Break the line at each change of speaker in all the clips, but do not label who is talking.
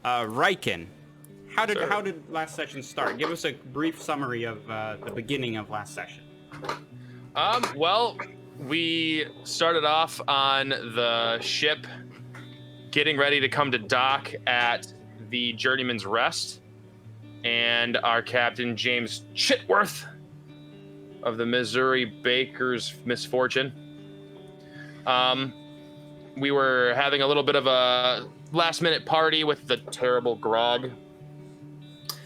Ryken, how did last session start? Give us a brief summary of the beginning of last session.
Well, we started off on the ship, getting ready to come to dock at the Journeyman's Rest, and our captain, James Chitworth of the Missouri Baker's Misfortune. We were having a little bit of a last-minute party with the terrible grog.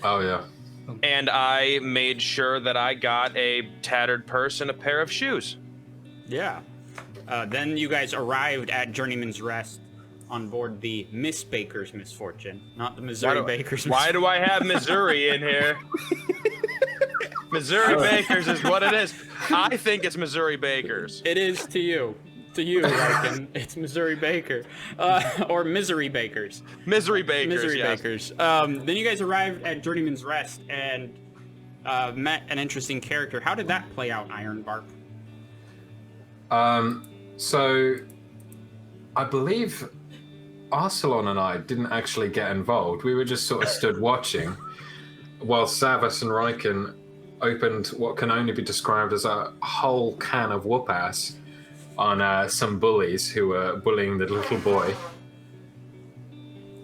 Oh, yeah.
And I made sure that I got a tattered purse and a pair of shoes.
Yeah. Then you guys arrived at Journeyman's Rest on board the Miss Baker's Misfortune, not the Missouri Baker's Misfortune.
Why do I have Missouri in here? Missouri Baker's is what it is. I think it's Missouri Baker's.
It is to you. To you, Ryken. It's Missouri Baker. Or Misery Bakers.
Misery Bakers,
Misery
yes.
Bakers. Then you guys arrived at Journeyman's Rest and met an interesting character. How did that play out, Ironbark?
So I believe Arcelon and I didn't actually get involved. We were just sort of stood watching while Savas and Ryken opened what can only be described as a whole can of whoop-ass on some bullies who were bullying the little boy.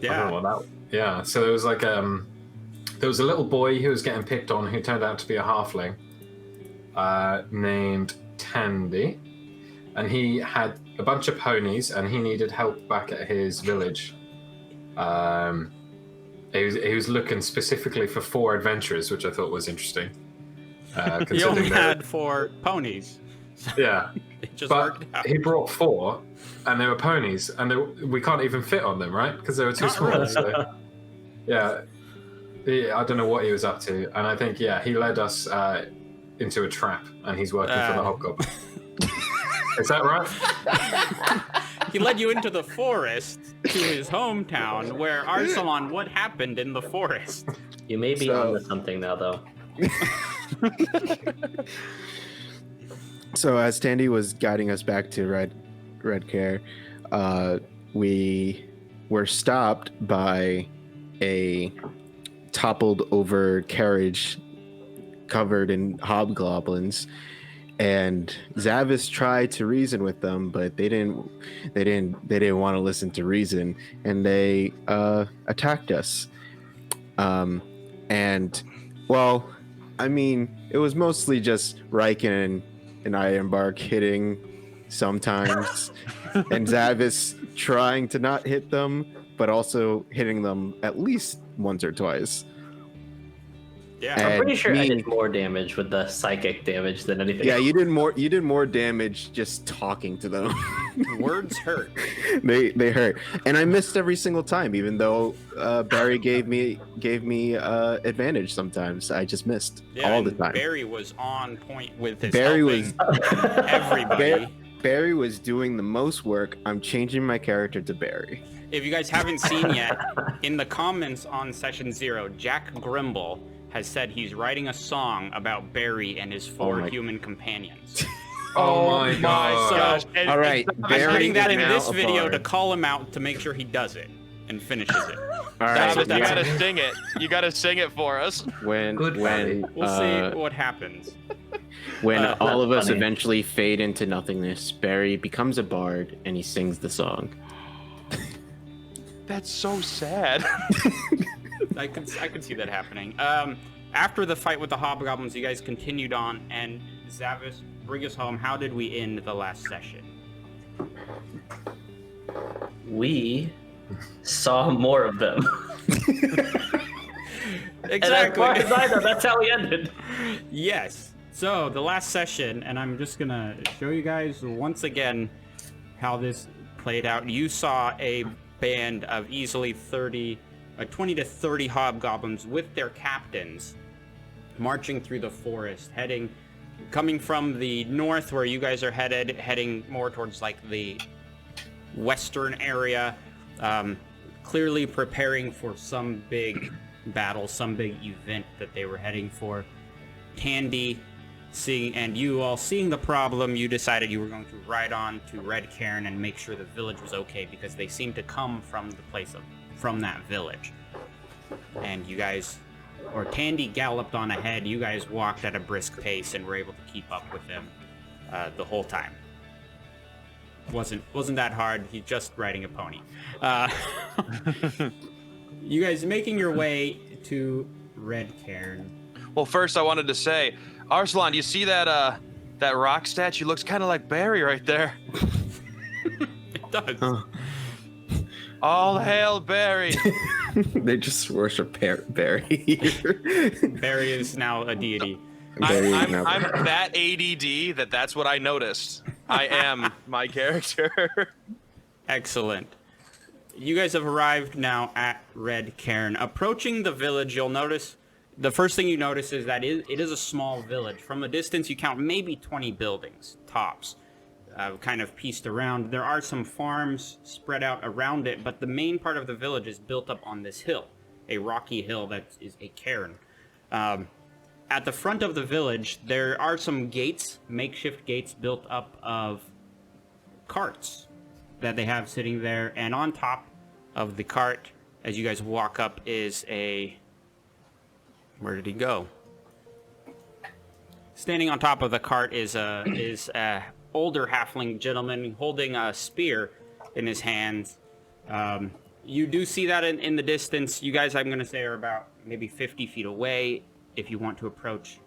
Yeah.
I don't know what that. Yeah. So there was like there was a little boy who was getting picked on who turned out to be a halfling named Tandy, and he had a bunch of ponies and he needed help back at his village. He was looking specifically for 4 adventurers, which I thought was interesting.
You only had 4 ponies.
Yeah.
It just
but
worked out.
he brought 4, and they were ponies, and we can't even fit on them, right? Because they were too small.
Really.
So, yeah, I don't know what he was up to, and I think he led us into a trap, and he's working for the hobgoblin. Is that right?
He led you into the forest to his hometown, where Arcelon. What happened in the forest?
You may be onto something now, though.
So as Tandy was guiding us back to RedCairn, we were stopped by a toppled over carriage covered in hobgoblins, and Zavis tried to reason with them, but they didn't want to listen to reason, and they attacked us. And well, I mean, it was mostly just Ryken and Ironbark hitting sometimes, and Zavis trying to not hit them, but also hitting them at least once or twice.
Yeah,
I'm pretty sure I did more damage with the psychic damage than anything.
Yeah, you did more damage just talking to them.
Words hurt.
They hurt, and I missed every single time, even though Barry gave me advantage. Sometimes I just missed all the time.
Barry was on point with his
Barry
everybody.
Barry was doing the most work. I'm changing my character to Barry.
If you guys haven't seen yet, in the comments on session 0, Jack Grimble has said he's writing a song about Barry and his 4 human companions.
Oh my god.
So,
All right,
I'm
Barry
putting that in
is
this
now a
video
bard.
to call him out to make sure he does it and finishes it.
All right,
You gotta sing it. You gotta sing it for us.
when
We'll see what happens.
When all of us
funny.
eventually fade into nothingness, Barry becomes a bard and he sings the song.
That's so sad.
I could see that happening. After the fight with the hobgoblins, you guys continued on, and Zavis, bring us home. How did we end the last session?
We saw more of them.
Exactly.
And as far as I know, that's how we ended.
Yes. So the last session, and I'm just gonna show you guys once again how this played out. You saw a band of easily 20 to 30 hobgoblins with their captains marching through the forest, coming from the north where you guys are heading more towards like the western area, clearly preparing for some big battle, some big event that they were heading for. Tandy, and you all seeing the problem, you decided you were going to ride on to RedCairn and make sure the village was okay, because they seemed to come from from that village. and you guys, or Tandy galloped on ahead. You guys walked at a brisk pace and were able to keep up with him the whole time. Wasn't that hard. He's just riding a pony. You guys making your way to RedCairn.
Well, first I wanted to say, Arsalan, do you see that that rock statue? Looks kind of like Barry right there.
It does.
All hail Barry.
They just worship Barry.
Barry is now a deity.
I'm that ADD that's what I noticed. I am my character.
Excellent. You guys have arrived now at RedCairn. Approaching the village, you'll notice, the first thing you notice is that it is a small village. From a distance, you count maybe 20 buildings, tops, kind of pieced around. There are some farms spread out around it, but the main part of the village is built up on this hill, a rocky hill that is a cairn. At the front of the village, there are some gates, makeshift gates built up of carts that they have sitting there, and on top of the cart, as you guys walk up, is a... Where did he go? Standing on top of the cart is a older halfling gentleman holding a spear in his hands. You do see that in the distance. You guys, I'm going to say, are about maybe 50 feet away if you want to approach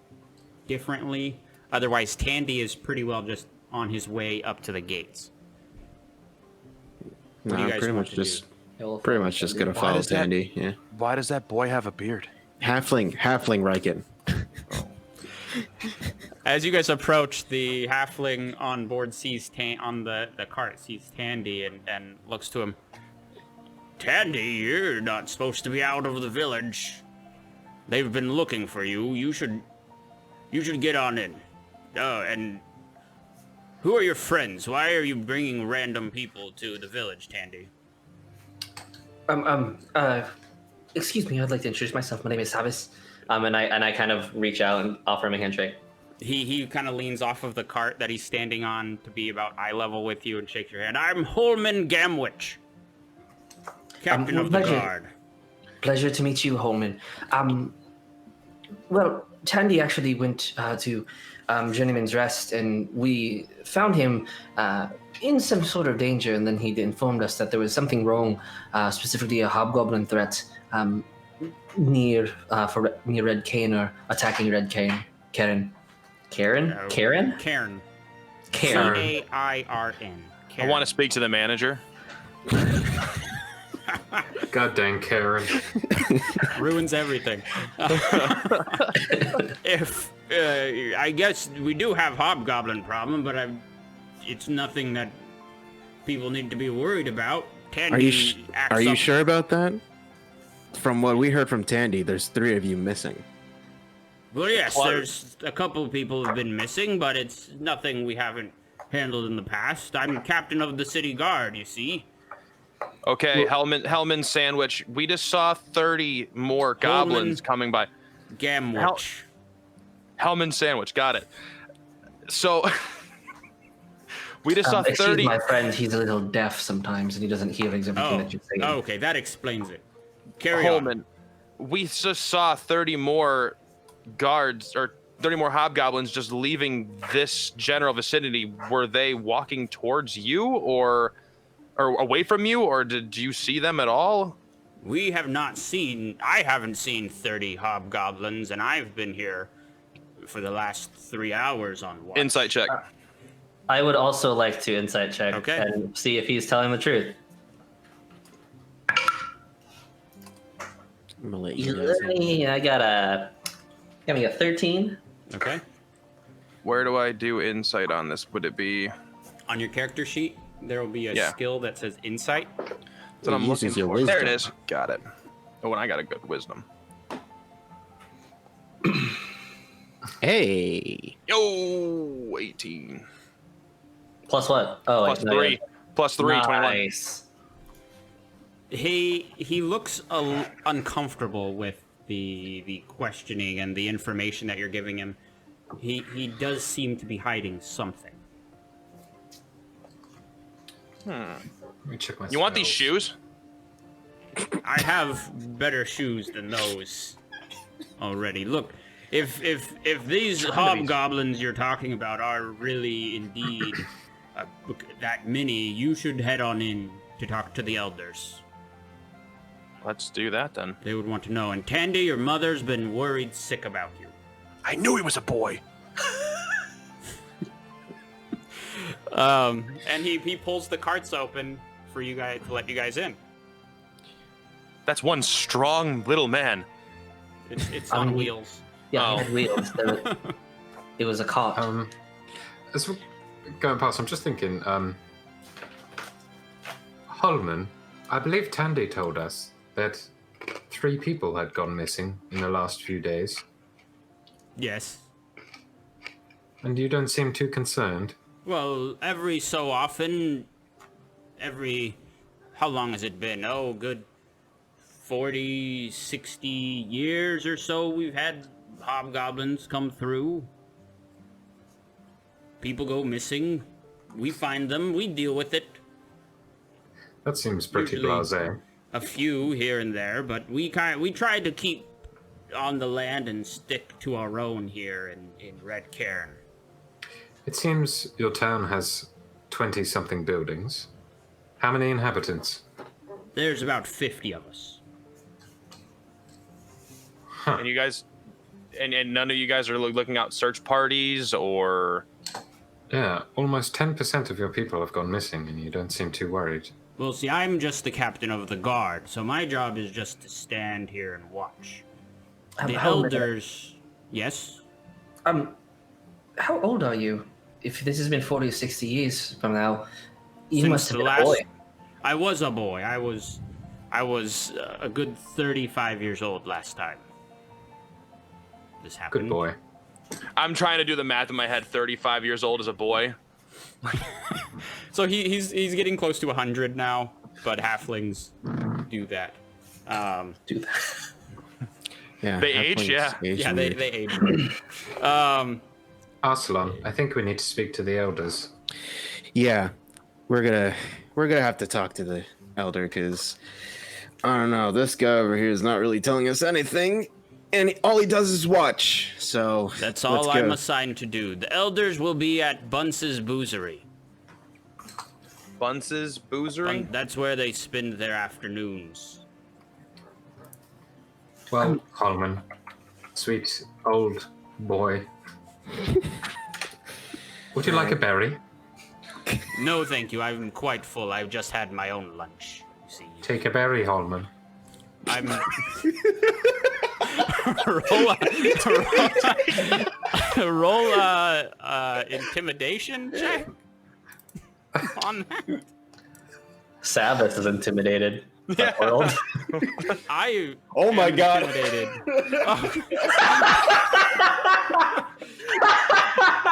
differently. Otherwise, Tandy is pretty well just on his way up to the gates. What do you guys
pretty
want
much
to
just
do?
pretty much just gonna follow Tandy. Yeah.
Why does that boy have a beard?
Halfling Riken.
As you guys approach, the halfling on board sees on the cart sees Tandy and looks to him. Tandy, you're not supposed to be out of the village. They've been looking for you. You should get on in. And who are your friends? Why are you bringing random people to the village, Tandy?
Excuse me, I'd like to introduce myself. My name is Savis. And I kind of reach out and offer him a handshake.
He kind of leans off of the cart that he's standing on to be about eye level with you and shakes your hand. I'm Holman Gamwich, captain of the guard.
Pleasure to meet you, Holman. Well, Tandy actually went to Journeyman's Rest, and we found him in some sort of danger, and then he informed us that there was something wrong, specifically a hobgoblin threat near RedCairn, or attacking RedCairn. Karen.
Cairn.
Cairn.
Cairn.
I want to speak to the manager.
God dang Karen.
Ruins everything. If I guess we do have hobgoblin problem, but it's nothing that people need to be worried about. Tandy
Are you sure about that? From what we heard from Tandy, there's 3 of you missing.
Well, yes, there's a couple of people who've been missing, but it's nothing we haven't handled in the past. I'm captain of the city guard, you see.
Okay, Hellman Sandwich. We just saw 30 more goblins coming by.
Gamwich.
Hellman Sandwich, got it. So, we just saw 30...
Excuse my friend, he's a little deaf sometimes, and he doesn't hear everything that you're saying.
Okay, that explains it. Carry on.
We just saw 30 more guards, or 30 more hobgoblins just leaving this general vicinity. Were they walking towards you, or away from you, or did you see them at all?
I haven't seen 30 hobgoblins, and I've been here for the last 3 hours on watch.
Insight check.
I would also like to insight check
and
see if he's telling the truth.
I'm gonna let you guys
I got a 13.
Okay.
Where do I do insight on this? Would it be
on your character sheet? There will be a skill that says insight.
That's what I'm looking for. There it is. Got it. Oh, and I got a good wisdom.
Hey.
Yo, 18.
Plus what? Oh,
plus 3. Plus 3,
nice.
21.
He looks uncomfortable with the questioning and the information that you're giving him. He does seem to be hiding something.
Let me check my
You want these
spells.
shoes?
I have better shoes than those already. Look, if these hobgoblins you're talking about are really indeed that many, you should head on in to talk to the elders.
Let's do that then.
They would want to know. And Tandy, your mother's been worried sick about you.
I knew he was a boy.
And he pulls the carts open for you guys to let you guys in.
That's one strong little man.
It's on wheels.
Yeah, it had wheels. It was a cart.
As we're going past, I'm just thinking, Holman, I believe Tandy told us that 3 people had gone missing in the last few days.
Yes.
And you don't seem too concerned.
Well, every so often, how long has it been? Oh, good 40, 60 years or so we've had hobgoblins come through. People go missing. We find them. We deal with it.
That seems pretty
Usually
blasé.
A few here and there, but we try to keep on the land and stick to our own here in RedCairn.
It seems your town has 20-something buildings. How many inhabitants?
There's about 50 of us.
And you guys, and none of you guys are looking out search parties or...
Yeah, almost 10% of your people have gone missing, and you don't seem too worried.
Well, see, I'm just the captain of the guard, so my job is just to stand here and watch. The elders... Yes?
How old are you? If this has been 40 or 60 years from now, you
Since
must have
the
been a boy.
I was a boy. I was a good 35 years old last time this happened.
Good boy.
I'm trying to do the math in my head. 35 years old as a boy.
So he's getting close to 100 now, but halflings do that.
Do that.
Yeah,
They age, yeah.
Yeah, they age.
Arsalan, I think we need to speak to the elders.
Yeah, we're gonna have to talk to the elder because I don't know. This guy over here is not really telling us anything, and all he does is watch. So
That's all I'm assigned to do. The elders will be at Bunce's Boozery.
Bunce's Boozery?
That's where they spend their afternoons.
Well, Holman, sweet old boy. Would you like a berry?
No, thank you. I'm quite full. I've just had my own lunch. You see.
Take a berry, Holman.
I'm. roll intimidation check on that.
Sabbath is intimidated. That world.
Oh my God.
Intimidated.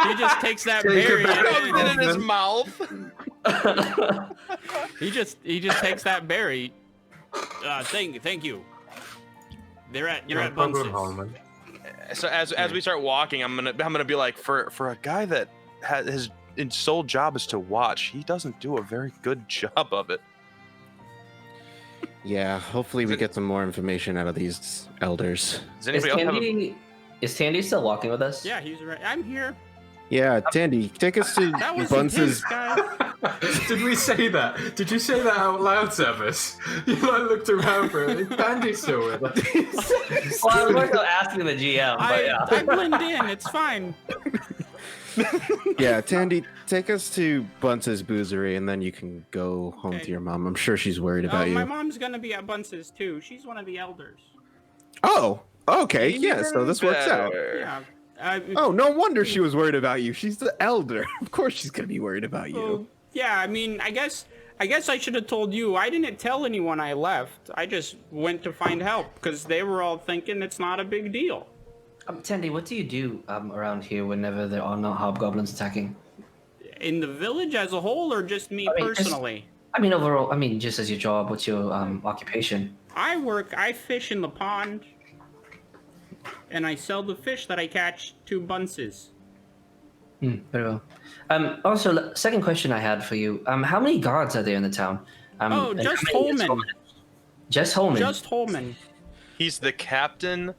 He just takes that berry
Shoves it in his mouth.
He just takes that berry. Thank you. You're at Bunce's.
Holman.
So as we start walking, I'm gonna be like, for a guy that his sole job is to watch, he doesn't do a very good job of it.
Yeah, hopefully we get some more information out of these elders.
Does anybody else have a...
Is Tandy still walking with us?
Yeah, he's right. I'm here.
Yeah, Tandy, take us to
That was
Bunce's.
intense, guys.
Did we say that? Did you say that out loud, Service? You like looked around for it. Bandy's still with us.
Well, I was more so asking the GM, but yeah.
I blend in. It's fine.
Yeah, Tandy, take us to Bunce's Boozery, and then you can go home
Okay.
to your mom. I'm sure she's worried about
My
you.
mom's gonna be at Bunce's too. She's one of the elders.
Oh, okay, yeah. So this works out.
Yeah.
Oh, no wonder she was worried about you. She's the elder. Of course she's gonna be worried about you.
Well, yeah. I mean, I guess I should have told you. I didn't tell anyone I left. I just went to find help because they were all thinking it's not a big deal.
Tandy, what do you do around here whenever there are not hobgoblins attacking?
In the village as a whole, or just me personally?
Overall, just as your job, what's your occupation?
I fish in the pond, and I sell the fish that I catch to Bunce's.
Very well. Also, second question I had for you. How many guards are there in the town?
Oh,
and
just
how many
Holman.
Jess Holman.
Just Holman.
He's the captain.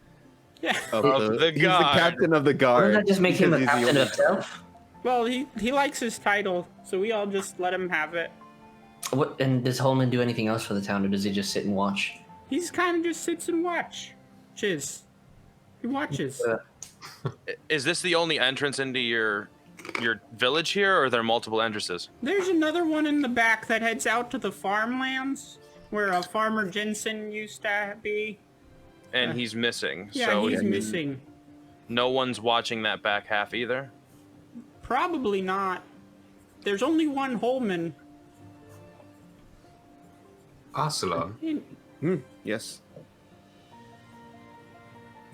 Yeah.
Of the
he's
guard.
the captain of the guard.
Doesn't that just make him a
because he's the
captain
only-
himself?
Well, he likes his title, so we all just let him have it.
What? And does Holman do anything else for the town, or does he just sit and watch?
He's kind of just sits and watches. He watches.
Is this the only entrance into your village here, or are there multiple entrances?
There's another one in the back that heads out to the farmlands, where Farmer Jensen used to be.
And he's missing.
Yeah,
so
he's missing.
no one's watching that back half either.
Probably not. There's only one Holman.
Arcelon,
Yes.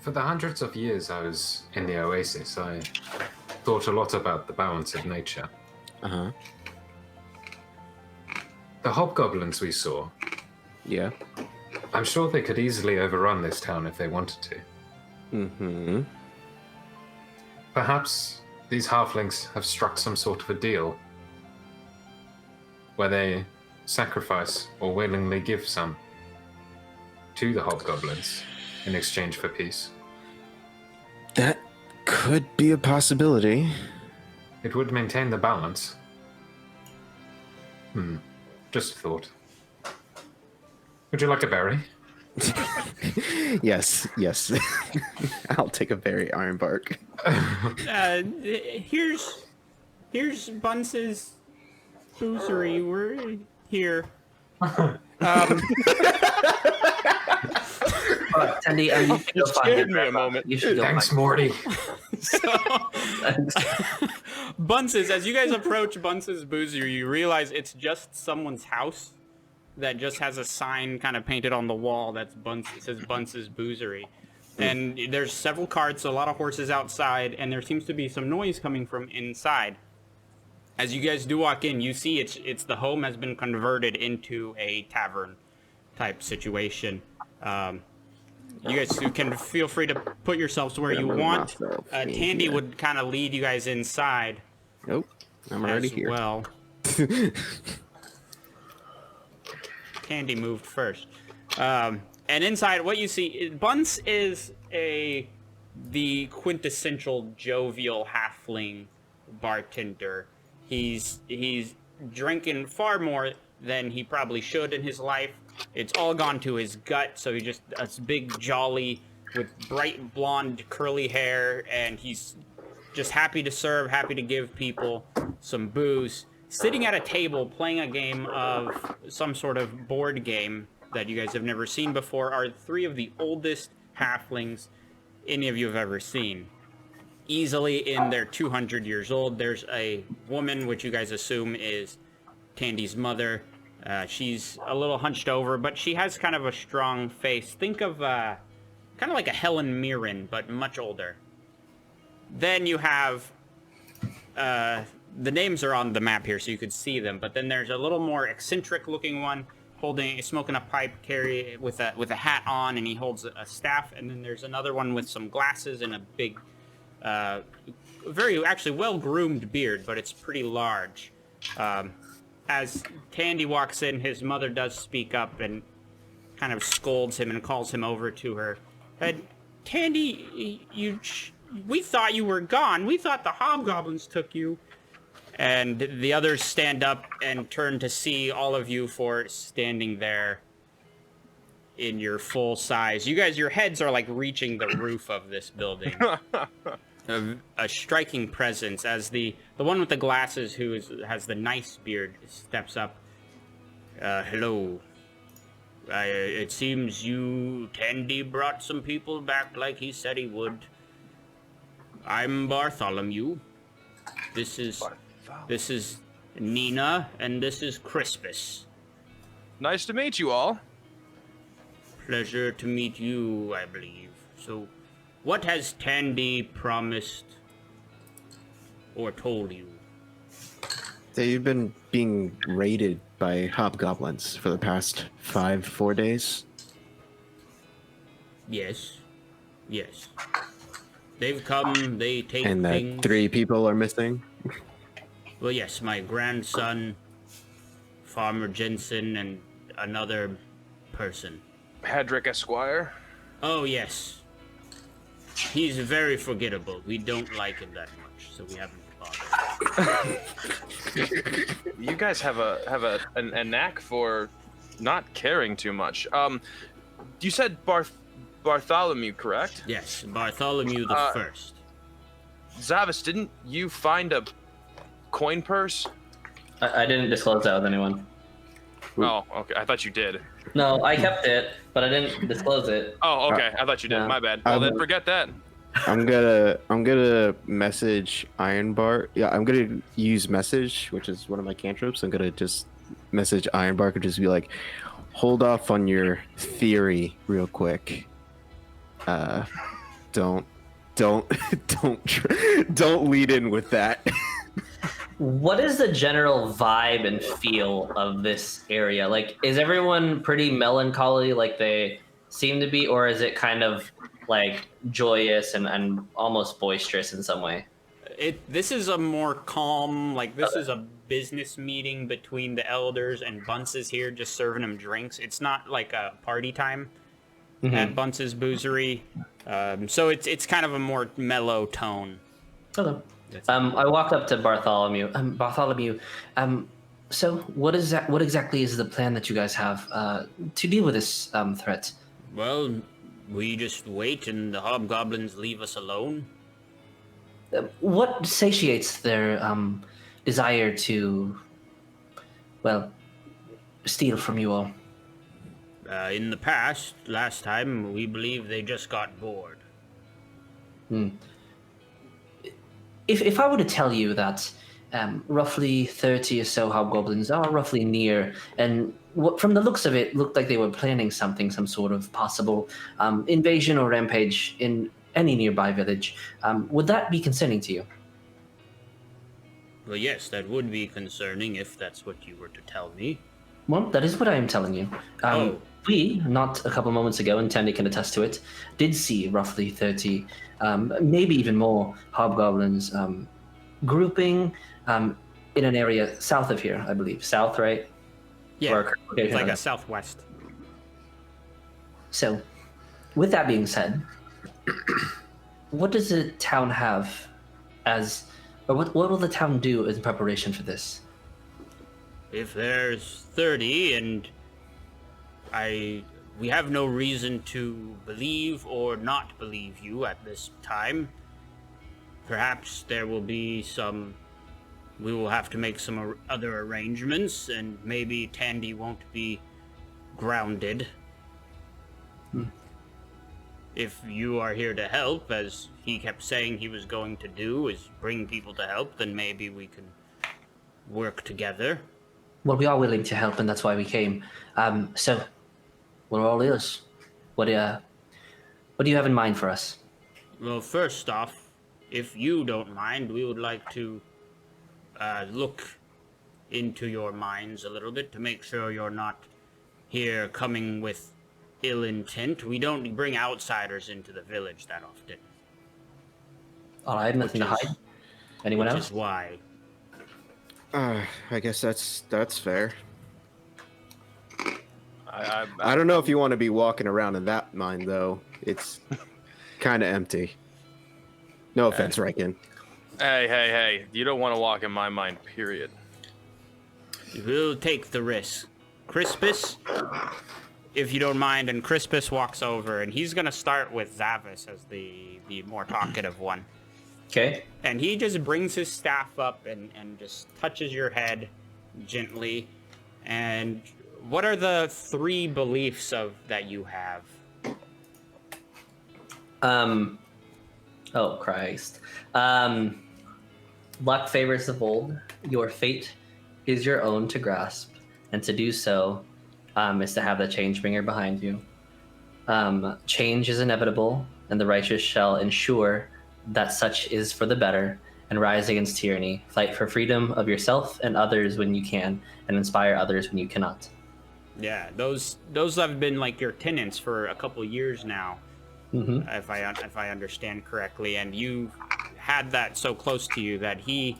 for the hundreds of years I was in the Oasis, I thought a lot about the balance of nature.
Uh-huh.
The hobgoblins we saw,
Yeah.
I'm sure they could easily overrun this town if they wanted to.
Mm-hmm.
Perhaps these halflings have struck some sort of a deal where they sacrifice or willingly give some to the hobgoblins in exchange for peace.
That could be a possibility.
It would maintain the balance. Just a thought. Would you like a berry?
Yes. I'll take a very ironbark.
Here's Bunce's boozery. We're here.
Tandy, you should go find
scared
your
me a
grandma.
moment.
You should go
Thanks,
find
Morty.
Bunce's, as you guys approach Bunce's boozery, you realize it's just someone's house that just has a sign kind of painted on the wall that's it says Bunce's boozery. And there's several carts, a lot of horses outside, and there seems to be some noise coming from inside. As you guys do walk in, you see it's the home has been converted into a tavern type situation. You guys can feel free to put yourselves where you want. Tandy would kind of lead you guys inside.
Nope. I'm already
as
here.
well. Tandy moved first. And inside, what you see, Bunce is the quintessential jovial halfling bartender. He's drinking far more than he probably should in his life. It's all gone to his gut, so he's just a big jolly with bright blonde curly hair, and he's just happy to serve, happy to give people some booze. Sitting at a table playing a game of some sort of board game that you guys have never seen before are three of the oldest halflings any of you have ever seen. Easily in their 200 years old. There's a woman, which you guys assume is Tandy's mother. She's a little hunched over, but she has kind of a strong face. Think of kind of like a Helen Mirren, but much older. Then you have the names are on the map here, so you could see them. But then there's a little more eccentric-looking one, smoking a pipe, with a hat on, and he holds a staff. And then there's another one with some glasses and a big, very actually well-groomed beard, but it's pretty large. As Tandy walks in, his mother does speak up and kind of scolds him and calls him over to her. Tandy, we thought you were gone. We thought the hobgoblins took you. And the others stand up and turn to see all of you for standing there in your full size. You guys, your heads are like reaching the roof of this building. A striking presence as the one with the glasses who has the nice beard steps up. Hello. It seems Tandy brought some people back like he said he would. I'm Bartholomew. This is Nina, and this is Crispus.
Nice to meet you all.
Pleasure to meet you, I believe. So, what has Tandy promised or told you?
They've been being raided by hobgoblins for the past 4 days.
Yes. They've come, they take
And that
things.
3 people are missing.
Well, yes, my grandson, Farmer Jensen, and another person?
Hedrick Esquire.
Oh, yes. He's very forgettable. We don't like him that much, so we haven't bothered.
You guys have a knack for not caring too much. You said Bartholomew, correct?
Yes, Bartholomew the First.
Zavis, didn't you find a coin purse?
I didn't disclose that with anyone.
Oh, okay. I thought you did.
No, I kept it, but I didn't disclose it.
Oh, okay. I thought you did.
No.
My bad. Well, then forget that.
I'm gonna message Ironbark. Yeah, I'm gonna use message, which is one of my cantrips. I'm gonna just message Ironbark and just be like, hold off on your theory real quick. Don't lead in with that.
What is the general vibe and feel of this area? Like, is everyone pretty melancholy like they seem to be, or is it kind of like joyous and almost boisterous in some way?
This is a more calm, like this is a business meeting between the elders, and Bunce is here just serving them drinks. It's not like a party time at Bunce's Boozery. So it's kind of a more mellow tone.
Okay. I walked up to Bartholomew. Bartholomew, so what exactly is the plan that you guys have to deal with this threat?
Well, we just wait and the hobgoblins leave us alone.
What satiates their desire to, well, steal from you all?
In the past, last time, we believe they just got bored.
If I were to tell you that roughly 30 or so hobgoblins are roughly near, and from the looks of it, looked like they were planning something, some sort of possible invasion or rampage in any nearby village, would that be concerning to you?
Well, yes, that would be concerning if that's what you were to tell me.
Well, that is what I am telling you. We, not a couple moments ago, and Tandy can attest to it, did see roughly 30, maybe even more hobgoblins grouping in an area south of here, I believe. South, right?
Yeah, it's like a southwest.
So, with that being said, what does the town have as, or what will the town do in preparation for this?
If there's 30 and we have no reason to believe or not believe you at this time. Perhaps there will be we will have to make some other arrangements, and maybe Tandy won't be grounded. If you are here to help, as he kept saying he was going to do, is bring people to help, then maybe we can work together.
Well, we are willing to help, and that's why we came. So, we're all ears. What do you have in mind for us?
Well, first off, if you don't mind, we would like to look into your minds a little bit to make sure you're not here coming with ill intent. We don't bring outsiders into the village that often.
All right, nothing to hide. Anyone else?
Which is why.
I guess that's fair.
I
don't know if you want to be walking around in that mine, though. It's kind of empty. No offense, Reichen.
Hey. You don't want to walk in my mind, period.
We'll take the risk. Crispus, if you don't mind, and Crispus walks over, and he's going to start with Zavis as the more talkative one.
Okay.
And he just brings his staff up and just touches your head gently. And what are the 3 beliefs that you have?
Oh Christ. Luck favors the bold. Your fate is your own to grasp, and to do so is to have the change bringer behind you. Change is inevitable, and the righteous shall ensure that such is for the better, and rise against tyranny. Fight for freedom of yourself and others when you can, and inspire others when you cannot.
Yeah, those have been like your tenets for a couple years now, if I understand correctly. And you had that so close to you that he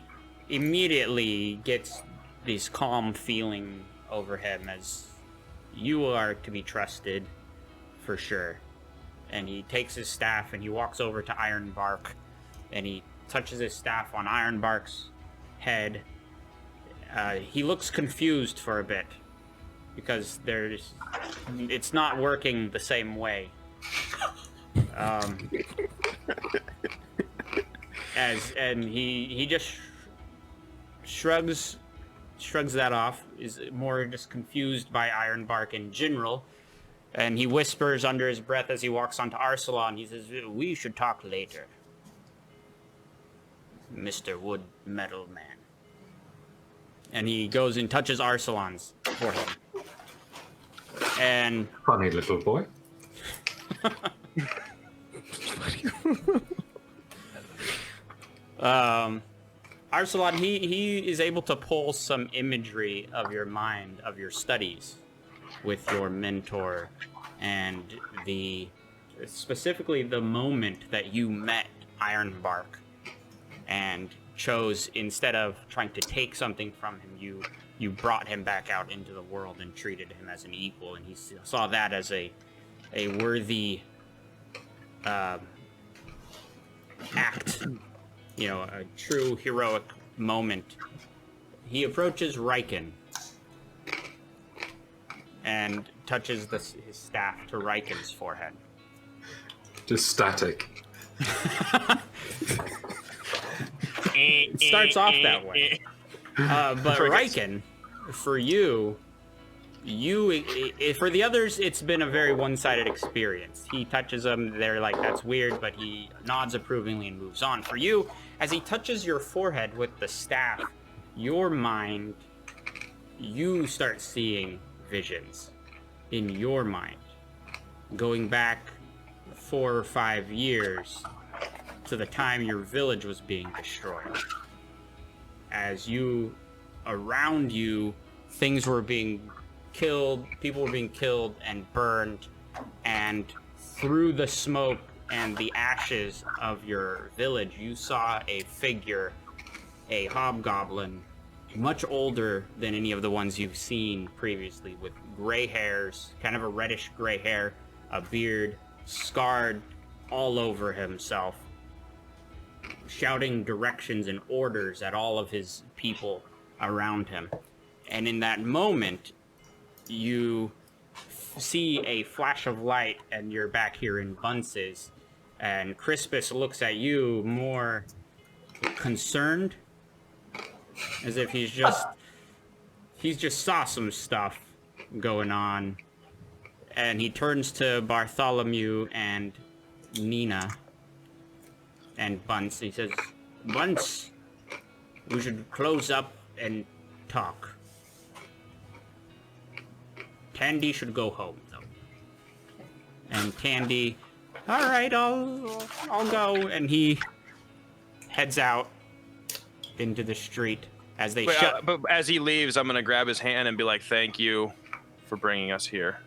immediately gets this calm feeling over him as you are to be trusted for sure. And he takes his staff and he walks over to Ironbark and he touches his staff on Ironbark's head. He looks confused for a bit because it's not working the same way. And he just shrugs that off, is more just confused by Ironbark in general, and he whispers under his breath as he walks onto Arsalan. He says, "We should talk later, Mr. Wood Metal Man." And he goes and touches Arsalan's forehead. And
Funny little boy.
Arsalan, he is able to pull some imagery of your mind, of your studies with your mentor, and specifically the moment that you met Ironbark and chose, instead of trying to take something from him, you brought him back out into the world and treated him as an equal, and he saw that as a worthy act, a true heroic moment. He approaches Riken and touches his staff to Riken's forehead.
Just static.
It starts off that way. But Riken, for you, for the others, it's been a very one-sided experience. He touches them, they're like, that's weird, but he nods approvingly and moves on. For you, as he touches your forehead with the staff, your mind, you start seeing visions in your mind, going back 4 or 5 years to the time your village was being destroyed. As around you, things were being killed, people were being killed and burned, and through the smoke and the ashes of your village, you saw a figure, a hobgoblin, much older than any of the ones you've seen previously, with gray hairs, kind of a reddish gray hair, a beard, scarred all over himself, shouting directions and orders at all of his people around him. And in that moment, you see a flash of light, and you're back here in Bunce's, and Crispus looks at you more concerned, as if he's just saw some stuff going on. And he turns to Bartholomew and Nina and Bunce. He says, "Bunce, we should close up and talk. Tandy should go home, though." And Tandy, "All right, I'll go." And he heads out into the street as they shut.
But as he leaves, I'm gonna grab his hand and be like, "Thank you for bringing us here."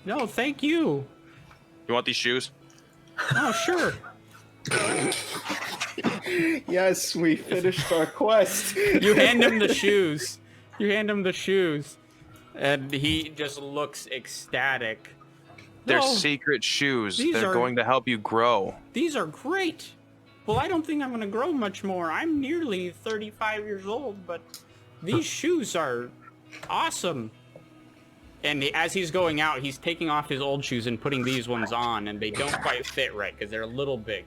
"No, thank you."
You want these shoes?
"Oh, sure."
Yes, we finished our quest.
You hand him the shoes. And he just looks ecstatic.
They're
"No,
secret shoes.
these
They're
are-
going to help you grow.
These are great. Well, I don't think I'm going to grow much more. I'm nearly 35 years old, but these shoes are awesome." And as he's going out, he's taking off his old shoes and putting these ones on, and they don't quite fit right because they're a little big.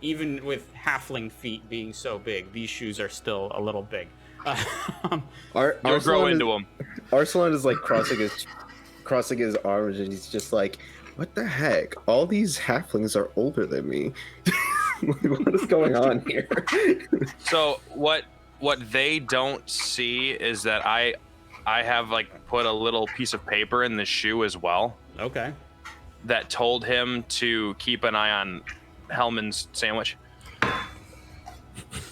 Even with halfling feet being so big, these shoes are still a little big.
You'll grow into them.
Arsalan is like crossing his arms, and he's just like, "What the heck? All these halflings are older than me. What is going on here?"
So what they don't see is that I have like put a little piece of paper in the shoe as well.
Okay.
That told him to keep an eye on Hellman's sandwich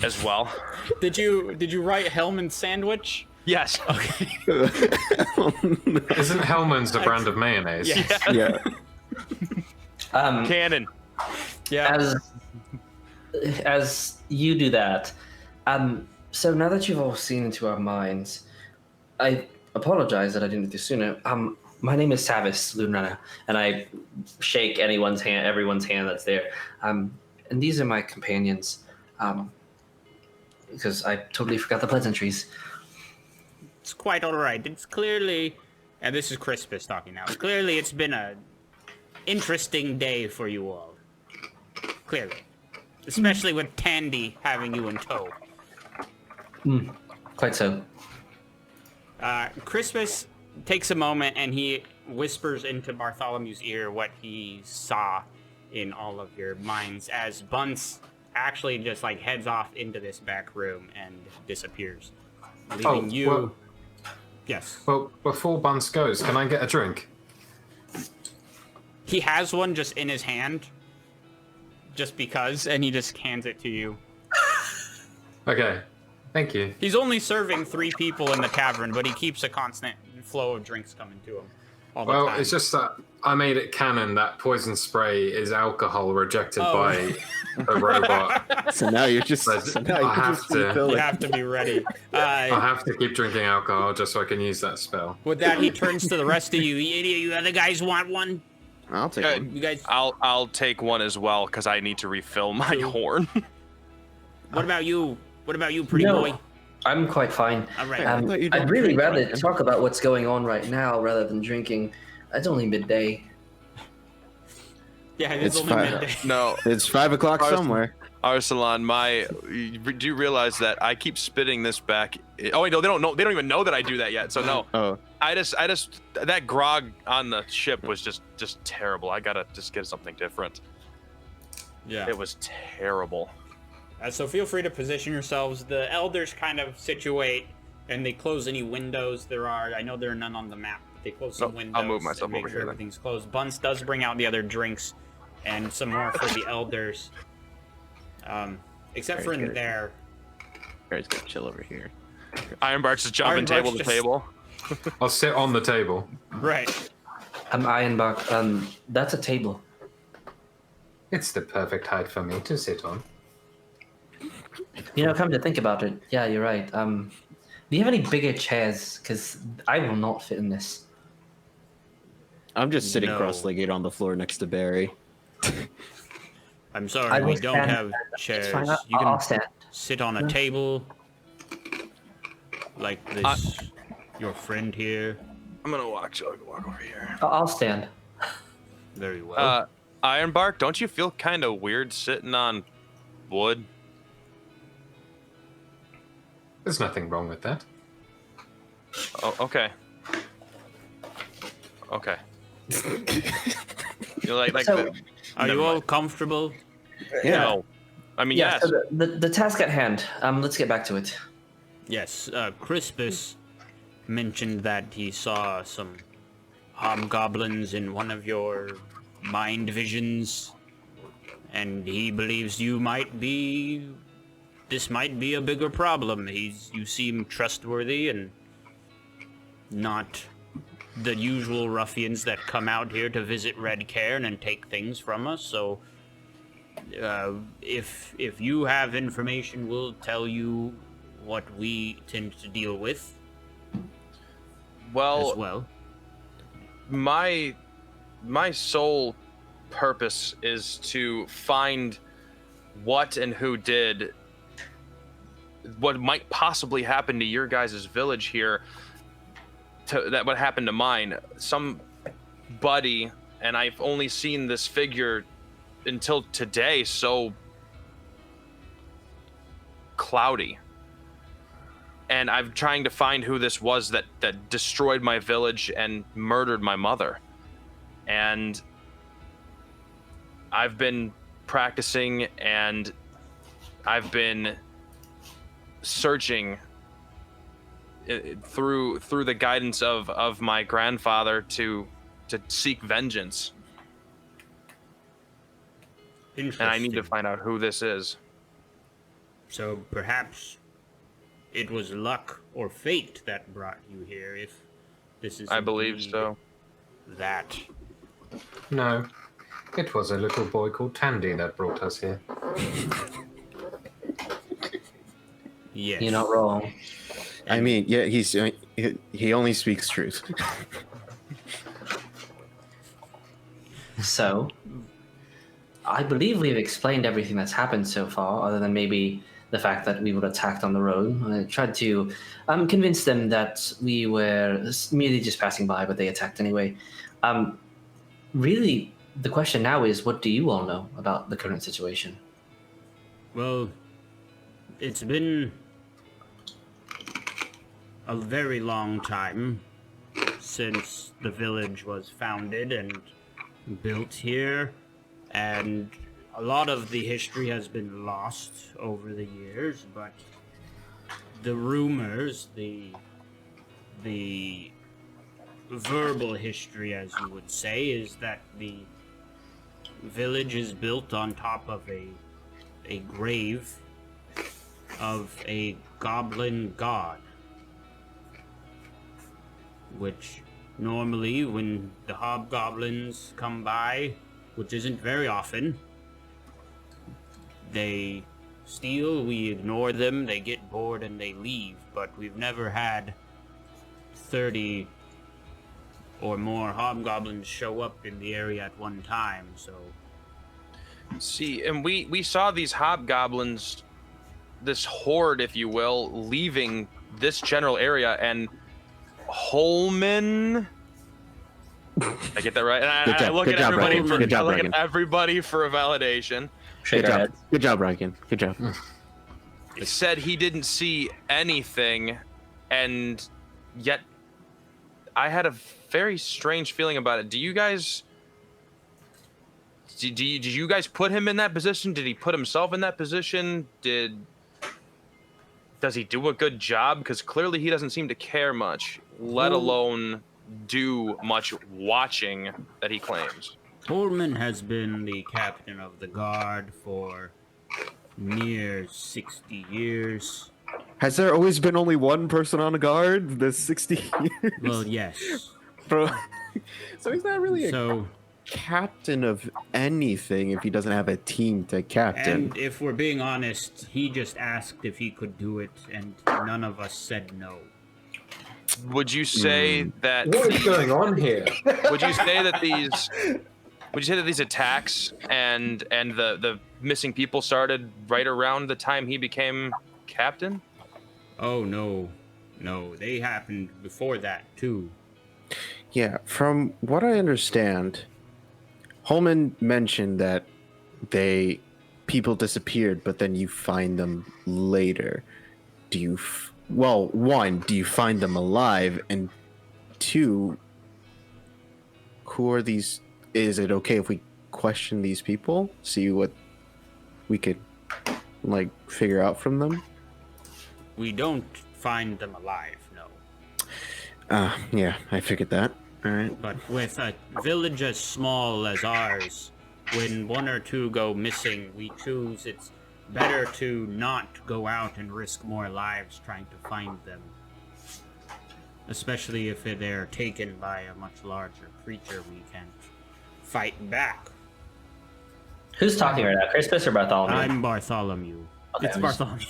as well.
Did you write Hellman's sandwich?
Yes.
Okay.
Isn't Hellman's a brand of mayonnaise?
Yeah.
Yeah.
Cannon.
Yeah.
As you do that, so now that you've all seen into our minds, I
apologize that I didn't do this sooner. My name is Savis Lunrana, and I shake everyone's hand that's there. And these are my companions. Because I totally forgot the pleasantries.
It's quite all right. It's clearly, and this is Crispus talking now. Clearly, it's been a interesting day for you all. Clearly, especially with Tandy having you in tow.
Quite so.
Crispus takes a moment and he whispers into Bartholomew's ear what he saw in all of your minds as Bunce actually just like heads off into this back room and disappears, leaving you.
Well,
yes.
Well, before Bunce goes, can I get a drink?
He has one just in his hand, just because, and he just hands it to you.
Okay, thank you.
He's only serving 3 people in the tavern, but he keeps a constant flow of drinks coming to him all the time.
Well, it's just that I made it canon that poison spray is alcohol rejected by a robot.
So now you're just.
So
So now
I
you're
have
just
to.
You
refilling.
have to be ready.
I have to keep drinking alcohol just so I can use that spell.
With that, he turns to the rest of you. You other guys want one?
I'll take one.
You guys.
I'll take one as well because I need to refill my horn.
What about you? What about you, pretty
No.
boy?
I'm quite fine.
All right.
I thought you
I'd
didn't
really
drink,
rather
Ryan.
talk about what's going on right now rather than drinking. It's only midday.
Yeah, it's
It's
only
fine.
midday.
No,
It's 5 o'clock
Arson.
somewhere.
Arsalan, do you realize that I keep spitting this back? Oh wait, no, they don't know. They don't even know that I do that yet. So no,
Oh,
I just that grog on the ship was just terrible. I gotta just get something different.
Yeah.
It was terrible.
So feel free to position yourselves. The elders kind of situate, and they close any windows there are. I know there are none on the map. But they close some
Nope,
windows.
I'll move myself
and make
over
sure
here then.
everything's closed. Bunce does bring out the other drinks, and some more for the elders. Except for in
Very good.
there.
Gary's gonna chill over here.
Ironbark's just jumping
Ironbark's
table to
just-
table.
I'll sit on the table.
Right.
I'm Ironbark. That's a table.
It's the perfect height for me to sit on.
You know, come to think about it, yeah, you're right. Do you have any bigger chairs? Because I will not fit in this.
I'm just sitting
No.
cross-legged on the floor next to Barry.
I'm sorry,
I
we
will
don't
stand.
have chairs.
It's fine.
You
I'll
can
stand.
sit on a table like this. Your friend here.
I'm gonna walk over here.
I'll stand.
Very well.
Ironbark, don't you feel kind of weird sitting on wood?
There's nothing wrong with that.
Oh, okay. Okay. You're like
So-
the,
Are
never
you all
mind.
comfortable?
No. I mean,
Yeah,
yes.
so the task at hand. Let's get back to it.
Yes, Crispus mentioned that he saw some hobgoblins in one of your mind visions, and he believes you might be. This might be a bigger problem. You seem trustworthy and not the usual ruffians that come out here to visit RedCairn and take things from us. So, if you have information, we'll tell you what we tend to deal with
Well,
as well.
my sole purpose is to find what and who did what might possibly happen to your guys' village here that would happen to mine. Somebody, and I've only seen this figure until today, so cloudy. And I'm trying to find who this was that destroyed my village and murdered my mother. And I've been practicing and I've been searching through the guidance of my grandfather to seek vengeance. And I need to
Interesting.
find out who this is.
So perhaps it was luck or fate that brought you here, if this is
I believe
indeed
so.
that.
No, it was a little boy called Tandy that brought us here.
Yes.
You're not wrong.
I mean, yeah, He only speaks truth.
So, I believe we've explained everything that's happened so far, other than maybe the fact that we were attacked on the road. I tried to convince them that we were merely just passing by, but they attacked anyway. Really, the question now is, what do you all know about the current situation?
Well, it's been a very long time since the village was founded and built here, and a lot of the history has been lost over the years, but the rumors, the verbal history, as you would say, is that the village is built on top of a grave of a goblin god, which normally when the hobgoblins come by, which isn't very often, they steal, we ignore them, they get bored and they leave, but we've never had 30 or more hobgoblins show up in the area at one time, so...
See, and we saw these hobgoblins, this horde, if you will, leaving this general area, and Holman... I get that right? And I look at everybody for a validation.
Good job. Good job, Ryan. Good job.
He said he didn't see anything, and yet I had a very strange feeling about it. Do you guys... Did you guys put him in that position? Did he put himself in that position? Does he do a good job? Because clearly he doesn't seem to care much, let alone do much watching that he claims.
Holman has been the captain of the guard for near 60 years.
Has there always been only one person on a guard this 60 years?
Well, yes.
Bro, so he's not really a captain of anything if he doesn't have a team to captain.
And if we're being honest, he just asked if he could do it, and none of us said no.
Would you say that...
What is going on here?
Would you say that these attacks and the missing people started right around the time he became captain?
Oh, no. No, they happened before that, too.
Yeah, from what I understand, Holman mentioned that people disappeared, but then you find them later. Do you... Well, one, do you find them alive? And two, who are these... Is it okay if we question these people? See what we could, like, figure out from them?
We don't find them alive, no.
Yeah, I figured that. Alright.
But with a village as small as ours, when one or two go missing, we choose it's better to not go out and risk more lives trying to find them. Especially if they're taken by a much larger creature we can't fight back.
Who's talking right now, Crispus or Bartholomew?
I'm Bartholomew.
Okay,
It's Bartholomew.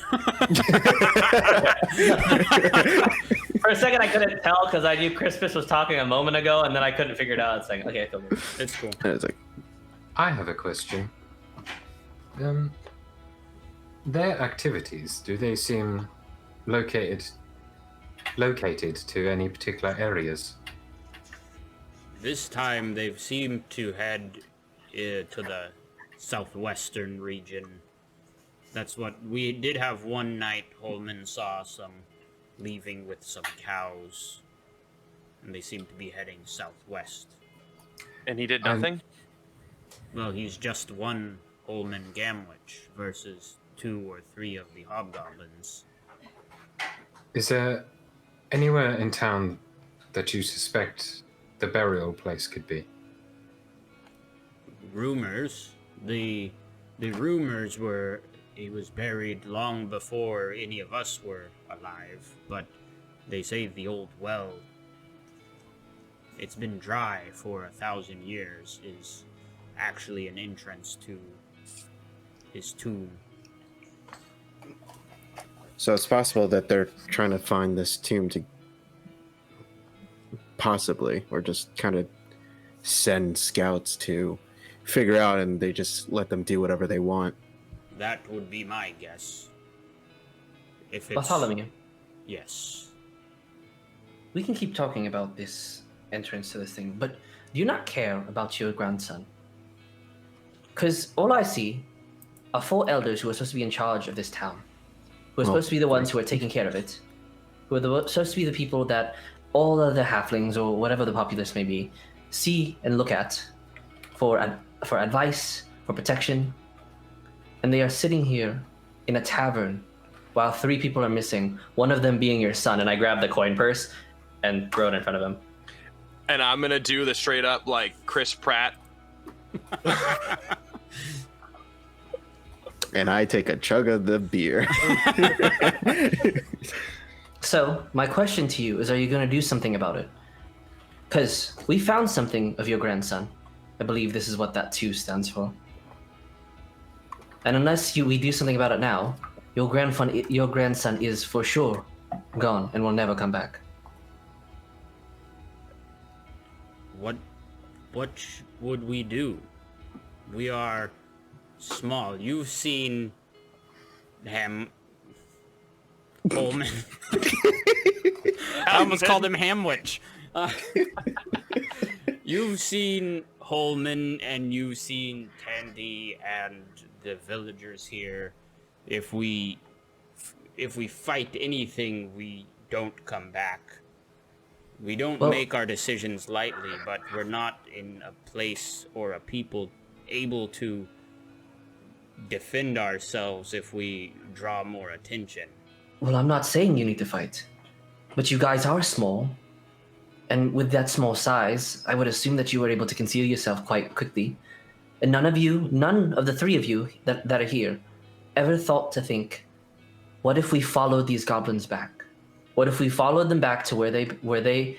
For a second, I couldn't tell because I knew Crispus was talking a moment ago, and then I couldn't figure it out. It's like, okay, I feel good.
It's cool.
I was like,
I have a question. Their activities, do they seem located to any particular areas?
This time they've seemed to head to the southwestern region. That's what we did have one night. Holman saw some leaving with some cows, and they seem to be heading southwest.
And he did nothing?
Well, he's just one Holman Gamwich versus 2 or 3 of the hobgoblins.
Is there anywhere in town that you suspect the burial place could be?
Rumors. The rumors were he was buried long before any of us were alive, but they say the old well, it's been dry for 1,000 years, is actually an entrance to his tomb.
so it's possible that they're trying to find this tomb to possibly, or just kind of send scouts to figure out, and they just let them do whatever they want.
That would be my guess. If it's...
Bartholomew,
Yes.
we can keep talking about this entrance to this thing, but do you not care about your grandson? Because all I see are 4 elders who are supposed to be in charge of this town, who are supposed to be the ones who are taking care of it, who are supposed to be the people that all other halflings or whatever the populace may be see and look at for advice, for protection, and they are sitting here in a tavern while 3 people are missing, one of them being your son. And I grab the coin purse and throw it in front of him.
And I'm gonna do the straight up like Chris Pratt.
And I take a chug of the beer.
So, my question to you is, are you going to do something about it? Because we found something of your grandson. I believe this is what that 2 stands for. And unless we do something about it now, your grandson is for sure gone and will never come back.
What would we do? We are small. You've seen Holman. I almost called him Hamwich. You've seen Holman and you've seen Tandy and the villagers here. If we fight anything, we don't come back. We don't make our decisions lightly, but we're not in a place or a people able to defend ourselves if we draw more attention.
Well, I'm not saying you need to fight, but you guys are small. And with that small size, I would assume that you were able to conceal yourself quite quickly. And none of the 3 of you that are here, ever thought to think, what if we followed these goblins back? What if we followed them back to where they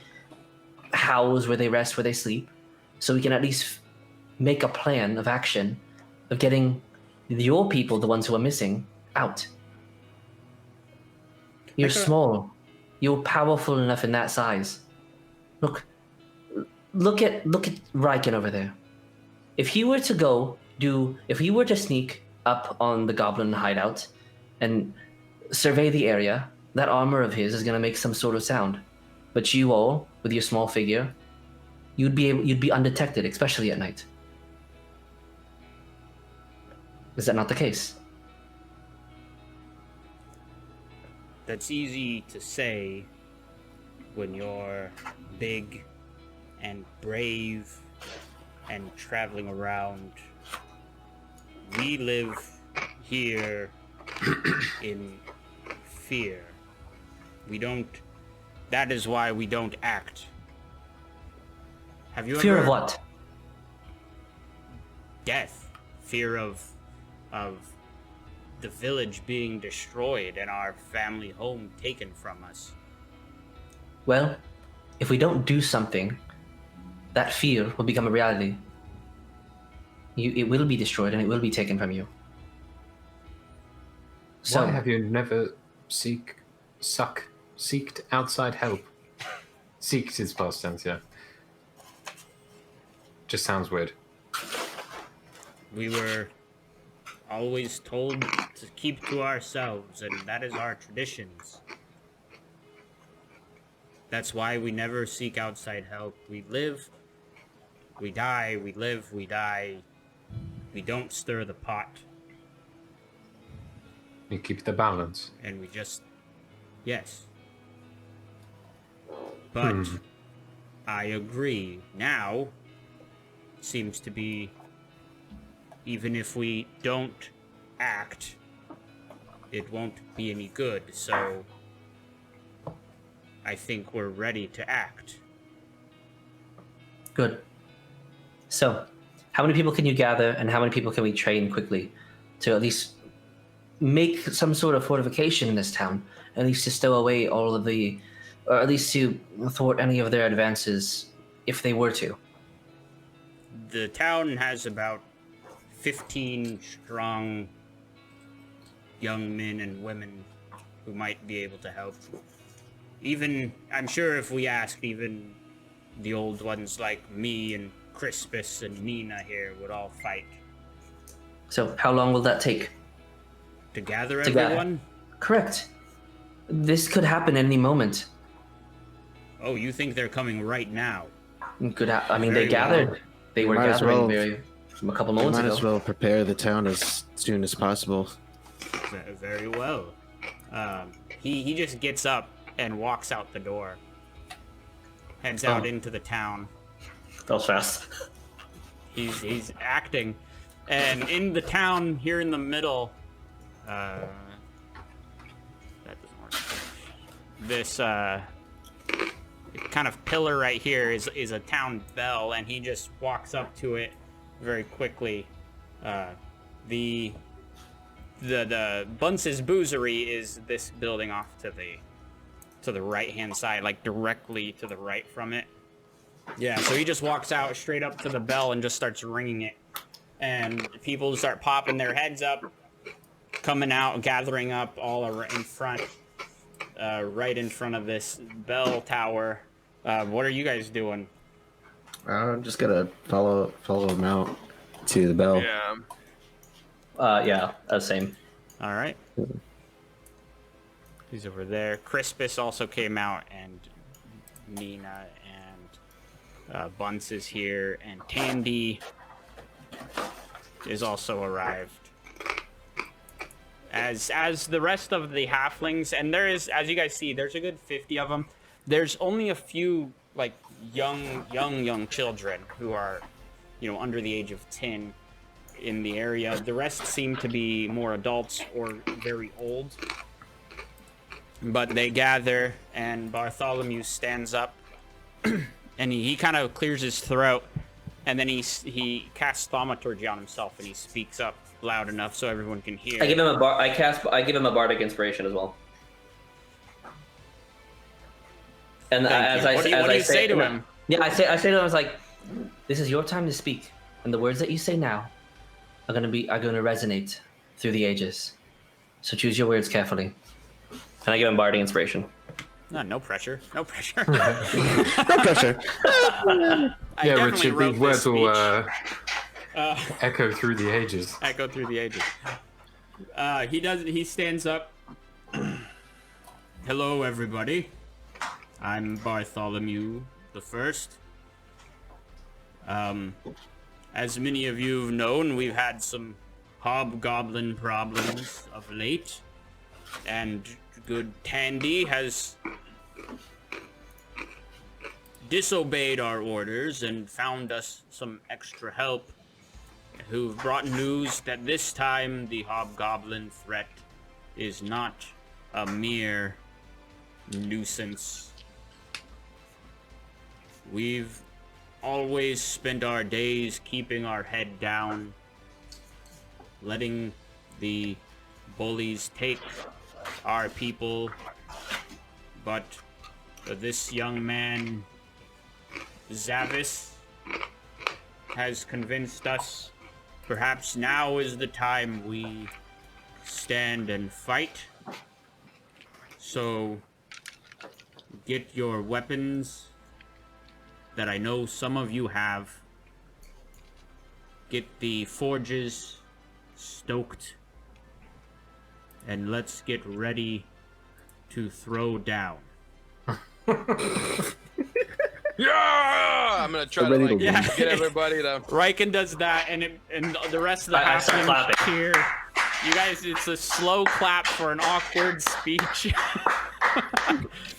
house, where they rest, where they sleep, so we can at least make a plan of action of getting your people, the ones who are missing, out. You're small. You're powerful enough in that size. Look at Ryken over there. If he were to sneak up on the goblin hideout and survey the area, that armor of his is going to make some sort of sound. But you all, with your small figure, you'd be undetected, especially at night. Is that not the case?
That's easy to say when you're big and brave and traveling around. We live here in fear. That is why we don't act. Have you
Fear
ever...
of what?
Death. Fear of the village being destroyed and our family home taken from us.
Well, if we don't do something, that fear will become a reality. It will be destroyed and it will be taken from you. So,
why have you never seeked outside help? Seeked is past tense, yeah. Just sounds weird.
We were always told to keep to ourselves, and that is our traditions. That's why we never seek outside help. We live, we die, we live, we die. We don't stir the pot.
You keep the balance.
And we just... Yes. But I agree. Now, seems to be... Even if we don't act, it won't be any good, so... I think we're ready to act.
good. So, how many people can you gather, and how many people can we train quickly to at least make some sort of fortification in this town, at least to stow away all of the, or at least to thwart any of their advances if they were to?
The town has about 15 strong young men and women who might be able to help. Even, I'm sure if we asked even the old ones like me and Crispus and Nina here would all fight.
So how long will that take?
To gather
To gather.
everyone?
Correct. This could happen at any moment.
Oh, you think they're coming right now?
I mean,
Very
they gathered.
well.
They were
Might as
gathering
well.
a couple
We
moments
might
ago.
as well prepare the town as soon as possible.
Very well. He just gets up and walks out the door. Heads out into the town.
That was fast.
He's acting. And in the town, here in the middle, that doesn't work. This kind of pillar right here is a town bell, and he just walks up to it very quickly. The Bunce's Boozery is this building off to the right hand side, like directly to the right from it. Yeah, so he just walks out straight up to the bell and just starts ringing it. And people start popping their heads up, coming out, gathering up all in front, right in front of this bell tower. What are you guys doing?
I'm just gonna follow him out to the bell.
Yeah.
Yeah, same.
All right. He's over there. Crispus also came out, and Nina and Bunce is here, and Tandy is also arrived. As the rest of the halflings, and there is, as you guys see, there's a good 50 of them. There's only a few like young children who are, under the age of 10 in the area. The rest seem to be more adults or very old. But they gather, and Bartholomew stands up, and he kind of clears his throat, and then he casts thaumaturgy on himself, and he speaks up loud enough so everyone can hear.
I give him I give him a bardic inspiration as well. And
Thank you. What do you say to him?
Yeah, I say to him, I was like, "This is your time to speak, and the words that you say now are gonna resonate through the ages. So choose your words carefully." And I give him bardic inspiration.
No pressure. No pressure.
No pressure.
Yeah, Richard, these words will echo through the ages.
Echo through the ages. He stands up. Hello, everybody. I'm Bartholomew the First. As many of you have known, we've had some hobgoblin problems of late, and good Tandy has disobeyed our orders and found us some extra help, who've brought news that this time the hobgoblin threat is not a mere nuisance. We've always spent our days keeping our head down, letting the bullies take our people, but this young man, Zavis, has convinced us perhaps now is the time we stand and fight. So get your weapons that I know some of you have. Get the forges stoked, and let's get ready to throw down.
Yeah! I'm gonna try to
Ready to
get everybody to.
Riken does that, and the rest of the
I start
halflings
clapping.
cheer. You guys, it's a slow clap for an awkward speech.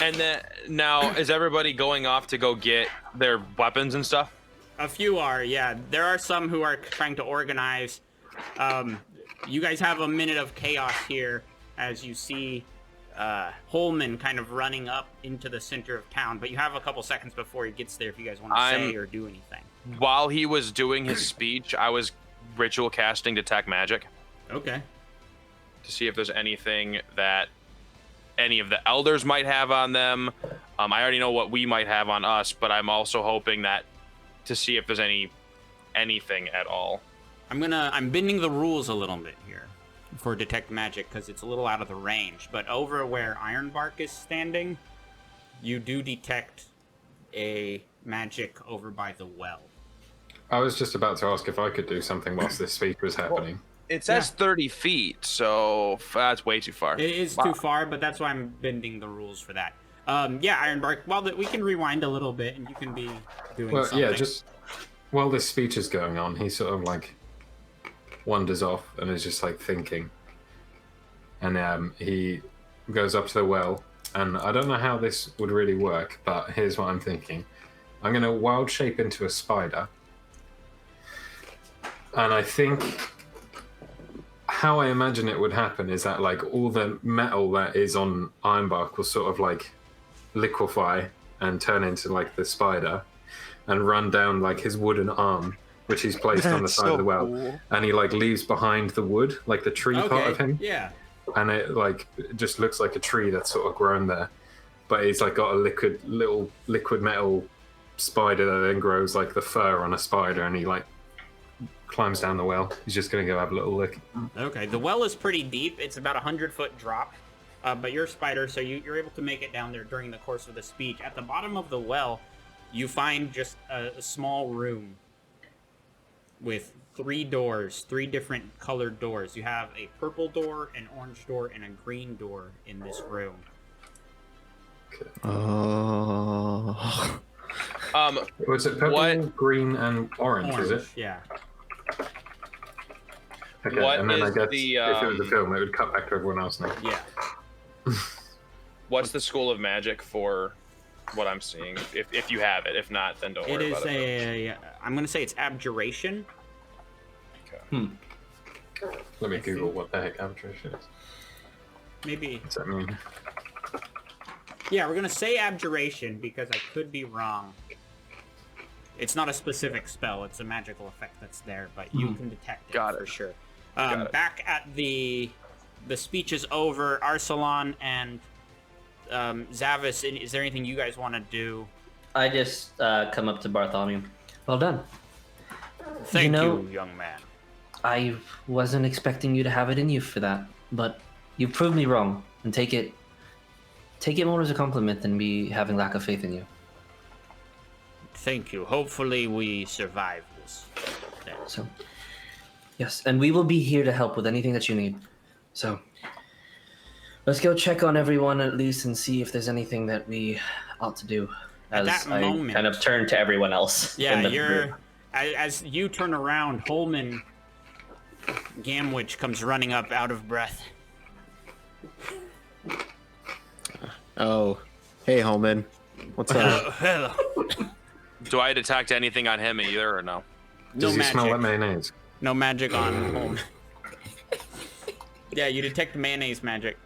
And then now, is everybody going off to go get their weapons and stuff?
A few are, yeah. There are some who are trying to organize. You guys have a minute of chaos here as you see Holman kind of running up into the center of town, but you have a couple seconds before he gets there if you guys want to say or do anything.
While he was doing his speech, I was ritual casting Detect Magic
Okay.
to see if there's anything that any of the elders might have on them. I already know what we might have on us, but I'm also hoping that to see if there's anything at all.
I'm bending the rules a little bit here for Detect Magic because it's a little out of the range, but over where Ironbark is standing, you do detect a magic over by the well.
I was just about to ask if I could do something whilst this speech was happening.
It says 30 feet, so that's way too far.
It is too far, but that's why I'm bending the rules for that. Yeah, Ironbark, well, we can rewind a little bit, and you can be doing something.
Yeah, just while this speech is going on, he sort of like wanders off and is just like thinking. And he goes up to the well, and I don't know how this would really work, but here's what I'm thinking. I'm going to wild shape into a spider. And I think how I imagine it would happen is that like all the metal that is on Ironbark will sort of like liquefy and turn into like the spider and run down like his wooden arm, which he's placed on the side of the well.
Cool.
And he like leaves behind the wood, like the tree part of him.
Yeah.
And it like it just looks like a tree that's sort of grown there. But he's like got a little liquid metal spider that then grows like the fur on a spider, and he like climbs down the well. He's just gonna go have a little look.
Okay, the well is pretty deep. It's about 100-foot drop, but you're a spider, so you're able to make it down there during the course of the speech. At the bottom of the well, you find just a small room with 3 doors, 3 different colored doors. You have a purple door, an orange door, and a green door in this room.
Oh.
Was it purple, green, and orange? Is it?
Yeah.
Okay,
What
and then I
is
guess
the,
if it was a film, it would cut back to everyone else now.
Yeah.
What's the school of magic for what I'm seeing? If you have it. If not, then don't
It
worry
is
about it.
I'm going to say it's abjuration.
Let me Google what the heck abjuration is.
Maybe.
What's that mean?
Yeah, we're going to say abjuration because I could be wrong. It's not a specific spell. It's a magical effect that's there, but you can detect it
Got it.
for sure.
Got it.
Back at the speech is over. Arsalan and Zavis, is there anything you guys want to do?
I just come up to Bartholomew. Well done.
Thank
know-
you, young man.
I wasn't expecting you to have it in you for that, but you proved me wrong. And take it more as a compliment than me having lack of faith in you.
Thank you. Hopefully we survive this.
So, yes, and we will be here to help with anything that you need. So, let's go check on everyone at least and see if there's anything that we ought to do.
At
As
that
I
moment-
kind of turn to everyone else.
Yeah,
in the
you're
group.
as you turn around, Holman Gamwich comes running up out of breath.
Oh. Hey, Holman. What's up?
Hello.
Do I detect anything on him either, or no?
No
Does he
magic.
smell like mayonnaise?
No magic on Holman. Yeah, you detect mayonnaise magic.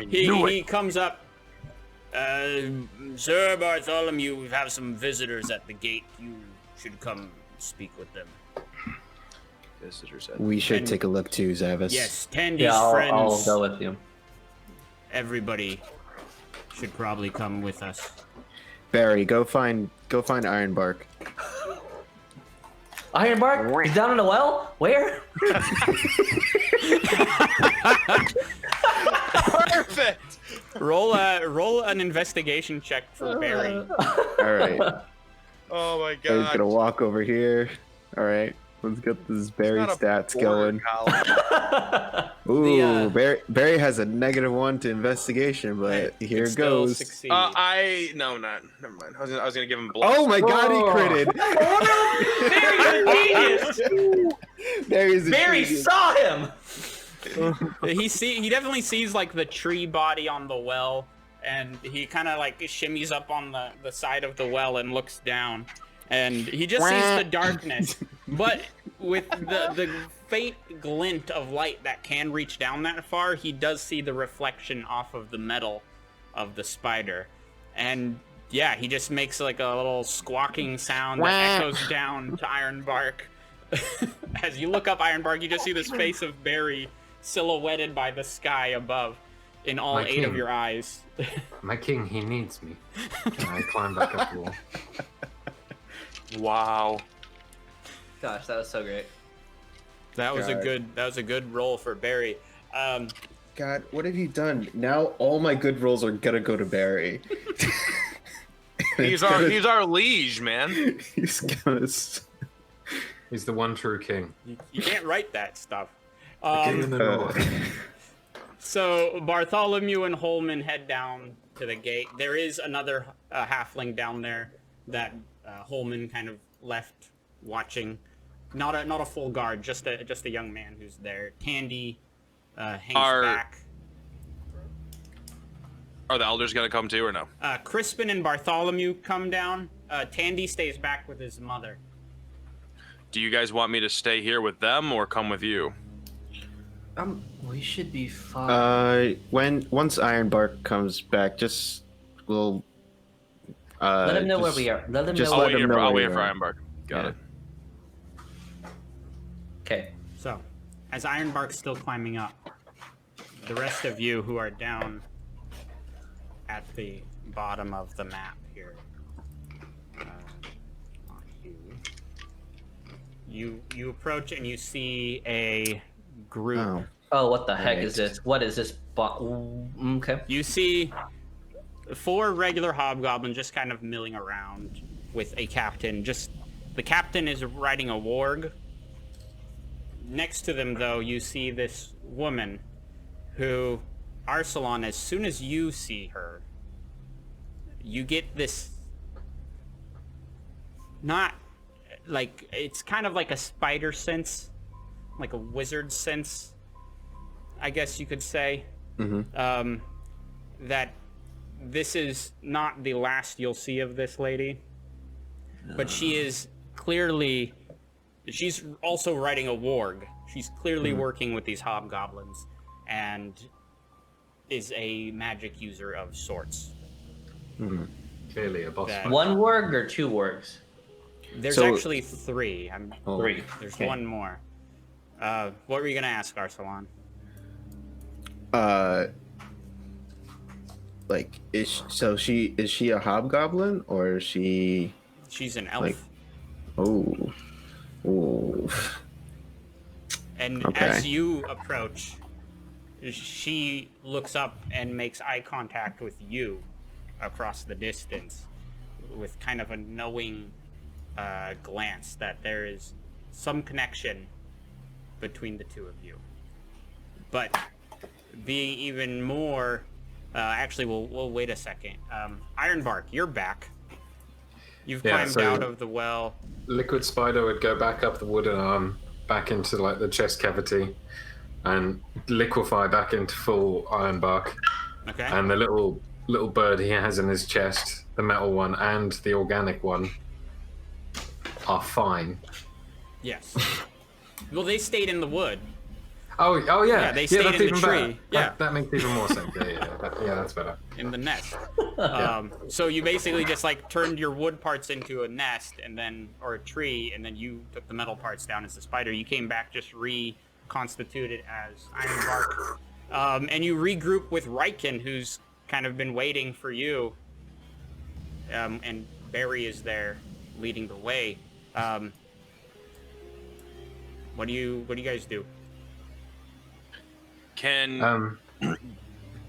He comes up. Sir Bartholomew, we have some visitors at the gate. You should come speak with them.
Visitors at
We should
And-
take a look too, Zavis.
Yes, Tandy's
Yeah,
friends.
I'll go with you.
Everybody should probably come with us.
Barry, go find Ironbark.
Ironbark? He's down in a well? Where?
Perfect.
Roll an investigation check for Barry.
All right.
Oh my
Barry's
god.
gonna walk over here. All right. Let's get this Barry
Not a
stats
border
going.
collie.
Ooh, Barry has a -1 to investigation, but here
Could
it
still
goes.
succeed.
Never mind. I was gonna give him blood.
Oh my god, he
Oh.
critted!
Barry's a genius!
Barry's a
Barry
genius.
saw him!
He definitely sees like the tree body on the well, and he kind of like shimmies up on the side of the well and looks down, and he just sees the darkness, but with the faint glint of light that can reach down that far, he does see the reflection off of the metal of the spider, and yeah, he just makes like a little squawking sound that echoes down to Ironbark. As you look up Ironbark, you just see this face of Barry silhouetted by the sky above in all
My
8 of
king.
your eyes.
My king, he needs me. And I climb back up the wall.
Wow.
Gosh, that was so great.
That was
God.
a good roll for Barry.
God, what have you done? Now all my good rolls are gonna go to Barry.
He's our liege, man.
He's gonna.
He's the one true king.
You can't write that stuff.
King in the north.
So Bartholomew and Holman head down to the gate. There is another halfling down there that Holman kind of left watching. Not a full guard, just a young man who's there. Tandy hangs back.
Are the elders gonna come too or no?
Crispin and Bartholomew come down. Tandy stays back with his mother.
Do you guys want me to stay here with them or come with you?
We should be fine.
Once Ironbark comes back, we'll
let him know where we are. Let him
just
know.
let him know
I'll
where
wait
you
for
are.
Ironbark. Got it.
Okay.
So, as Ironbark's still climbing up, the rest of you who are down at the bottom of the map here, you approach and you see a group.
Oh, what the heck is this? What is this? Okay.
You see 4 regular hobgoblins just kind of milling around with a captain. The captain is riding a warg. Next to them, though, you see this woman who, Arsalan, as soon as you see her, you get this, not like, it's kind of like a spider sense, like a wizard sense, I guess you could say. That this is not the last you'll see of this lady, but she is clearly, she's also riding a warg. She's clearly working with these hobgoblins and is a magic user of sorts.
Clearly a boss
That-
fight.
1 warg or 2 wargs?
There's
So-
actually 3.
3.
There's
Okay.
1 more. What were you gonna ask, Arsalan?
Like, is she a hobgoblin or is she?
She's an elf.
Like- Oh.
And
Okay.
as you approach, she looks up and makes eye contact with you across the distance with kind of a knowing glance that there is some connection between the two of you. But being even more, actually, we'll wait a second. Ironbark, you're back. You've
Yeah,
climbed
so-
out of the well.
Liquid Spider would go back up the wooden arm, back into like the chest cavity, and liquefy back into full Ironbark.
Okay.
And the little bird he has in his chest, the metal one and the organic one, are fine.
Yes. Well, they stayed in the wood.
Oh yeah.
Yeah, they stayed
that's
in the
even
tree.
better.
Yeah.
That makes even more sense. Yeah, that's better.
In the nest. So you basically just like turned your wood parts into a nest or a tree, and then you took the metal parts down as the spider. You came back just reconstituted as Ironbark. And you regroup with RedCairn, who's kind of been waiting for you. And Barry is there leading the way. What do you guys do?
Can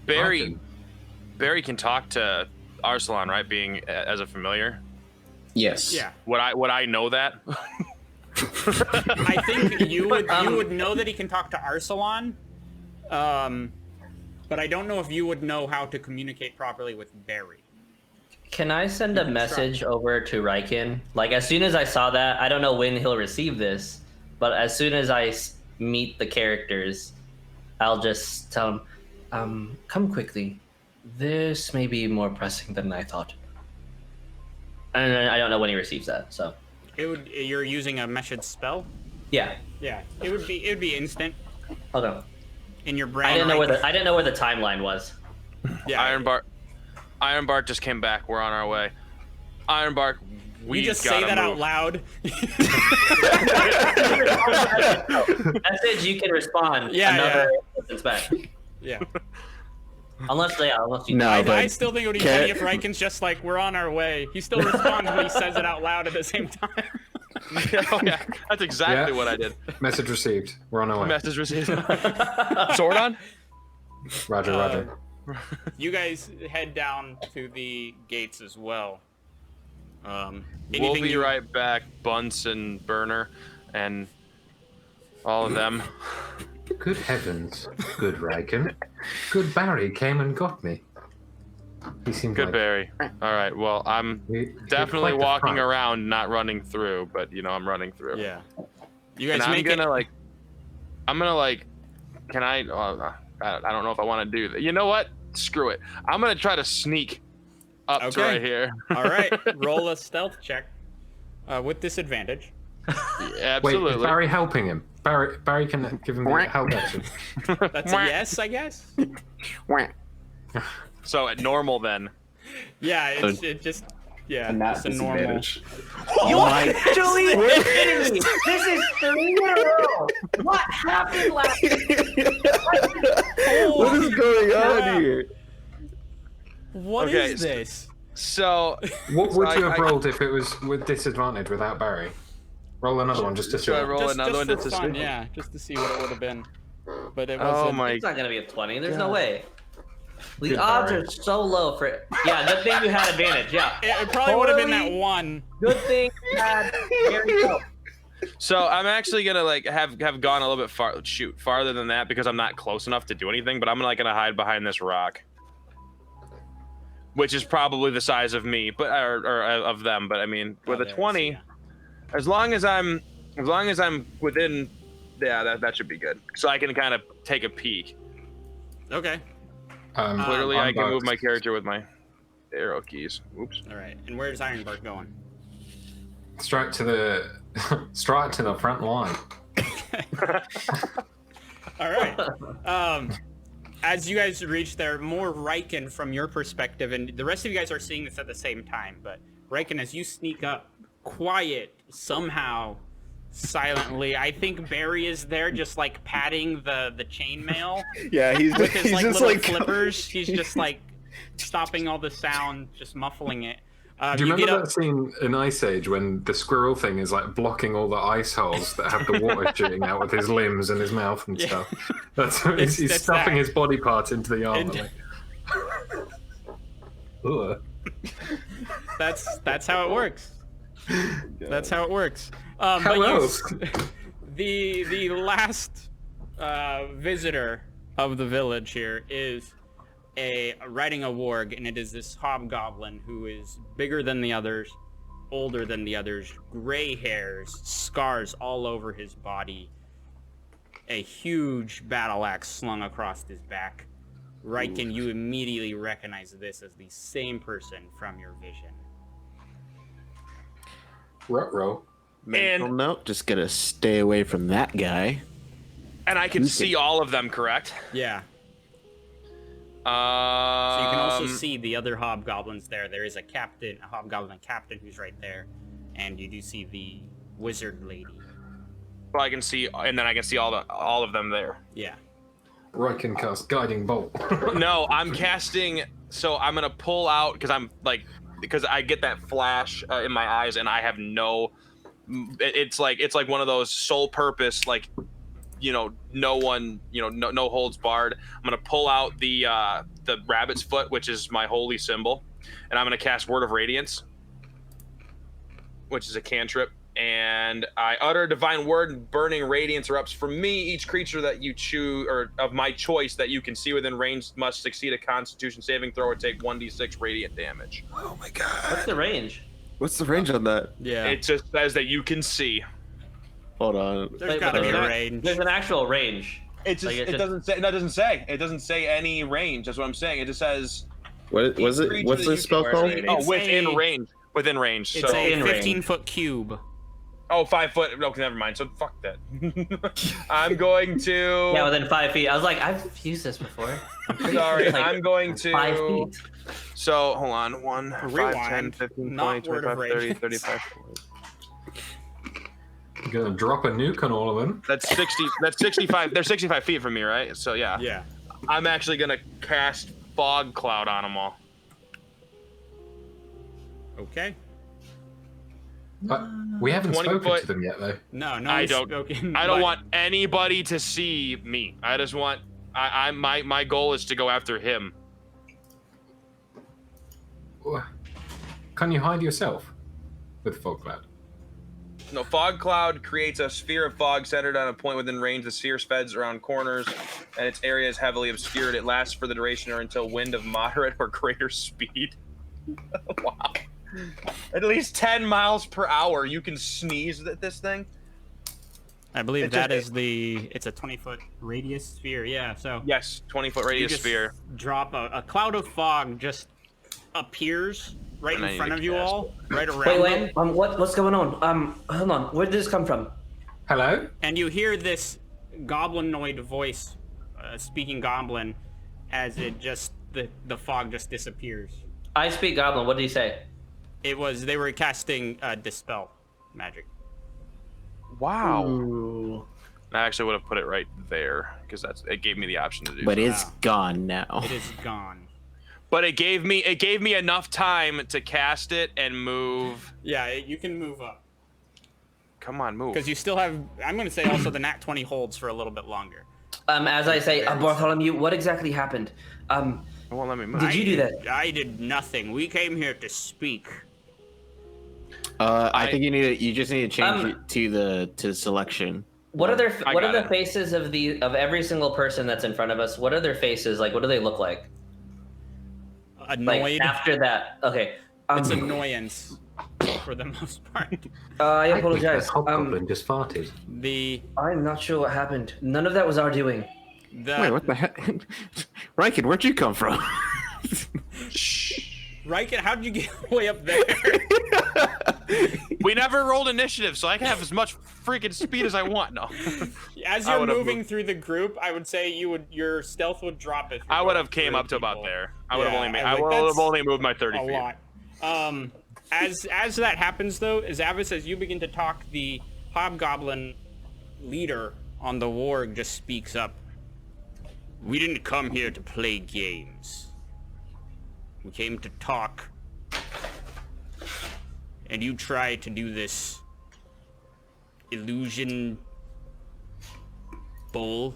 Barry can talk to Arsalan, right? Being as a familiar.
Yes.
Yeah.
Would I know that?
I think you would know that he can talk to Arsalan, but I don't know if you would know how to communicate properly with Barry.
Can I send a message over to RedCairn? Like, as soon as I saw that, I don't know when he'll receive this, but as soon as I meet the characters, I'll just tell him, come quickly. This may be more pressing than I thought. And I don't know when he receives that, so.
You're using a message spell?
Yeah.
Yeah. It would be instant
Hold on.
in your brain.
I didn't know
right?
where the timeline was.
Yeah.
Ironbark just came back. We're on our way. Ironbark, we
You just
gotta
say that
move.
out loud.
Message, you can respond.
Yeah,
Another sentence back.
Yeah.
Unless you.
No,
I
but
still think it would be funny if RedCairn's just like, we're on our way. He still responds, but he says it out loud at the same time.
Yeah, that's exactly
Yeah.
what I did.
Message received. We're on our way.
Message received. Sword on?
Roger.
You guys head down to the gates as well. Anything
We'll be
you-
right back, Bunce and Burner, and all of them.
Good heavens. Good Riken. Good Barry came and got me. He seemed
Good
like
Barry. All right. Well, I'm
he
definitely
quite the
walking
fright.
around, not running through, but I'm running through.
Yeah. You guys
And I'm
make
gonna
it.
can I? I don't know if I want to do that. You know what? Screw it. I'm gonna try to sneak up to
Okay.
right here.
All right. Roll a stealth check with disadvantage.
Yeah,
Wait,
absolutely.
is Barry helping him? Barry can give him the help action.
That's a yes, I guess.
So at normal then.
Yeah, it just
And not
it's a normal.
disadvantage.
You actually kidding me? This is 3 in a row. What happened last?
What is going
crap.
on here?
What is
Okay,
this?
So
What would
So
you
I-
have rolled if it was with disadvantage without Barry? Roll another one just to
should I
see.
roll
Just,
another one
for
just to
fun,
see?
yeah, just to see what it would have been. But it wasn't.
Oh my.
It's not gonna be a 20. There's no
God.
way. The
Good
odds
Barry.
are so low for it. Yeah, good thing you had advantage. Yeah.
It probably would have been that
Totally.
one.
Good thing you had Barry help.
So I'm actually gonna have gone a little bit farther than that because I'm not close enough to do anything. But I'm gonna hide behind this rock, which is probably the size of me, but or of them. But I mean, with
Oh,
a
there,
20,
yeah.
as long as I'm within, yeah, that should be good. So I can kind of take a peek.
Okay.
Clearly, I can move my
unboxed.
character with my arrow keys. Oops.
All right. And where's Ironbark going?
Straight to the front line.
All right. As you guys reach there, more Riken from your perspective, and the rest of you guys are seeing this at the same time. But Riken, as you sneak up, quiet, somehow, silently. I think Barry is there, just like patting the chainmail
Yeah, he's
with his
he's
like
just
little
like
flippers. He's just like stopping all the sound, just muffling it.
Do you
get
remember
up.
that scene in Ice Age when the squirrel thing is like blocking all the ice holes that have the water shooting out with his limbs and his mouth and
Yeah.
stuff? That's he's
that's
stuffing
that.
his body parts into the armor.
And-
Ugh.
That's how it works. That's how it works.
How
but you-
else?
the last visitor of the village here is riding a warg, and it is this hobgoblin who is bigger than the others, older than the others, gray hairs, scars all over his body, a huge battle axe slung across his back. Riken, you immediately recognize this as the same person from your vision.
Ruh-roh.
mental note. Just gotta stay away from that guy.
And I can see all of them, correct?
Yeah.
So
So you can also see the other hobgoblins there. There is a hobgoblin captain who's right there, and you do see the wizard lady.
I can see, and then I can see all of them there.
Yeah.
Riken cast Guiding Bolt.
No, I'm casting. So I'm gonna pull out because I get that flash in my eyes, and I have no. It's like one of those sole purpose, no one, no holds barred. I'm gonna pull out the rabbit's foot, which is my holy symbol, and I'm gonna cast Word of Radiance, which is a cantrip. And I utter a divine word, and burning radiance erupts from me. Each creature that you choose, or of my choice, that you can see within range must succeed a Constitution saving throw or take 1d6 radiant damage.
Oh my god.
What's the range?
What's the range on that?
Yeah.
It just says that you can see.
Hold on.
There's
Wait,
gotta
but
be a
there's
range.
There's an actual range.
It just
Like, it
it
just-
doesn't say. No, it doesn't say. It doesn't say any range. That's what I'm saying. It just says.
What was
each
it?
creature
What's
that
this
you
spell
can
called?
see-
It's
within
a-
range. Within range.
It's
So.
a
in range.
15-foot cube.
Oh, 5 foot. Okay, never mind. So fuck that. I'm going to.
Yeah, within 5 feet. I was like, I've used this before.
Sorry,
Like,
I'm going to.
5 feet.
So hold on. 1, 5, 10,
Rewind.
15,
Not
20,
word of
25, 30,
radiance.
35. 40.
You're gonna drop a nuke on all of them.
That's 60. That's 65. They're 65 feet from me, right? So yeah.
Yeah.
I'm actually gonna cast fog cloud on them all.
Okay.
We haven't
20
spoken
foot.
to them yet, though.
No, no.
I
one's
don't-
spoken,
I don't
but-
want anybody to see me. I just want. My goal is to go after him.
Can you hide yourself? with fog cloud?
No, fog cloud creates a sphere of fog centered on a point within range. The sphere spreads around corners, and its area is heavily obscured. It lasts for the duration or until wind of moderate or greater speed. Wow. At least 10 miles per hour, you can sneeze at this thing.
I believe it's a 20-foot radius sphere, yeah, so.
Yes, 20-foot radius sphere.
Drop a cloud of fog just appears right in front of you all, right around
Wait, what's going on? Hold on, where did this come from?
Hello?
And you hear this goblinoid voice, speaking goblin, as it just, the fog just disappears.
I speak goblin, what did he say?
They were casting Dispel magic.
Wow.
Ooh.
I actually would have put it right there, because it gave me the option to do
But
so.
it's gone now.
It is gone.
But it gave me enough time to cast it and move.
Yeah, you can move up.
Come on, move.
Because you still have, I'm going to say also the nat 20 holds for a little bit longer.
As I say, Bartholomew, what exactly happened?
It won't let me move.
Did you do that?
I did nothing. We came here to speak.
I think you just need to change it to selection.
What are the faces of every single person that's in front of us? What are their faces like? What do they look like?
Annoyed.
Like after that, okay.
It's annoyance for the most part.
I apologize.
Hobgoblin just farted.
I'm not sure what happened. None of that was our doing.
Wait, what the heck? Riken, where'd you come from?
Riken, how did you get way up there?
We never rolled initiative, so I can have as much freaking speed as I want. No.
As you're moving through the group, I would say your stealth would drop if
I would have came up to about there. I would have only moved my 30 feet.
A lot. As that happens though, Zavis, as you begin to talk, the hobgoblin leader on the warg just speaks up. We didn't come here to play games. We came to talk. And you try to do this illusion bowl.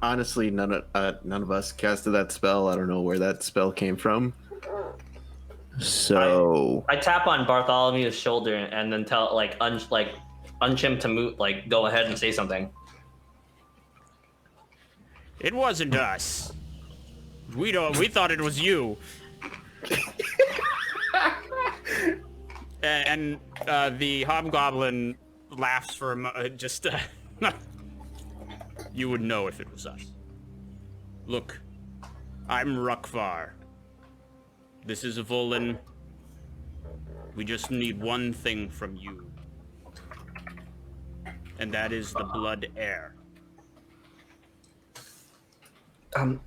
Honestly, none of us casted that spell. I don't know where that spell came from. So
I tap on Bartholomew's shoulder and then tell unch him to move, go ahead and say something.
It wasn't us. We thought it was you. and the hobgoblin laughs for a moment. You would know if it was us. Look, I'm Rukvar. This is Volin. We just need one thing from you. And that is the blood heir.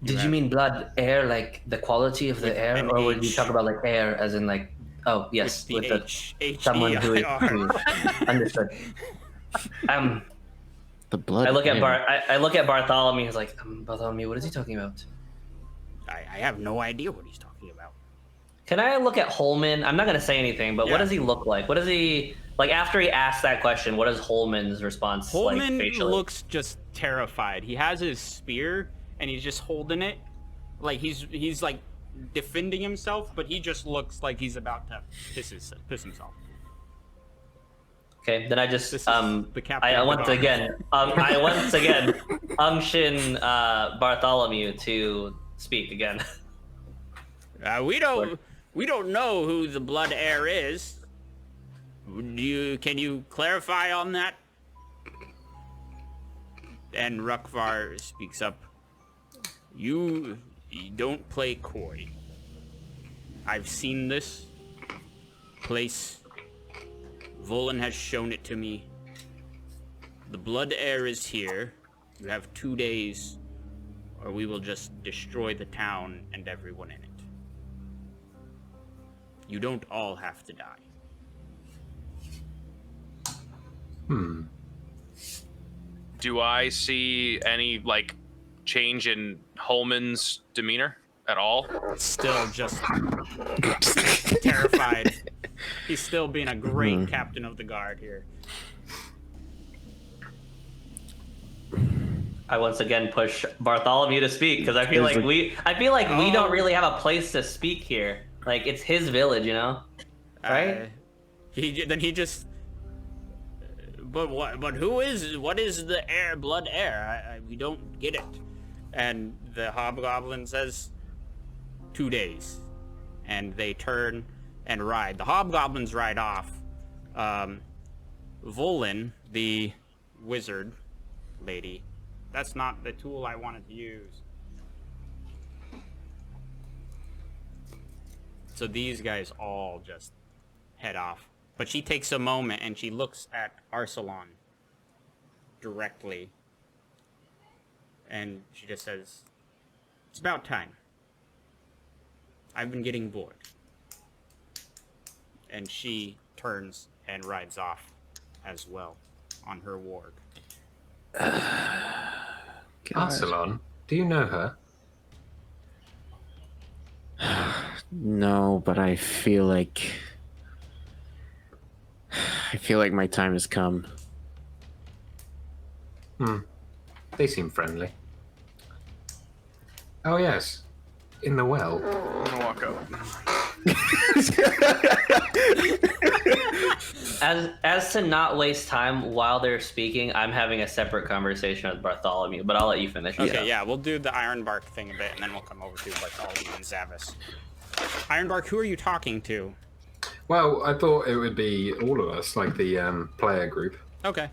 Did you mean blood air, like the quality of the air, or would you talk about like air as in like? Oh yes, with the someone who is understood.
the blood.
I look at Bartholomew. He's like, Bartholomew, what is he talking about?
I have no idea what he's talking about.
Can I look at Holman? I'm not gonna say anything, but what does he look like? What does he like after he asks that question? What is Holman's response?
Holman
facially?
looks just terrified. He has his spear and he's just holding it, like he's like defending himself, but he just looks like he's about to piss himself.
Okay, then I just
the captain.
I once again unction Bartholomew to speak again.
We don't know who the blood heir is. Can you clarify on that? And Rukvar speaks up. You don't play coy. I've seen this place. Volin has shown it to me. The blood heir is here. You have 2 days, or we will just destroy the town and everyone in it. You don't all have to die.
Do I see any change in Holman's demeanor at all?
Still just terrified. He's still being a great captain of the guard here.
I once again push Bartholomew to speak because I feel like we don't really have a place to speak here. Like, it's his village, you know? Right?
He just. But what? But who is? What is the heir? Blood heir? We don't get it. And the hobgoblin says, 2 days, and they turn and ride. The hobgoblins ride off. Volin, the wizard lady. That's not the tool I wanted to use. So these guys all just head off. But she takes a moment and she looks at Arsalan directly. And she just says, "It's about time. I've been getting bored." And she turns and rides off as well on her warg.
Arsalan, do you know her?
No, but I feel like my time has come.
They seem friendly. Oh yes, in the well.
I'm gonna walk out.
As to not waste time while they're speaking, I'm having a separate conversation with Bartholomew, but I'll let you finish.
Okay, yeah, we'll do the Ironbark thing a bit, and then we'll come over to Bartholomew and Zavis. Ironbark, who are you talking to?
Well, I thought it would be all of us, like the player group.
Okay.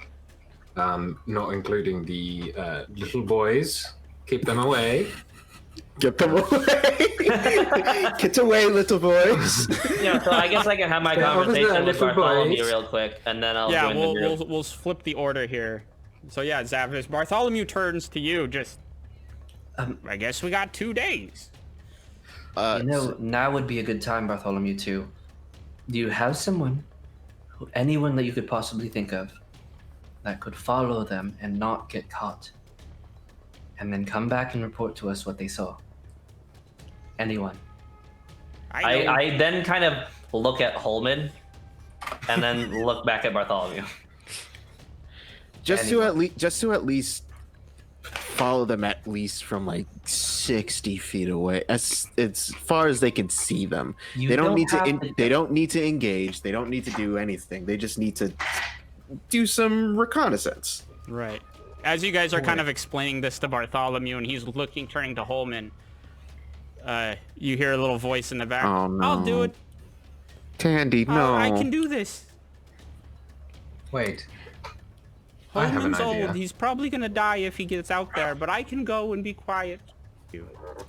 Not including the little boys. Keep them away.
Get them away! Get away, little boys!
Yeah, so I guess I can have my
Yeah, what was
conversation
that,
with
little
Bartholomew
boys?
real quick, and then I'll
Yeah,
join the group.
we'll flip the order here. So yeah, Zavis, Bartholomew turns to you. Just, I guess we got 2 days.
Now would be a good time, Bartholomew, too. Do you have someone, anyone that you could possibly think of, that could follow them and not get caught? And then come back and report to us what they saw. Anyone.
I then kind of look at Holman, and then look back at Bartholomew.
Just to at least follow them at least from like 60 feet away, as far as they can see them. They don't need to. They don't need to engage. They don't need to do anything. They just need to do some reconnaissance.
Right. As you guys are kind of explaining this to Bartholomew, and he's turning to Holman, you hear a little voice in the back.
Oh, no.
I'll do it.
Tandy, no.
I can do this.
Wait. I have an
Holman's
idea.
old. He's probably gonna die if he gets out there, but I can go and be quiet.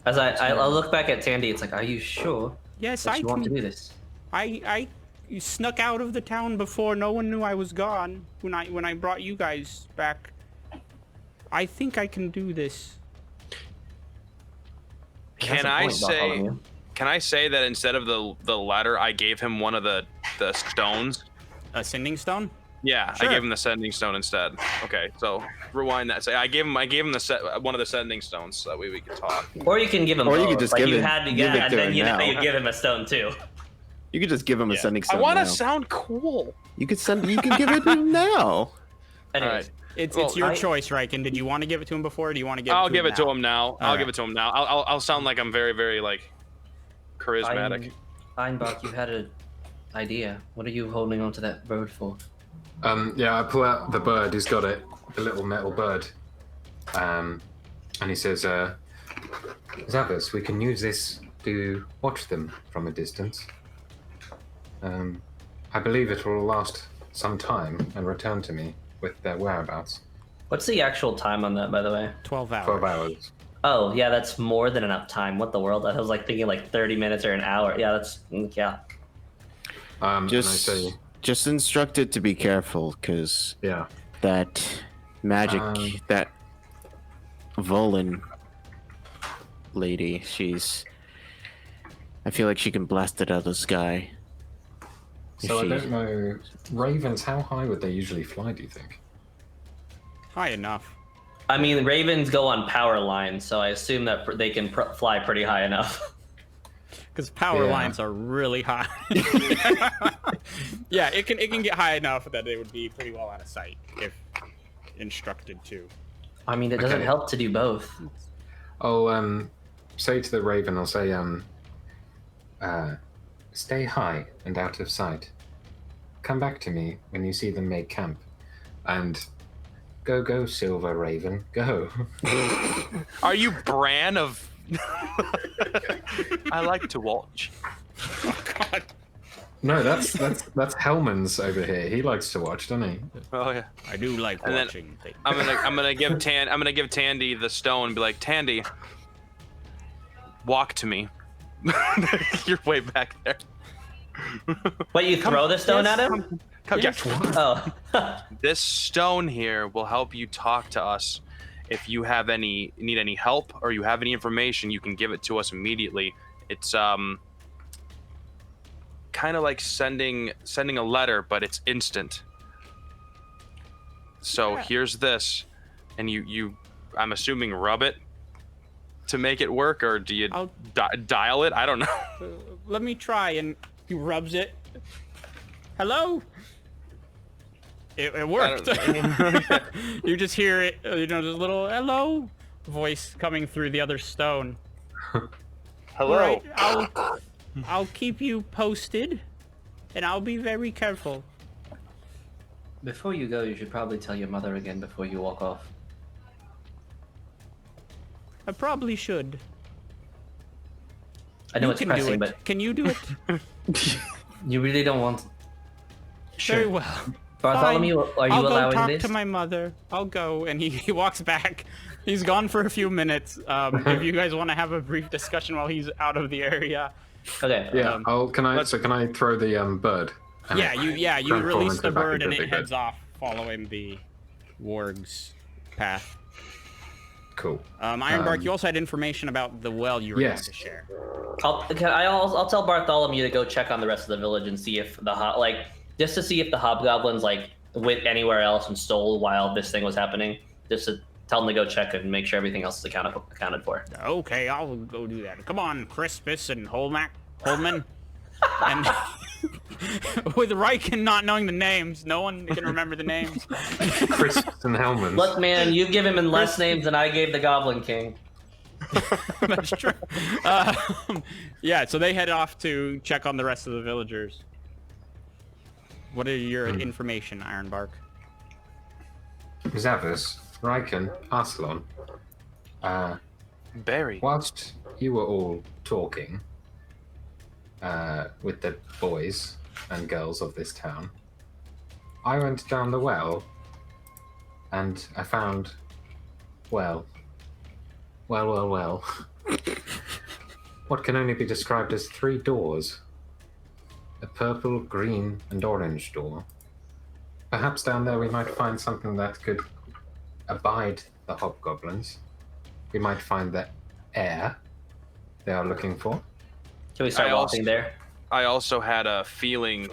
As I look back at Tandy, it's like, are you sure
Yes,
that
I
you want to
can.
do this?
I snuck out of the town before no one knew I was gone. When I brought you guys back. I think I can do this.
Can I say that instead of the ladder, I gave him one of the stones?
A sending stone?
Yeah,
Sure.
I gave him the sending stone instead. Okay, so rewind that. Say I gave him one of the sending stones so that way we could talk.
Or you can give him
Or you
both.
could just
like
give
you
it-
had to
give
get,
it
and
to
then
him
you
now.
give him a stone too.
You could just give him a sending
I
stone.
want
now.
to sound cool.
You could send. You can give it to him now.
Anyways,
All right.
It's your choice, Riken. Did you want to give it to him before, or do you want to give it to him
I'll give it to
now?
him now. I'll
Alright.
give it to him now. I'll sound like I'm very, very like charismatic.
Einbach, you had an idea. What are you holding onto that bird for?
Yeah, I pull out the bird. He's got it, the little metal bird. And he says, Zavis, we can use this to watch them from a distance. I believe it will last some time and return to me with their whereabouts.
what's the actual time on that, by the way?
12 hours.
12 hours.
Oh, yeah, that's more than enough time. What the world? I was like thinking like 30 minutes or an hour. Yeah, yeah.
And I
Just,
say,
just instruct it to be careful, because
yeah.
that magic, that Volin lady, I feel like she can blast it out of the sky.
So I don't know, ravens, how high would they usually fly, do you think?
High enough.
I mean, ravens go on power lines, so I assume that they can fly pretty high enough.
Because power
Yeah.
lines are really high. Yeah, it can get high enough that they would be pretty well out of sight if instructed to.
I mean, it doesn't
Okay.
help to do both.
I'll say to the raven, I'll say, stay high and out of sight. Come back to me when you see them make camp. And go, Silver Raven, go.
Are you Bran of? I like to watch.
Oh God.
No, that's Hellman's over here. He likes to watch, doesn't he?
Oh yeah.
I do like
And then
watching things.
I'm gonna give Tandy the stone and be like, Tandy, walk to me. You're way back there.
Wait, you throw the stone at him?
Come, yeah.
Oh.
This stone here will help you talk to us. If you need any help or you have any information, you can give it to us immediately. It's kind of like sending a letter, but it's instant. So here's this, and you I'm assuming rub it to make it work, or do you dial it? I don't know.
Let me try, and he rubs it. Hello? It worked. You just hear it, this little hello voice coming through the other stone.
Hello.
All right, I'll keep you posted, and I'll be very careful.
Before you go, you should probably tell your mother again before you walk off.
I probably should.
I know
You
it's
can do
pressing,
it.
but
Can you do it?
you really don't want.
Very well.
Bartholomew, are you
I'll go
allowing
talk
this?
to my mother. I'll go, and he walks back. He's gone for a few minutes. If you guys want to have a brief discussion while he's out of the area.
Okay.
Yeah. Can I throw the bird? And
Yeah, you
transform
release
into
the
back
bird,
into
and
a
it
big
heads off, following the warg's path.
Cool.
Ironbark, you also had information about the well you were going
Yes.
to share.
I'll tell Bartholomew to go check on the rest of the village and see if just to see if the hobgoblins went anywhere else and stole while this thing was happening. Just to tell them to go check and make sure everything else is accounted for.
Okay, I'll go do that. Come on, Crispus and Holman. And with Riken not knowing the names, no one can remember the names.
Crispus and Hellman's.
Look, man, you've given him less names than I gave the Goblin King.
That's true. Yeah, so they head off to check on the rest of the villagers. What are your information, Ironbark?
Zavus, Riken, Arcelon.
Barry.
Whilst you were all talking with the boys and girls of this town, I went down the well and I found, well, what can only be described as 3 doors. A purple, green, and orange door. Perhaps down there we might find something that could abide the hobgoblins. We might find the heir they are looking for.
Can we start walking there?
I also had a feeling,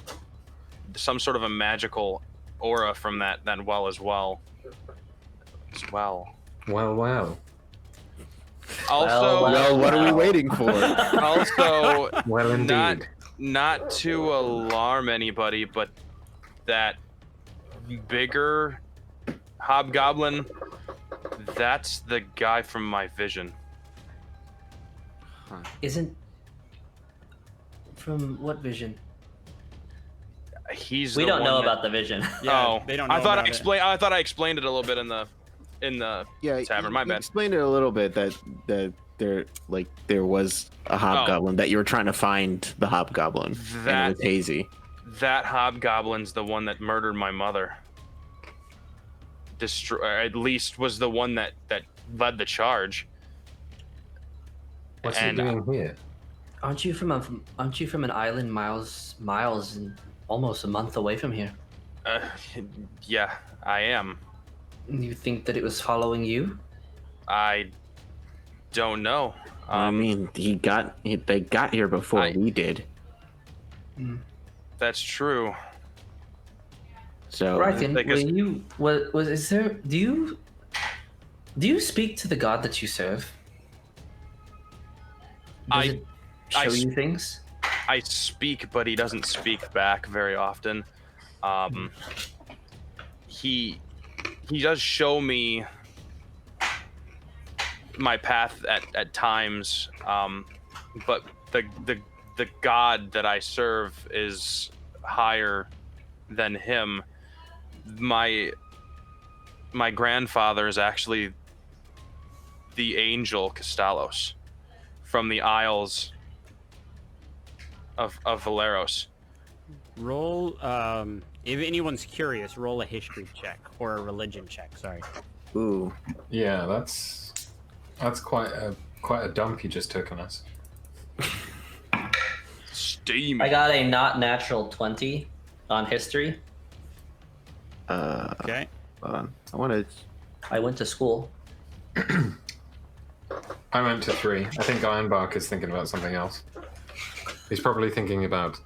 some sort of a magical aura from that well as well.
Well.
Also,
Well, what are we waiting for?
also,
Well, indeed.
not to alarm anybody, but that bigger hobgoblin, that's the guy from my vision.
Isn't from what vision?
He's.
We
the
don't
one
know
that-
about the vision.
Oh,
they don't know
I thought
about
I thought I explained it a little bit in the
Yeah,
tavern. My
you
bad.
explained it a little bit that there was a hobgoblin that you were trying to find the hobgoblin, and it was hazy.
That hobgoblin's the one that murdered my mother. Or at least was the one that led the charge.
What's he doing here?
Aren't you from an island miles and almost a month away from here?
Yeah, I am.
You think that it was following you?
I don't know.
I mean, they got here before we did.
That's true.
So
Riken,
because-
do you speak to the god that you serve? Does it show you things?
I speak, but he doesn't speak back very often. He does show me my path at times, but the the god that I serve is higher than him. My grandfather is actually the angel Castalos from the Isles of Valeros.
Roll, if anyone's curious, roll a history check or a religion check. Sorry.
Ooh.
Yeah, that's quite a dump you just took on us.
Steam.
I got a not natural 20 on history.
Okay.
Hold on. I want to.
I went to school.
I went to 3. I think Ironbark is thinking about something else. He's probably thinking about,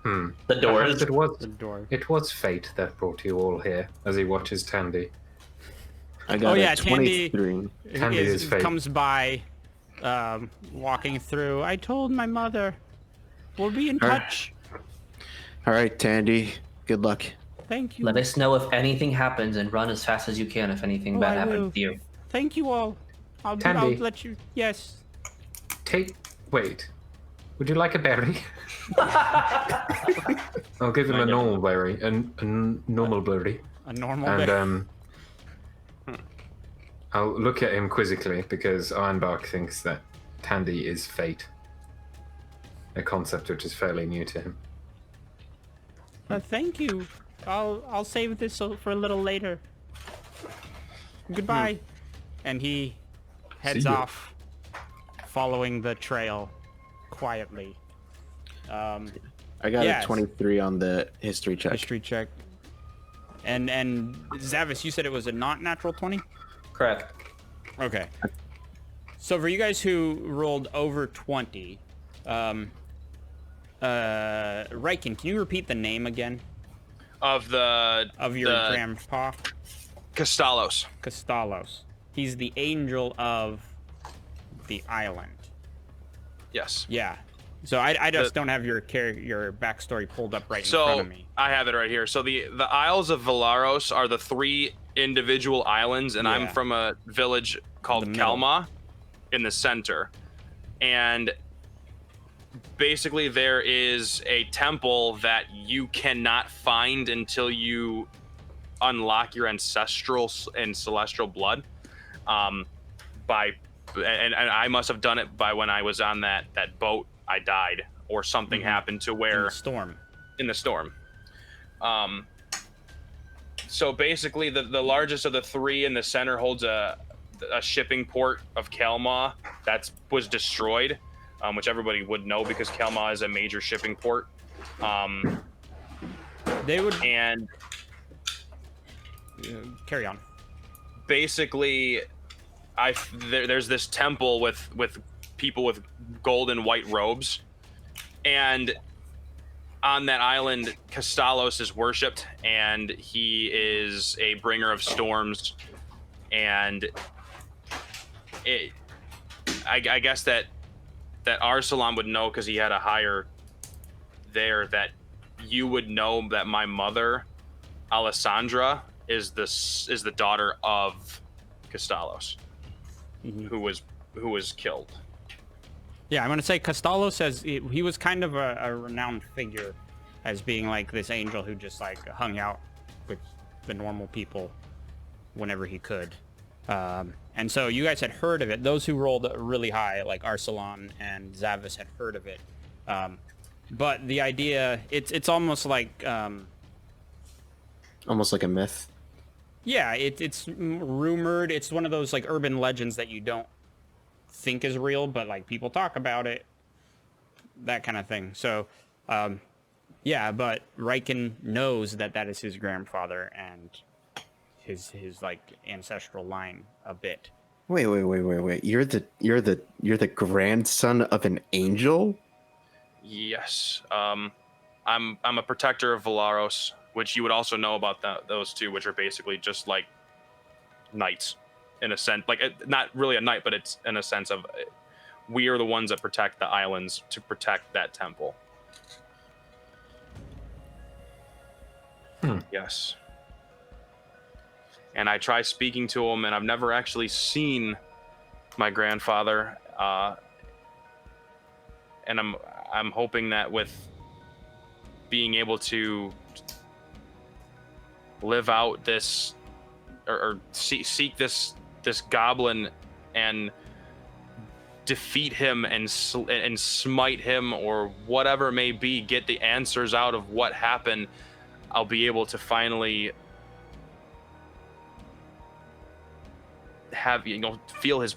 The
perhaps
doors.
The door.
it was fate that brought you all here, as he watches Tandy.
I got
yeah,
a
Tandy
23.
Tandy is fate.
comes by, walking through. I told my mother. We'll be in
Alright.
touch.
All right, Tandy. Good luck.
Thank you.
Let us know if anything happens and run as fast as you can if anything
Oh,
bad
I
happens
will.
to you.
Thank you all. I'll
Tandy.
let you. Yes.
Wait. Would you like a berry? I'll give him a normal berry. A normal berry.
A normal.
And I'll look at him quizzically because Ironbark thinks that Tandy is fate. A concept which is fairly new to him.
Thank you. I'll save this for a little later. Goodbye. And he heads
See ya.
off, following the trail quietly.
I got
Yes.
a 23 on the history check.
History check. And Zavis, you said it was a not natural 20?
Correct.
Okay. So for you guys who rolled over 20, Ryken, can you repeat the name again
Of
your
the
grandpa?
Castalos.
Castalos. He's the angel of the island.
Yes.
Yeah. So I just don't have your backstory pulled up right in front
So
of me.
I have it right here. So the Isles of Valeros are the 3 individual islands, and I'm
Yeah.
from a village called
The middle.
Kalma in the center. And basically there is a temple that you cannot find until you unlock your ancestral and celestial blood. And I must have done it by when I was on that boat. I died or something happened to
In
where
the storm.
in the storm. So basically the largest of the 3 in the center holds a shipping port of Kalma that was destroyed, which everybody would know because Kalma is a major shipping port.
They would
And
carry on.
basically there's this temple with people with gold and white robes, and on that island Castalos is worshipped, and he is a bringer of storms. And I guess that Arsalan would know because he had a higher there, that you would know that my mother Alessandra is the daughter of Castalos, who was killed.
Yeah, I'm gonna say Castalos says he was kind of a renowned figure as being like this angel who just like hung out with the normal people whenever he could. And so you guys had heard of it. Those who rolled really high, like Arsalan and Zavis, had heard of it. But the idea, it's almost like
Almost like a myth.
yeah, it's rumored. It's one of those like urban legends that you don't think is real, but like people talk about it, that kind of thing. So yeah, but Ryken knows that is his grandfather and his like ancestral line a bit.
Wait. You're the grandson of an angel?
Yes. I'm a protector of Valeros, which you would also know about those 2, which are basically just like knights in a sense. Like not really a knight, but it's in a sense of we are the ones that protect the islands to protect that temple. Yes. And I try speaking to him, and I've never actually seen my grandfather. And I'm hoping that with being able to live out this or seek this goblin and defeat him and smite him or whatever it may be, get the answers out of what happened, I'll be able to finally have, feel his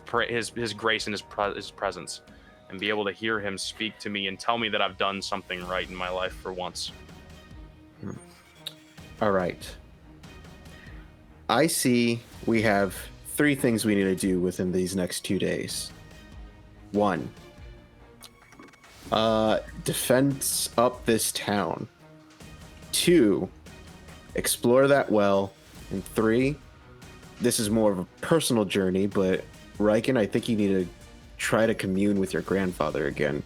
grace and his presence, and be able to hear him speak to me and tell me that I've done something right in my life for once.
All right. I see we have 3 things we need to do within these next 2 days. 1, defense up this town. 2, explore that well. And 3, this is more of a personal journey, but Riken, I think you need to try to commune with your grandfather again.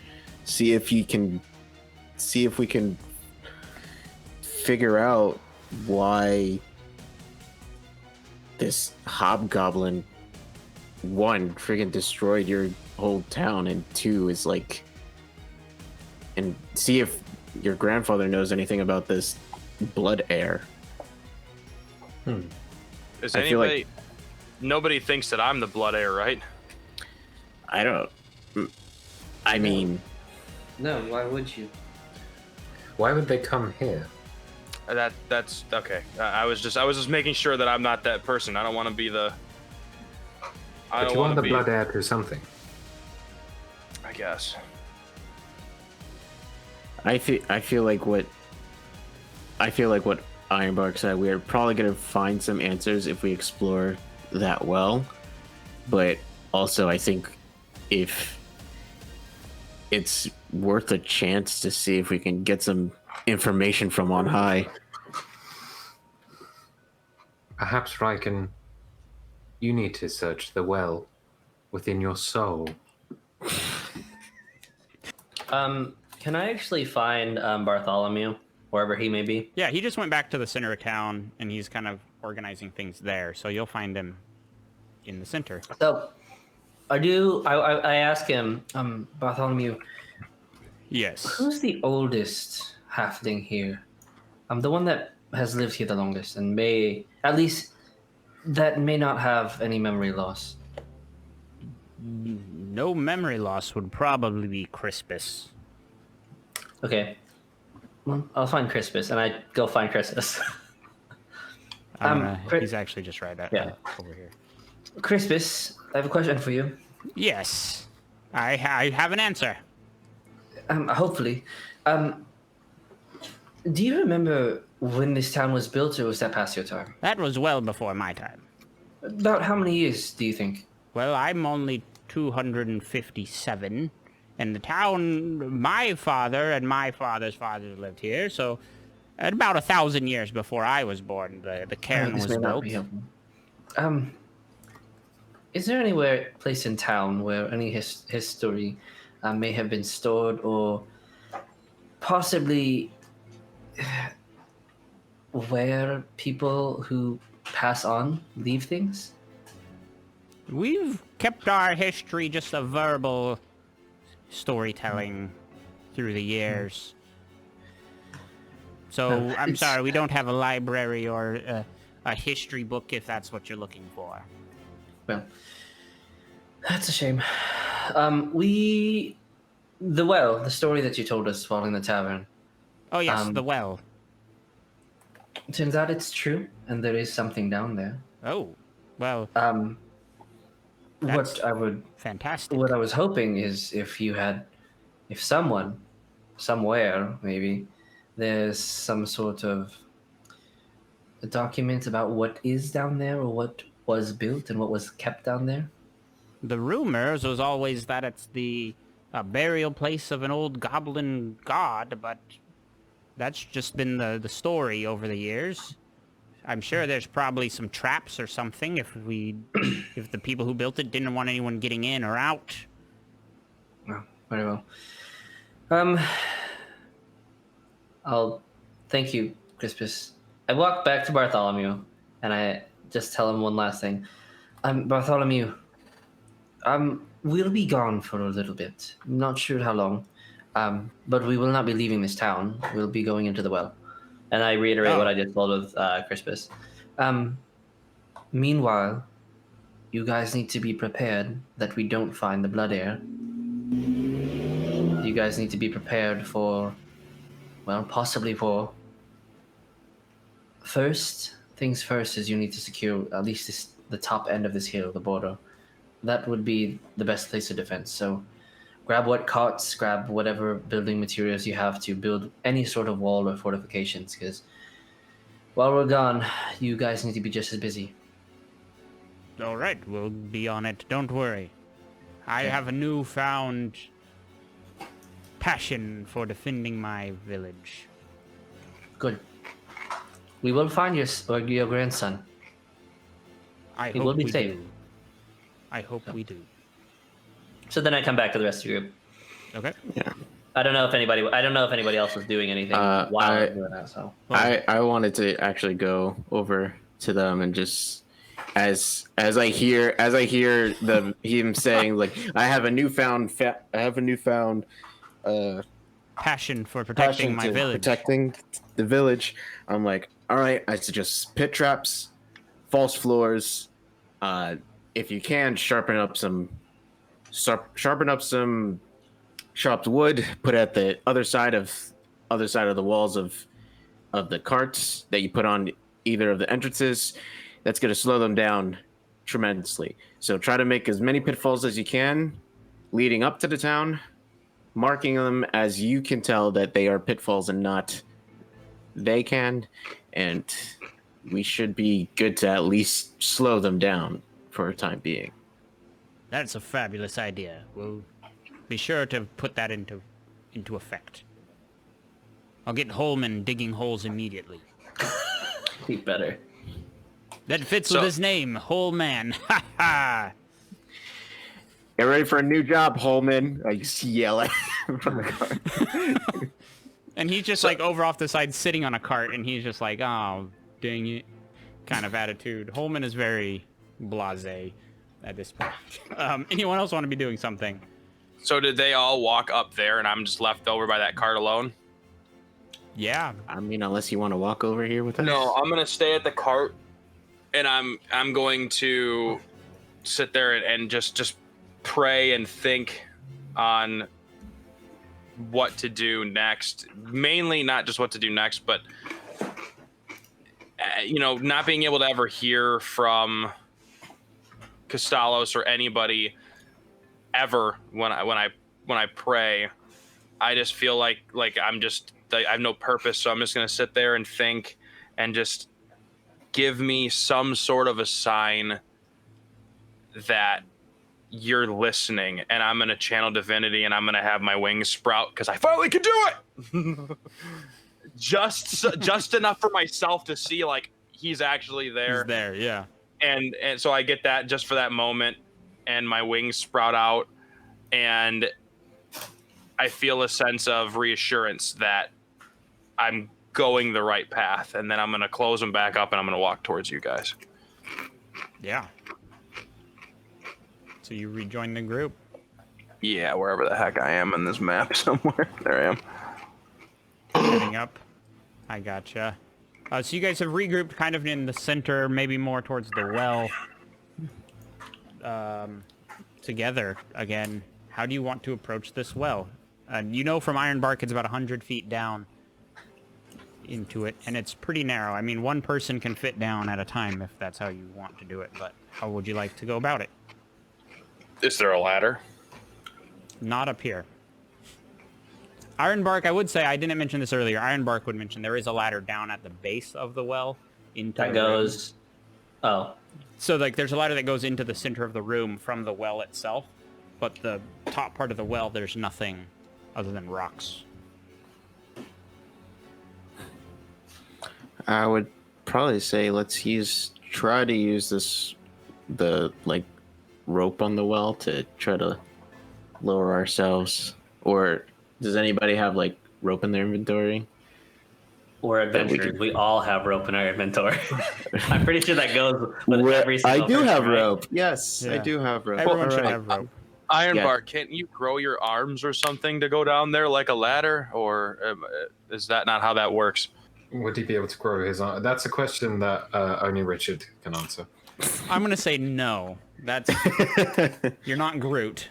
See if we can figure out why this hobgoblin, 1, friggin' destroyed your whole town, and 2 is like, and see if your grandfather knows anything about this blood heir.
Is
I feel like-
nobody thinks that I'm the blood heir, right?
I don't. I mean,
No, why would you?
Why would they come here?
That's okay. I was just making sure that I'm not that person. I don't want to be the. I
But
don't
you are
want
the
to be.
blood heir to something.
I guess.
I feel like what Ironbark said. We're probably gonna find some answers if we explore that well, but also I think if it's worth a chance to see if we can get some information from on high.
Perhaps, Riken, you need to search the well within your soul.
Can I actually find Bartholomew wherever he may be?
Yeah, he just went back to the center of town, and he's kind of organizing things there. So you'll find him in the center.
So, I ask him, Bartholomew,
Yes.
who's the oldest halfling here? The one that has lived here the longest and may not have any memory loss.
No memory loss would probably be Crispus.
Okay. Well, I'll find Crispus, and I go find Crispus.
He's actually just right over here.
Crispus, I have a question for you.
Yes. I have an answer.
Hopefully. Do you remember when this town was built, or was that past your time?
That was well before my time.
About how many years do you think?
Well, I'm only 257, and the town, my father and my father's father lived here, so at about 1,000 years before I was born, the cairn
This
was
may not
built.
be helpful. Is there anywhere, place in town where any history may have been stored, or possibly where people who pass on leave things?
We've kept our history just a verbal storytelling through the years. So, I'm
it's-
sorry, we don't have a library or a history book if that's what you're looking for.
Well, that's a shame. The story that you told us while in the tavern,
Oh, yes,
Um,
the well.
turns out it's true, and there is something down there.
Oh, well,
What
fantastic.
I was hoping is if someone, somewhere maybe, there's some sort of a document about what is down there, or what was built and what was kept down there.
The rumors was always that it's the burial place of an old goblin god, but that's just been the story over the years. I'm sure there's probably some traps or something if the people who built it didn't want anyone getting in or out.
Oh, very well. I'll thank you, Crispus. I walk back to Bartholomew, and I just tell him one last thing. Bartholomew, we'll be gone for a little bit. I'm not sure how long. But we will not be leaving this town. We'll be going into the well. And I reiterate what I just told with Crispus. Meanwhile, you guys need to be prepared that we don't find the blood heir. You guys need to be prepared for, well, possibly for. First things first is you need to secure at least the top end of this hill, the border. That would be the best place of defense. So grab what cots, grab whatever building materials you have to build any sort of wall or fortifications, because while we're gone, you guys need to be just as busy.
All right, we'll be on it. Don't worry. I have a newfound passion for defending my village.
Good. We will find your grandson.
I
He will
hope
be
we
safe.
do. I hope we do.
So then I come back to the rest of the group.
Okay.
Yeah.
I don't know if anybody else was doing anything while I was doing that. So
I wanted to actually go over to them and just as I hear him saying like I have a newfound
Passion for protecting my village.
protecting the village. I'm like, all right, I suggest pit traps, false floors. If you can, sharpen up some chopped wood. Put at the other side of the walls of the carts that you put on either of the entrances. That's going to slow them down tremendously. So try to make as many pitfalls as you can leading up to the town, marking them as you can tell that they are pitfalls and not they can, and we should be good to at least slow them down for a time being.
That's a fabulous idea. We'll be sure to put that into effect. I'll get Holman digging holes immediately.
be better.
That fits with his name, Hole Man. Ha ha!
Get ready for a new job, Holman. I yell at him from the car.
And he's just like over off the side sitting on a cart, and he's just like, oh, dang it, kind of attitude. Holman is very blasé at this point. Anyone else want to be doing something?
So did they all walk up there, and I'm just left over by that cart alone?
Yeah.
I mean, unless you want to walk over here with us.
No, I'm gonna stay at the cart, and I'm going to sit there and just pray and think on what to do next. Mainly not just what to do next, but not being able to ever hear from Costalos or anybody ever when I pray. I just feel like I have no purpose, so I'm just gonna sit there and think and just give me some sort of a sign that you're listening, and I'm gonna channel divinity, and I'm gonna have my wings sprout because I finally can do it. just enough for myself to see like he's actually there.
He's there, yeah.
And so I get that just for that moment, and my wings sprout out, and I feel a sense of reassurance that I'm going the right path, and then I'm gonna close them back up, and I'm gonna walk towards you guys.
Yeah. So you rejoin the group?
Yeah, wherever the heck I am in this map somewhere. There I am.
Heading up. I gotcha. So you guys have regrouped kind of in the center, maybe more towards the well. Together again. How do you want to approach this well? From Ironbark it's about 100 feet down into it, and it's pretty narrow. I mean, one person can fit down at a time if that's how you want to do it, but how would you like to go about it?
Is there a ladder?
Not up here. Ironbark, I would say, I didn't mention this earlier, Ironbark would mention there is a ladder down at the base of the well.
That goes... Oh.
So, there's a ladder that goes into the center of the room from the well itself, but the top part of the well, there's nothing other than rocks.
I would probably say let's try to use the rope on the well to try to lower ourselves. Or does anybody have rope in their inventory?
Or adventurers. We all have rope in our inventory. I'm pretty sure that goes with every single
I do
person,
have
right?
rope. Yes,
Yeah.
I do have rope.
Everyone should have rope.
Ironbark, can't you grow your arms or something to go down there like a ladder, or is that not how that works?
Would he be able to grow his arm? That's a question that only Richard can answer.
I'm gonna say no. That's you're not Groot.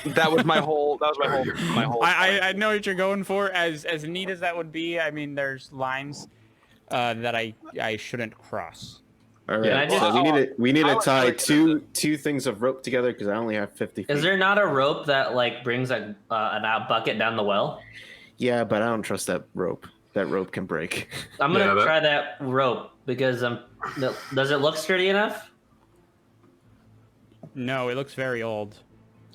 That was my whole.
I know what you're going for. As neat as that would be, I mean, there's lines that I shouldn't cross.
All
Yeah,
right.
I
So we need to
I
tie
like
two things of rope together because I only have 50 feet.
Is there not a rope that like brings a bucket down the well?
Yeah, but I don't trust that rope. That rope can break.
I'm gonna
Yeah,
try that rope because does it look sturdy enough?
No, it looks very old.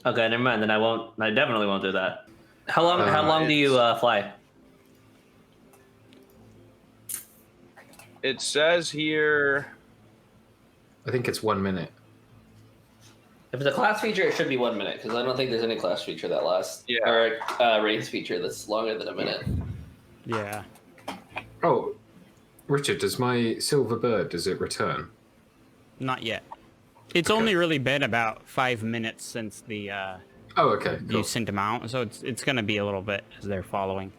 Okay, never mind. Then I won't. I definitely won't do that. How long do you fly?
It says here.
I think it's 1 minute.
If it's a class feature, it should be 1 minute because I don't think there's any class feature that lasts.
Yeah.
Or race feature that's longer than a minute.
Yeah.
Oh, Richard, does my silver bird, does it return?
Not yet. It's
Okay.
only really been about 5 minutes since the
Oh, okay,
you
cool.
sent them out, so it's gonna be a little bit as they're following.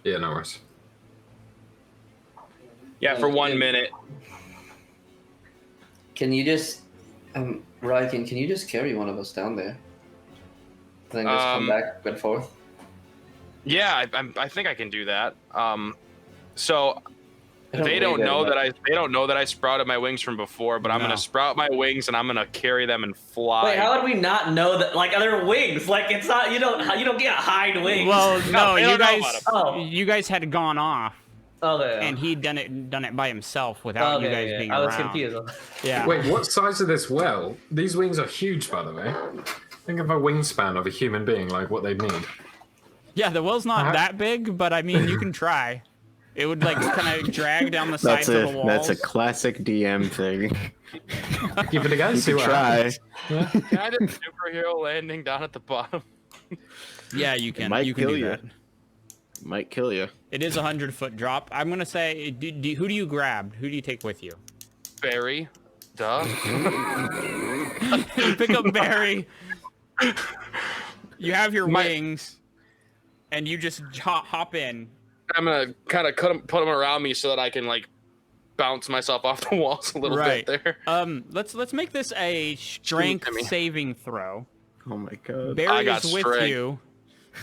Yeah, no worries.
Yeah, for 1 minute.
Can you just, Ryan? Can you just carry one of us down there? Then just come back and forth.
Yeah, I think I can do that. So
I
they don't
believe
know
it,
that I sprouted my wings from before, but I'm
No.
gonna sprout my wings and I'm gonna carry them and fly.
Wait, how would we not know that? Like, other wings? Like, it's not. You don't get hind wings.
Well, no,
they
you
don't know
guys,
about
you guys had gone off,
okay.
and he'd done it by himself without you guys being
I
around.
was confused.
Yeah.
Wait, what size of this well? These wings are huge, by the way. Think of a wingspan of a human being, like what they'd need.
Yeah, the well's not that big, but I mean, you can try. It would like kind of drag down the sides of the walls.
That's a classic DM thing.
Give it a go, see
You
what
try.
happens.
Can I do superhero landing down at the bottom?
Yeah, you can.
might
You can
kill
do
you.
that.
Might kill you.
It is a 100-foot drop. I'm gonna say, who do you grab? Who do you take with you?
Barry. Duh.
You pick up Barry. You have your
My-
wings, and you just hop in.
I'm gonna kind of put them around me so that I can like bounce myself off the walls a little
Right.
bit there.
Let's make this a strength
Jimmy.
saving throw.
Oh my god.
Barry
I got
is with
strength.
you,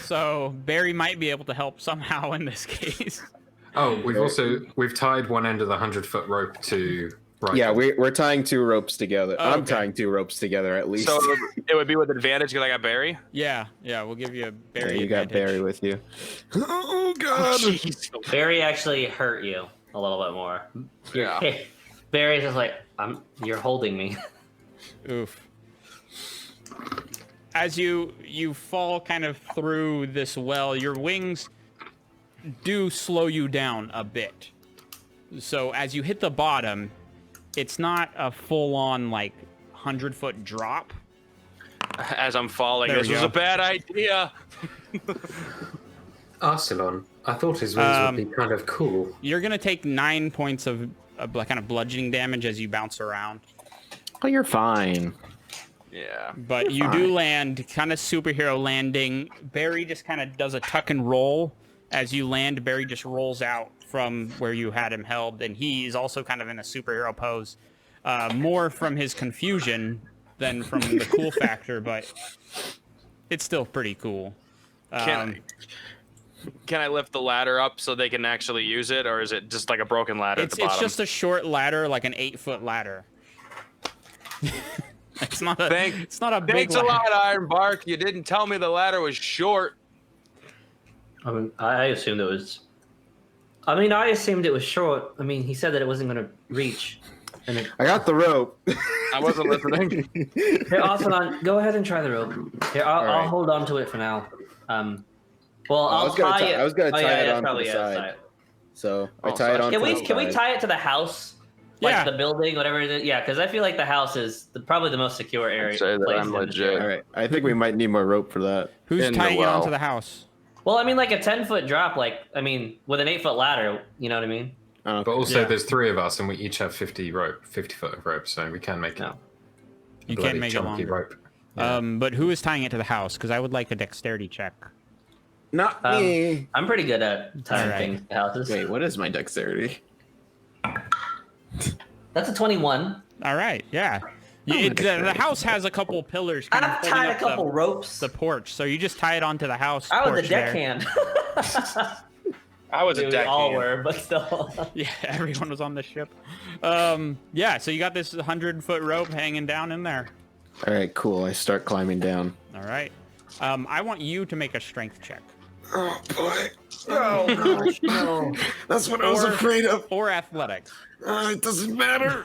so Barry might be able to help somehow in this case.
Oh, we've tied one end of the 100-foot rope to. Right.
Yeah, we're tying two ropes together.
Oh,
I'm
okay.
tying two ropes together at least.
So it would be with advantage because I got Barry.
Yeah, we'll give you a
Yeah,
Barry.
you got
advantage.
Barry with you. Oh god.
Jeez.
Barry actually hurt you a little bit more.
Yeah.
Barry's just like, you're holding me.
Oof. As you fall kind of through this well, your wings do slow you down a bit. So as you hit the bottom, it's not a full-on like 100-foot drop.
As I'm falling,
There
this
we
was
go.
a bad idea.
Arcelon, I thought his wings would be kind of cool.
You're gonna take 9 points of kind of bludgeoning damage as you bounce around.
Oh, you're fine.
Yeah.
But you do land kind of superhero landing. Barry just kind of does a tuck and roll. As you land, Barry just rolls out from where you had him held, and he is also kind of in a superhero pose. More from his confusion than from the cool factor, but it's still pretty cool.
Can I lift the ladder up so they can actually use it, or is it just like a broken ladder at the bottom?
It's just a short ladder, like an 8-foot ladder. It's not a big
Thanks a
ladder.
lot, Ironbark. You didn't tell me the ladder was short.
I mean, I assumed it was. I assumed it was short. I mean, he said that it wasn't going to reach. And
I got the rope.
I wasn't listening.
here, Arcelon, go ahead and try the rope. Here, I'll
right.
hold on to it for now. Well,
I
I'll
was gonna
tie
tie-
it.
I was gonna
Oh,
tie
yeah,
it
yeah,
onto
probably,
the
yeah,
side.
tie it.
So I
Oh,
tie it
sorry.
on.
Can we tie it to the house? Like
Yeah.
the building, whatever it is. Yeah, because I feel like the house is probably the most secure area.
Say that
place
I'm
in the
legit.
ship.
All right. I think we might need more rope for that.
Who's
In the
tying it
well.
onto the house?
Well, I mean, like a 10-foot drop. With an 8-foot ladder. You know what I mean?
But also,
Yeah.
there's three of us, and we each have 50 foot of rope, so we can make it.
No.
You
bloody
can't make it
chunky
longer.
rope.
But who is tying it to the house? Because I would like a dexterity check.
Not me.
I'm pretty good at tying
Alright.
things to houses.
Wait, what is my dexterity?
That's a 21.
All right, yeah. The house has a couple pillars kind of
I've
holding
tied a
up
couple ropes.
the porch, so you just tie it onto the house
I was
porch
a
there.
deckhand.
I was a
We
deck
all
hand.
were, but still.
Yeah, everyone was on the ship. Yeah, so you got this 100-foot rope hanging down in there.
All right, cool. I start climbing down.
All right. I want you to make a strength check.
Oh boy. Oh gosh, no. That's what I was afraid of.
Or athletics.
It doesn't matter.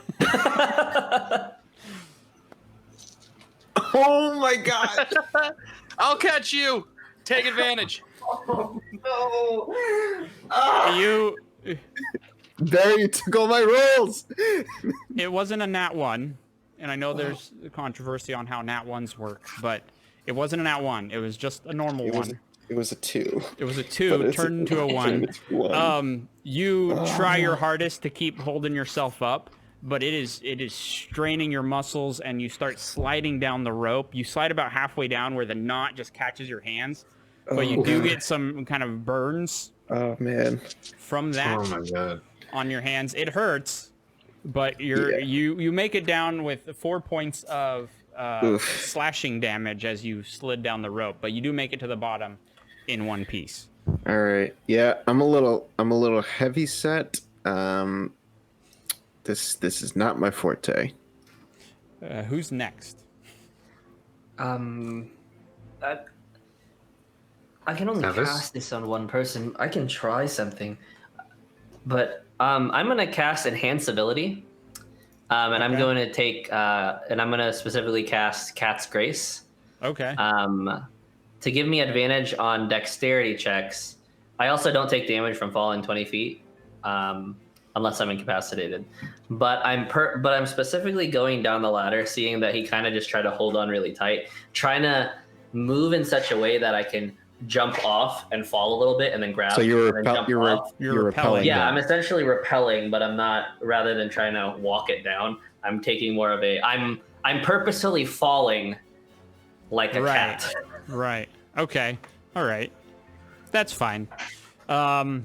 Oh my god.
I'll catch you. Take advantage.
You...
Barry took all my rolls.
It wasn't a nat 1, and I know there's controversy on how nat 1s work, but it wasn't a nat 1. It was just a normal one.
It was a 2.
It was a
But
2
it's
turned into a 1.
It's 1.
You try your hardest to keep holding yourself up, but it is straining your muscles, and you start sliding down the rope. You slide about halfway down where the knot just catches your hands, but you do get some kind of burns
Oh man.
from that
Oh my god.
on your hands. It hurts, but you make it down with 4 points of slashing damage as you slid down the rope, but you do make it to the bottom in one piece.
All right. Yeah, I'm a little heavy set. This is not my forte.
Who's next?
I can only
Travis?
cast this on one person. I can try something, but I'm gonna cast Enhance Ability, and I'm going to take and I'm gonna specifically cast Cat's Grace
Okay.
to give me advantage on Dexterity checks. I also don't take damage from falling 20 feet, unless I'm incapacitated. But I'm specifically going down the ladder, seeing that he kind of just tried to hold on really tight, trying to move in such a way that I can jump off and fall a little bit and then grab.
So you're
and then jump off.
You're
repelling.
Yeah,
them.
I'm essentially repelling, but I'm not. Rather than trying to walk it down, I'm taking more of a. I'm purposefully falling like a
Right.
cat.
Right. Okay. All right. That's fine. I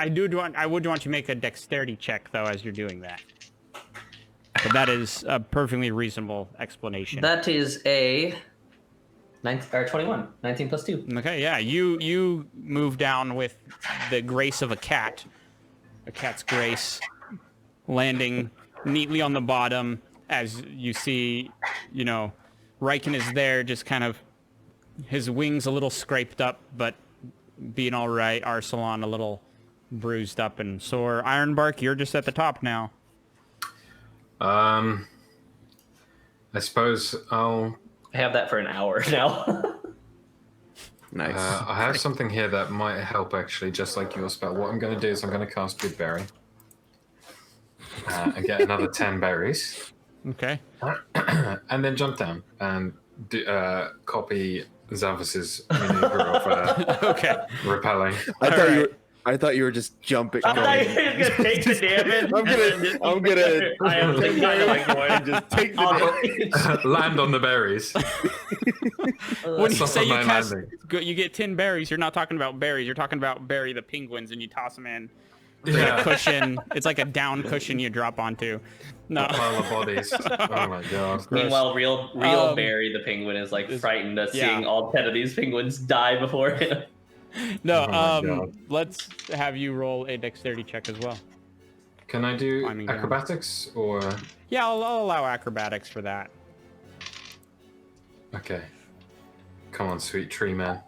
would want you to make a dexterity check though as you're doing that. But that is a perfectly reasonable explanation.
That is a 21. 19 plus 2.
Okay, yeah, you move down with the grace of a cat's grace, landing neatly on the bottom as you see, Riken is there, just kind of his wings a little scraped up, but being all right. Arsalan a little bruised up and sore. Ironbark, you're just at the top now.
I suppose I'll.
I have that for an hour now.
Nice.
I have something here that might help actually, just like your spell. What I'm going to do is I'm going to cast Good Berry and get another 10 berries,
Okay.
and then jump down and copy Zavis's maneuver of
Okay.
repelling.
I thought you were just jumping.
I thought you were gonna take the damage.
I'm gonna
I am thinking like more.
just take the
Land on the berries.
When you
Suffer
say you
my
cast,
landing.
you get 10 berries, you're not talking about berries. You're talking about Barry the penguins, and you toss them in. It's like a
Yeah.
cushion. It's like a down cushion you drop onto. No.
A pile of bodies. Oh my god.
Meanwhile, real Barry the penguin is like frightened at
yeah.
seeing all 10 of these penguins die before him.
No,
Oh my God.
let's have you roll a dexterity check as well.
Can I do
Climbing down.
acrobatics or?
Yeah, I'll allow acrobatics for that.
Okay. Come on, sweet tree man.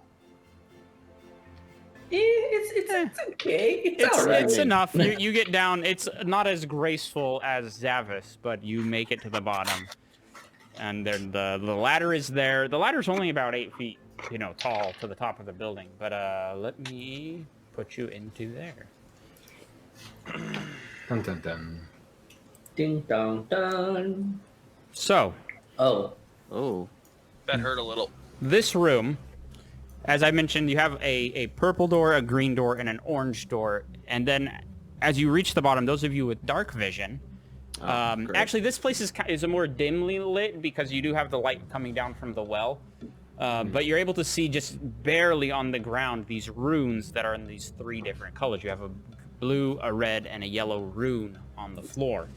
It's okay. It's alright.
It's enough. You get down. It's not as graceful as Zavis, but you make it to the bottom. And then the ladder is there. The ladder's only about 8 feet, tall to the top of the building. But let me put you into there.
Dun dun dun.
Ding dong dong.
So,
Oh.
That hurt a little.
this room, as I mentioned, you have a purple door, a green door, and an orange door. And then as you reach the bottom, those of you with dark vision,
great.
Actually, this place is a more dimly lit because you do have the light coming down from the well. But you're able to see just barely on the ground these runes that are in these 3 different colors. You have a blue, a red, and a yellow rune on the floor.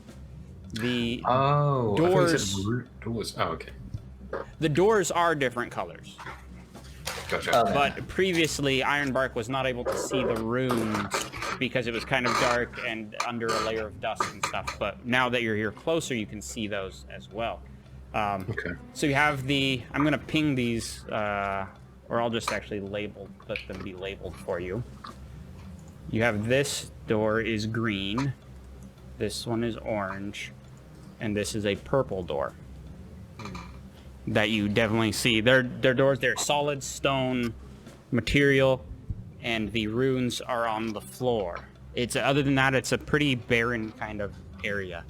The
Oh,
doors.
I thought you said doors. Oh, okay.
The doors are different colors.
Gotcha.
But previously, Ironbark was not able to see the runes because it was kind of dark and under a layer of dust and stuff. But now that you're here closer, you can see those as well.
Okay.
So you have I'm going to ping these, or I'll just actually let them be labeled for you. You have this door is green, this one is orange, and this is a purple door. That you definitely see. They're doors, they're solid stone material, and the runes are on the floor. Other than that, it's a pretty barren kind of area.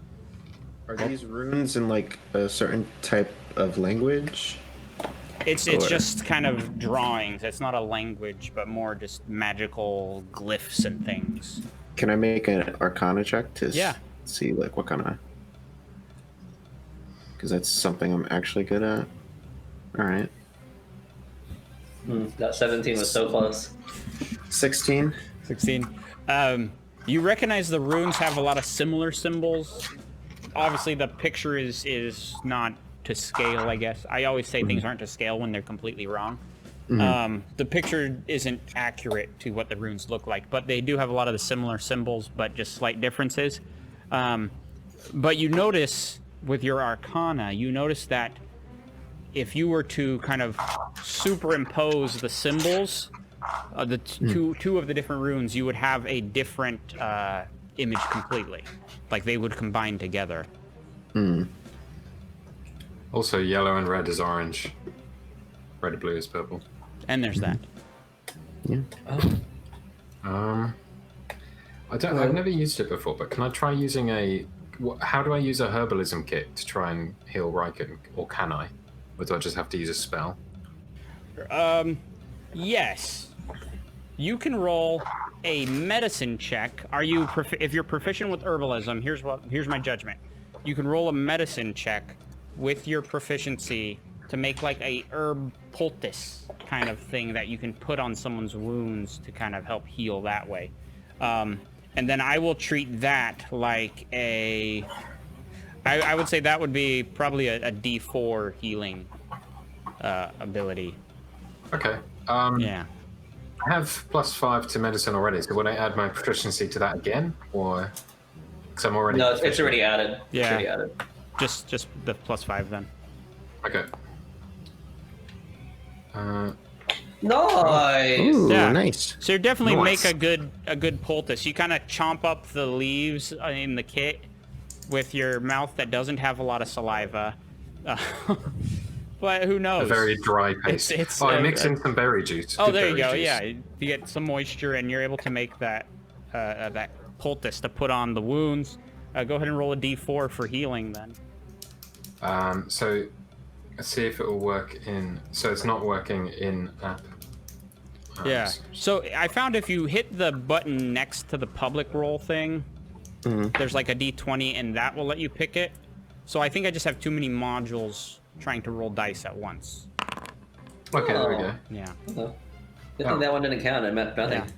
Are these runes in like a certain type of language?
It's just kind of drawings. It's not a language, but more just magical glyphs and things.
Can I make an Arcana check to see like what kind of? Because that's something I'm actually good at. All right.
That 17 was so close.
16.
16. You recognize the runes have a lot of similar symbols. Obviously, the picture is not to scale, I guess. I always say things aren't to scale when they're completely wrong. The picture isn't accurate to what the runes look like, but they do have a lot of the similar symbols, but just slight differences. But you notice with your Arcana, you notice that if you were to kind of superimpose the symbols, two of the different runes, you would have a different image completely. Like they would combine together.
Also, yellow and red is orange. Red and blue is purple.
And there's that.
Yeah.
I've never used it before, but can I try using how do I use a herbalism kit to try and heal Riken, or can I? Or do I just have to use a spell?
Yes. You can roll a medicine check. If you're proficient with herbalism, here's my judgment. You can roll a medicine check with your proficiency to make like a herb poultice kind of thing that you can put on someone's wounds to kind of help heal that way. And then I will treat that like I would say that would be probably a D4 healing ability.
Okay.
Yeah.
I have +5 to medicine already, so would I add my proficiency to that again, or because I'm already?
No, it's already added.
Yeah.
It's already added.
Just the +5 then.
Okay.
Nice.
Ooh,
Yeah.
nice.
So you definitely
Nice.
make a good poultice. You kind of chomp up the leaves in the kit with your mouth that doesn't have a lot of saliva. But who knows?
A very dry paste. I mix in some berry juice.
Oh,
Good
there you
berry
go.
juice.
Yeah, you get some moisture, and you're able to make that poultice to put on the wounds. Go ahead and roll a D4 for healing, then.
So let's see if it will work in. So it's not working in app.
Yeah. So I found if you hit the button next to the public roll thing, there's like a D20, and that will let you pick it. So I think I just have too many modules trying to roll dice at once.
Okay, there we go.
Yeah.
Good thing that one didn't count. It meant nothing.
Yeah.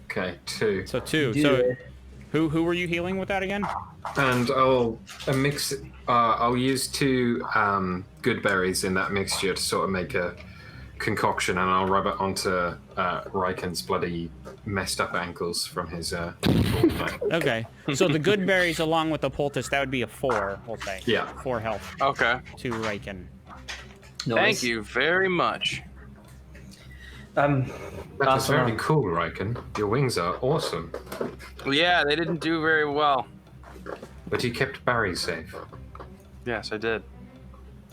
Okay, 2.
So 2.
Do
So
it.
who were you healing with that again?
And I'll mix. I'll use 2 good berries in that mixture to sort of make a concoction, and I'll rub it onto Riken's bloody messed up ankles from his.
Okay. So the good berries along with the poultice, that would be a 4, we'll say.
Yeah.
4 health
Okay.
to Riken.
Thank you very much.
That was
Awesome.
very cool, Riken. Your wings are awesome,
Yeah, they didn't do very well.
but you kept Barry safe.
Yes, I did.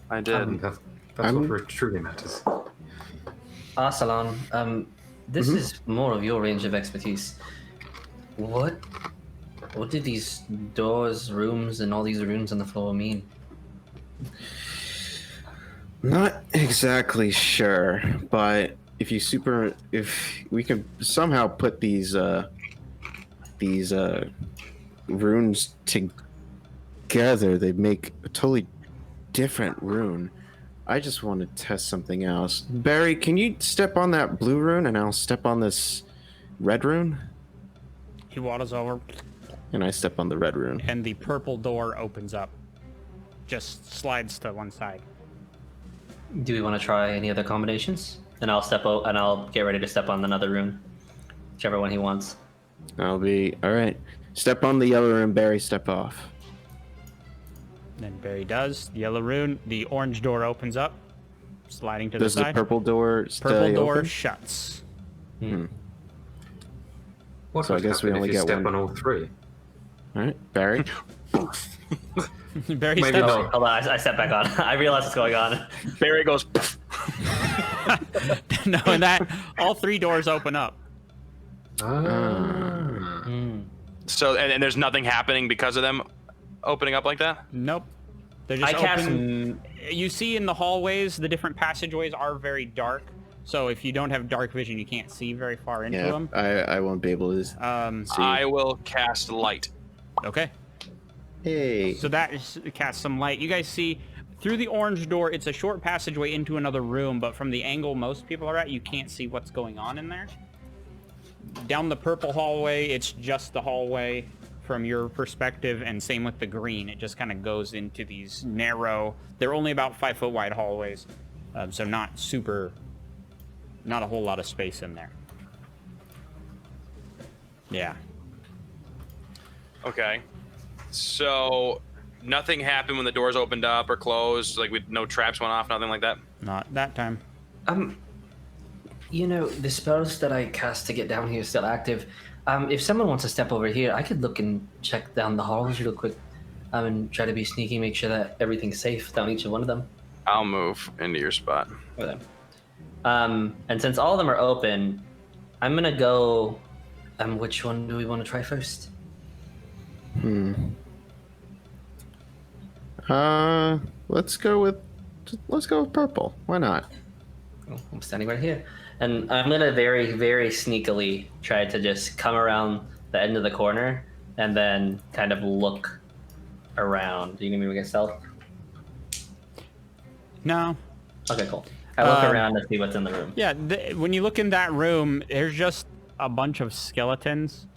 I did.
And that's what truly matters.
Arsalan, this is more of your range of expertise. What do these doors, rooms, and all these runes on the floor mean?
Not exactly sure, but if we can somehow put these runes together, they make a totally different rune. I just want to test something else. Barry, can you step on that blue rune and I'll step on this red rune?
He waddles over,
And I step on the red rune.
and the purple door opens up. Just slides to one side.
Do we want to try any other combinations? And I'll get ready to step on another rune, whichever one he wants.
I'll be all right. Step on the yellow rune, Barry. Step off.
Then Barry does. The yellow rune. The orange door opens up, sliding to
Does
the
the
side.
purple door stay
Purple door
open?
shuts.
What
So I
would
guess we
happen
only
if you
get
step
one.
on all three?
All right, Barry.
Barry
Maybe
steps.
not.
Hold on, I step back on. I realize what's going on.
Barry goes.
No, and that all three doors open up.
So and there's nothing happening because of them opening up like that.
Nope. They're just
I cast
open. You see in the hallways, the different passageways are very dark. So if you don't have dark vision, you can't see very far into
Yeah,
them.
I won't be able to see.
I will cast light.
Okay.
Hey.
So that casts some light. You guys see through the orange door, it's a short passageway into another room, but from the angle most people are at, you can't see what's going on in there. Down the purple hallway, it's just the hallway from your perspective, and same with the green. It just kind of goes into these narrow, they're only about 5 foot wide hallways, so not a whole lot of space in there. Yeah.
Okay. So nothing happened when the doors opened up or closed. Like no traps went off, nothing like that.
Not that time.
You know, the spells that I cast to get down here is still active. If someone wants to step over here, I could look and check down the halls real quick, and try to be sneaky, make sure that everything's safe down each one of them.
I'll move into your spot.
Okay. And since all of them are open, I'm gonna go. Which one do we want to try first?
Let's go with purple. Why not?
Oh, I'm standing right here, and I'm gonna very, very sneakily try to just come around the end of the corner and then kind of look around. Do you need me to get stealth?
No.
Okay, cool. I look around to see what's in the room.
Yeah, when you look in that room, there's just a bunch of skeletons.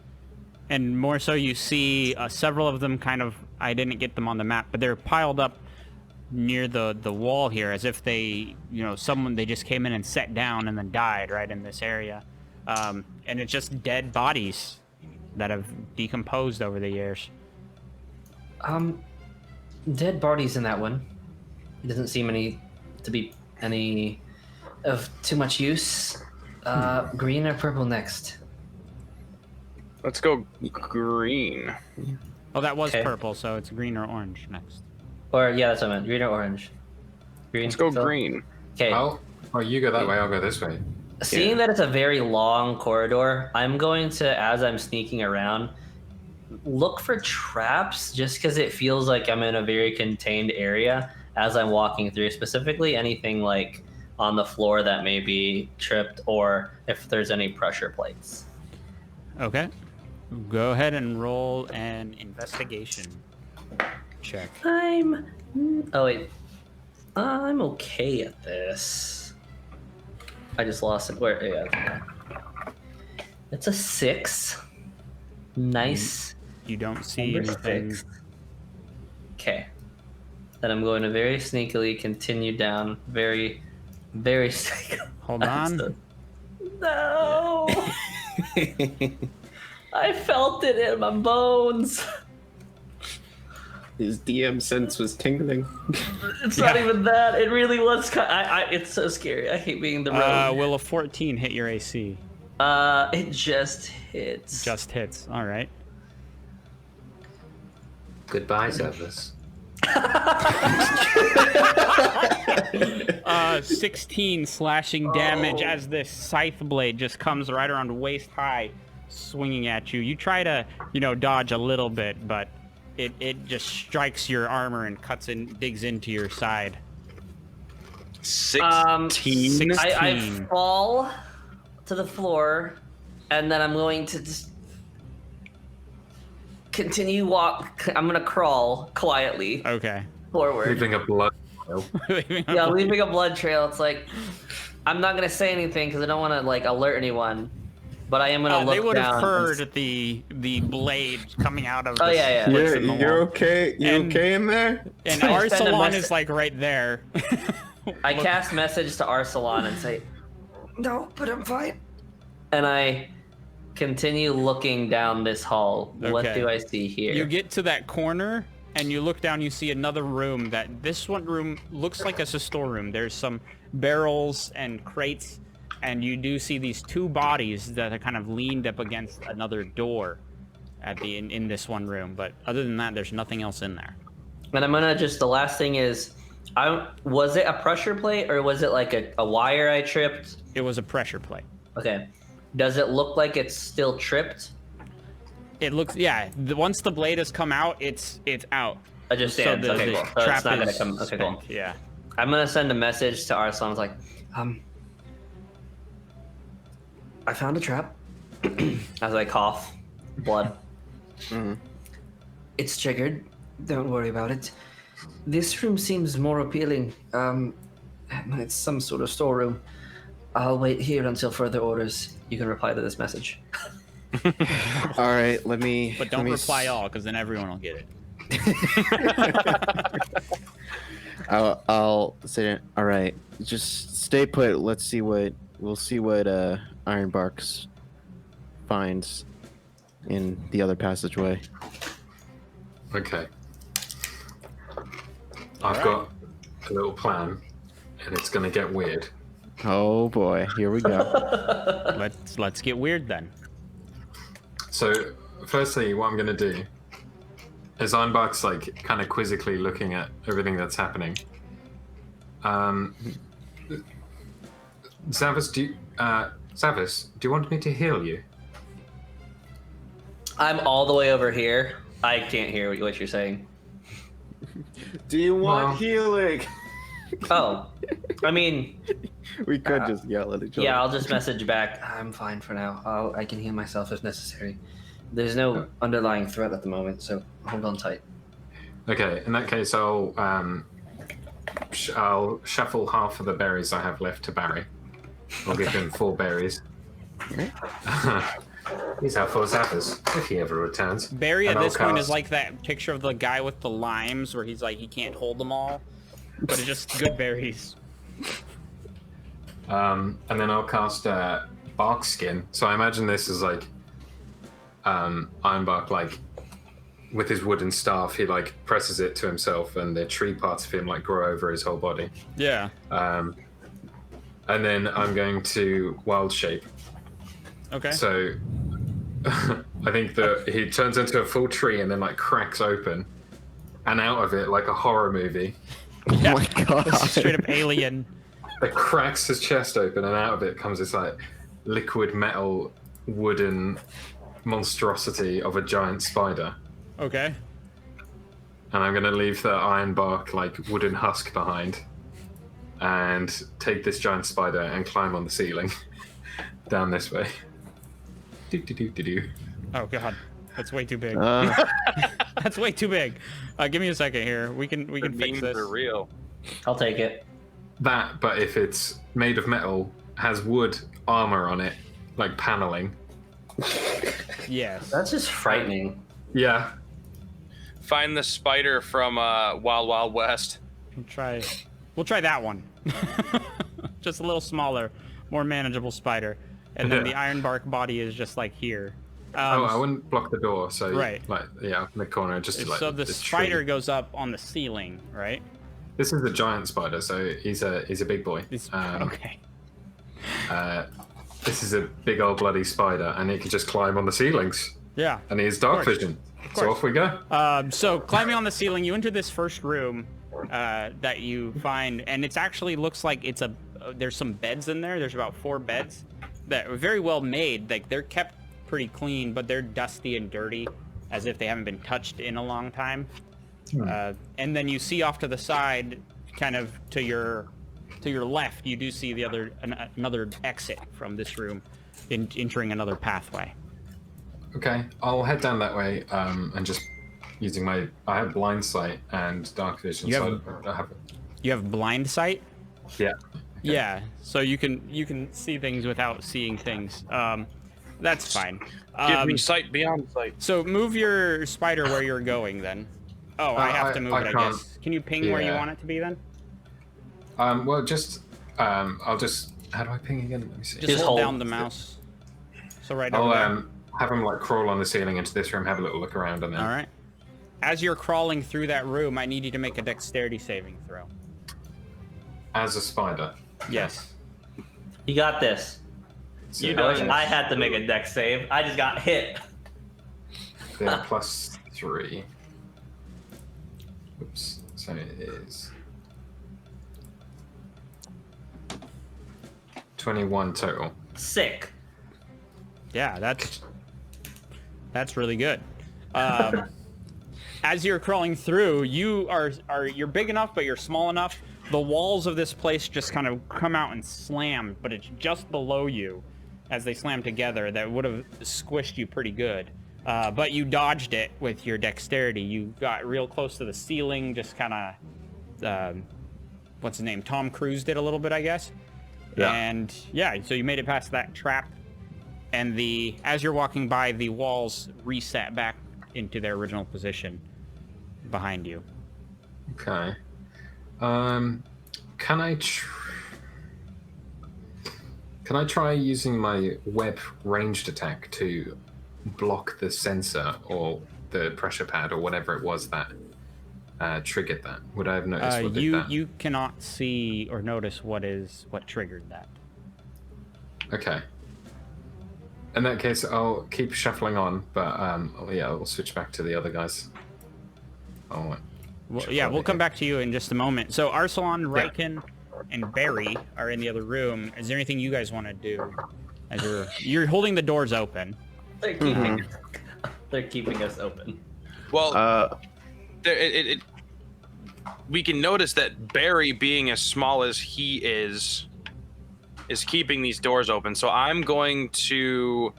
And more so, you see several of them kind of, I didn't get them on the map, but they're piled up near the wall here as if they, they just came in and sat down and then died right in this area. And it's just dead bodies that have decomposed over the years.
Dead bodies in that one. It doesn't seem to be any of too much use. Green or purple next?
Let's go green.
Oh, that was
Okay.
purple, so it's green or orange next.
Or yeah, that's what I meant. Green or orange? Green.
Let's go
Phil?
green.
Okay.
Oh, you go that way, I'll go this way.
Seeing that it's a very long corridor, I'm going to, as I'm sneaking around, look for traps just because it feels like I'm in a very contained area as I'm walking through, specifically anything like on the floor that may be tripped or if there's any pressure plates.
Okay. Go ahead and roll an investigation check.
I'm okay at this. I just lost it. Where? Yeah. It's a 6. Nice.
You don't see
Number
anything.
6. Okay. Then I'm going to very sneakily continue down. Very, very sneakily.
Hold on.
No. I felt it in my bones.
His DM sense was tingling.
It's not even that. It really was. It's so scary. I hate being the rogue.
Will a 14 hit your AC?
It just hits.
Just hits. All right.
Goodbye, Zevus.
16 slashing damage as this scythe blade just comes right around waist high, swinging at you. You try to, dodge a little bit, but it just strikes your armor and digs into your side.
16.
I fall to the floor, and then I'm going to just continue walk. I'm gonna crawl quietly
Okay.
forward.
Leaving a blood trail.
Yeah, leaving a blood trail. It's like I'm not gonna say anything because I don't want to like alert anyone, but I am gonna look
They would
down.
have heard the blade coming out of.
Oh,
the
yeah, yeah.
slits in the
You're
wall.
okay? You
And-
okay in there?
And
I send a
Arsalan
message-
is like right there.
I cast message to Arsalan and say, "No, but I'm fine." And I continue looking down this hall. What
Okay.
do I see here?
You get to that corner and you look down, you see another room this one room looks like it's a storeroom. There's some barrels and crates, and you do see these two bodies that are kind of leaned up against another door at in this one room. But other than that, there's nothing else in there.
And I'm gonna the last thing is, was it a pressure plate or was it like a wire I tripped?
It was a pressure plate.
Okay. Does it look like it's still tripped?
It looks, yeah. Once the blade has come out, it's out.
I just stands.
the,
Okay,
the
cool. So
trap
it's not gonna
is
come. Okay, cool.
spent, yeah.
I'm gonna send a message to Arsalan. It's like, I found a trap. As I cough, blood. It's triggered. Don't worry about it. This room seems more appealing. It's some sort of storeroom. I'll wait here until further orders. You can reply to this message.
All right, let me.
But don't
let me
reply all, because then everyone will get it.
I'll say it. All right, just stay put. We'll see what Ironbarks finds in the other passageway.
Okay. I've got a little plan, and it's gonna get weird.
Oh boy, here we go.
Let's get weird then.
So, firstly, what I'm gonna do is Ironbark's like kind of quizzically looking at everything that's happening. Zavis, do you want me to heal you?
I'm all the way over here. I can't hear what you're saying.
Do you want
Well-
healing?
Oh, I mean,
We could just yell at each other.
yeah, I'll just message back. I'm fine for now. I can heal myself if necessary. There's no underlying threat at the moment, so hold on tight.
Okay, in that case, I'll shuffle half of the berries I have left to Barry. I'll give him 4 berries. These are for Zappers, if he ever returns.
Barry at
And
this
I'll
point is
cast-
like that picture of the guy with the limes where he's like he can't hold them all, but it's just good berries.
And then I'll cast Bark Skin. So I imagine this is like Ironbark, like with his wooden staff, he like presses it to himself, and the tree parts of him like grow over his whole body.
Yeah.
And then I'm going to Wild Shape.
Okay.
So I think that he turns into a full tree and then like cracks open, and out of it, like a horror movie,
Oh my god.
Straight up alien.
it cracks his chest open, and out of it comes this like liquid metal wooden monstrosity of a giant spider.
Okay.
And I'm gonna leave the Ironbark like wooden husk behind, and take this giant spider and climb on the ceiling down this way. Do.
Oh god, that's way too big.
Uh,
That's way too big. Give me a second here. We can
The
fix
memes
this.
are real.
I'll take it.
That, but if it's made of metal, has wood armor on it, like paneling.
Yes.
That's just frightening.
Yeah.
Find the spider from Wild Wild West.
We'll try that one. Just a little smaller, more manageable spider. And then the Ironbark body is just like here.
I wouldn't block the door, so
Right.
like in the corner, just like
So the
this
spider
tree.
goes up on the ceiling, right?
This is a giant spider, so he's a big boy.
Okay.
This is a big old bloody spider, and he can just climb on the ceilings,
Yeah.
and he has dark
course.
vision.
course.
So off we go.
So climbing on the ceiling, you enter this first room that you find, and it's actually looks like it's there's some beds in there. There's about 4 beds that are very well made. Like they're kept pretty clean, but they're dusty and dirty, as if they haven't been touched in a long time. And then you see off to the side, kind of to your left, you do see another exit from this room, entering another pathway.
Okay, I'll head down that way and just using I have blind sight and dark vision.
You have blind sight?
Yeah.
Yeah, so you can see things without seeing things. That's fine.
Give me sight beyond sight.
So move your spider where you're going then. Oh, I have to move it, I
can't.
guess. Can you ping where you
Yeah.
want it to be then?
Well, just I'll just. How do I ping again? Let me see.
Just hold
hold.
down the mouse. So right over
I'll
there.
have him like crawl on the ceiling into this room, have a little look around, and then.
All right. As you're crawling through that room, I need you to make a dexterity saving throw.
As a spider.
Yes.
You got this.
So
You know, I had to make a dex save. I just got hit.
They're +3. Oops. So it is 21 total.
Sick.
Yeah, that's really good. As you're crawling through, you're big enough, but you're small enough. The walls of this place just kind of come out and slam, but it's just below you as they slam together. That would have squished you pretty good. But you dodged it with your dexterity. You got real close to the ceiling, just kind of, what's his name? Tom Cruise did a little bit, I guess.
Yeah.
And yeah, so you made it past that trap. And as you're walking by, the walls reset back into their original position behind you.
Okay. Can I try using my web ranged attack to block the sensor or the pressure pad or whatever it was that triggered that? Would I have noticed what did that?
You cannot see or notice what triggered that.
Okay. In that case, I'll keep shuffling on, but I'll switch back to the other guys. Oh,
Well, yeah, we'll come back to you in just a moment. So Arsalan, RedCairn, and Barry are in the other room. Is there anything you guys want to do? As you're holding the doors open.
They're keeping, they're keeping us open.
Well, we can notice that Barry, being as small as he is keeping these doors open. So I'm going to.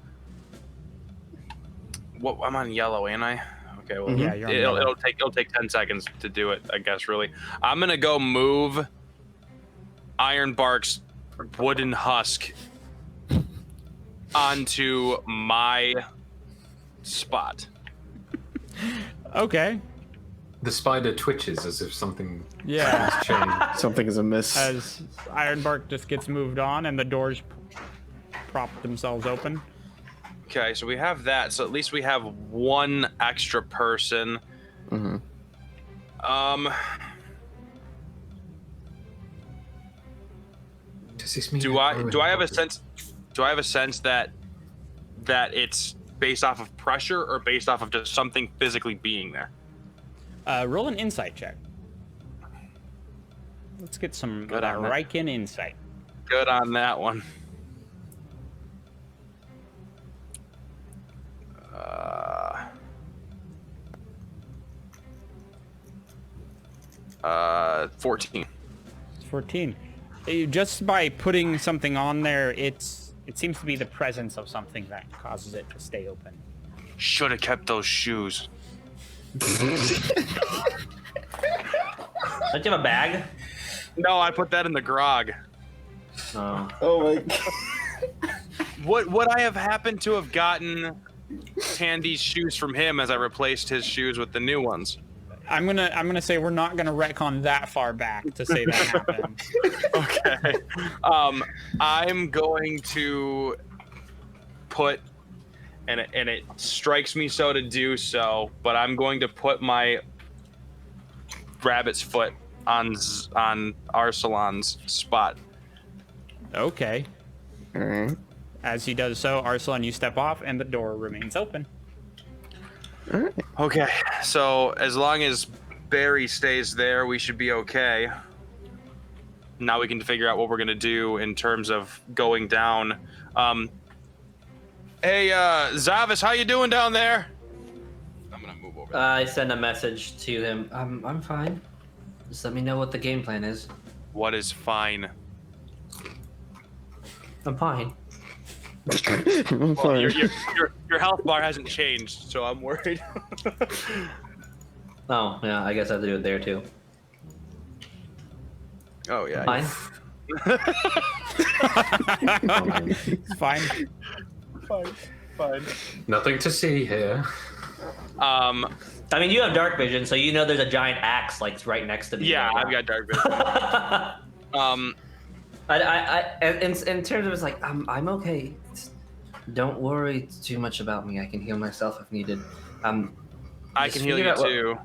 What? I'm on yellow, ain't I? Okay. Well,
Yeah, you're on yellow.
it'll take 10 seconds to do it, I guess. Really, I'm gonna go move Ironbark's wooden husk onto my spot.
Okay.
The spider twitches as if something
Yeah.
has changed.
Something is amiss.
As Ironbark just gets moved on and the doors prop themselves open.
Okay, so we have that. So at least we have one extra person.
Mm-hmm.
Does this mean
Do I have a sense? Do I have a sense that it's based off of pressure or based off of just something physically being there?
Roll an insight check. Let's get some
Good on that.
RedCairn insight.
Good on that one. 14.
14. Just by putting something on there, it seems to be the presence of something that causes it to stay open.
Should have kept those shoes.
Don't you have a bag?
No, I put that in the grog.
Oh.
Oh my god.
Would I have happened to have gotten Tandy's shoes from him as I replaced his shoes with the new ones?
I'm gonna say we're not gonna retcon that far back to say that happened.
Okay. I'm going to put, and it strikes me so to do so, but I'm going to put my rabbit's foot on Arsalan's spot.
Okay.
All right.
As he does so, Arsalan, you step off and the door remains open.
All right.
Okay, so as long as Barry stays there, we should be okay. Now we can figure out what we're gonna do in terms of going down. Hey, Zavis, how you doing down there? I'm gonna move over.
I send a message to him. I'm fine. Just let me know what the game plan is.
What is fine?
I'm fine.
I'm
Well,
fine.
your health bar hasn't changed, so I'm worried.
Oh, yeah, I guess I have to do it there too.
Oh yeah.
Fine.
It's fine.
Fine.
Nothing to see here.
I mean, you have dark vision, so you know there's a giant axe like right next to me.
Yeah,
right
I've got dark vision.
in terms of it's like I'm okay. Don't worry too much about me. I can heal myself if needed.
I
just
can heal
figure
you
out what-
too.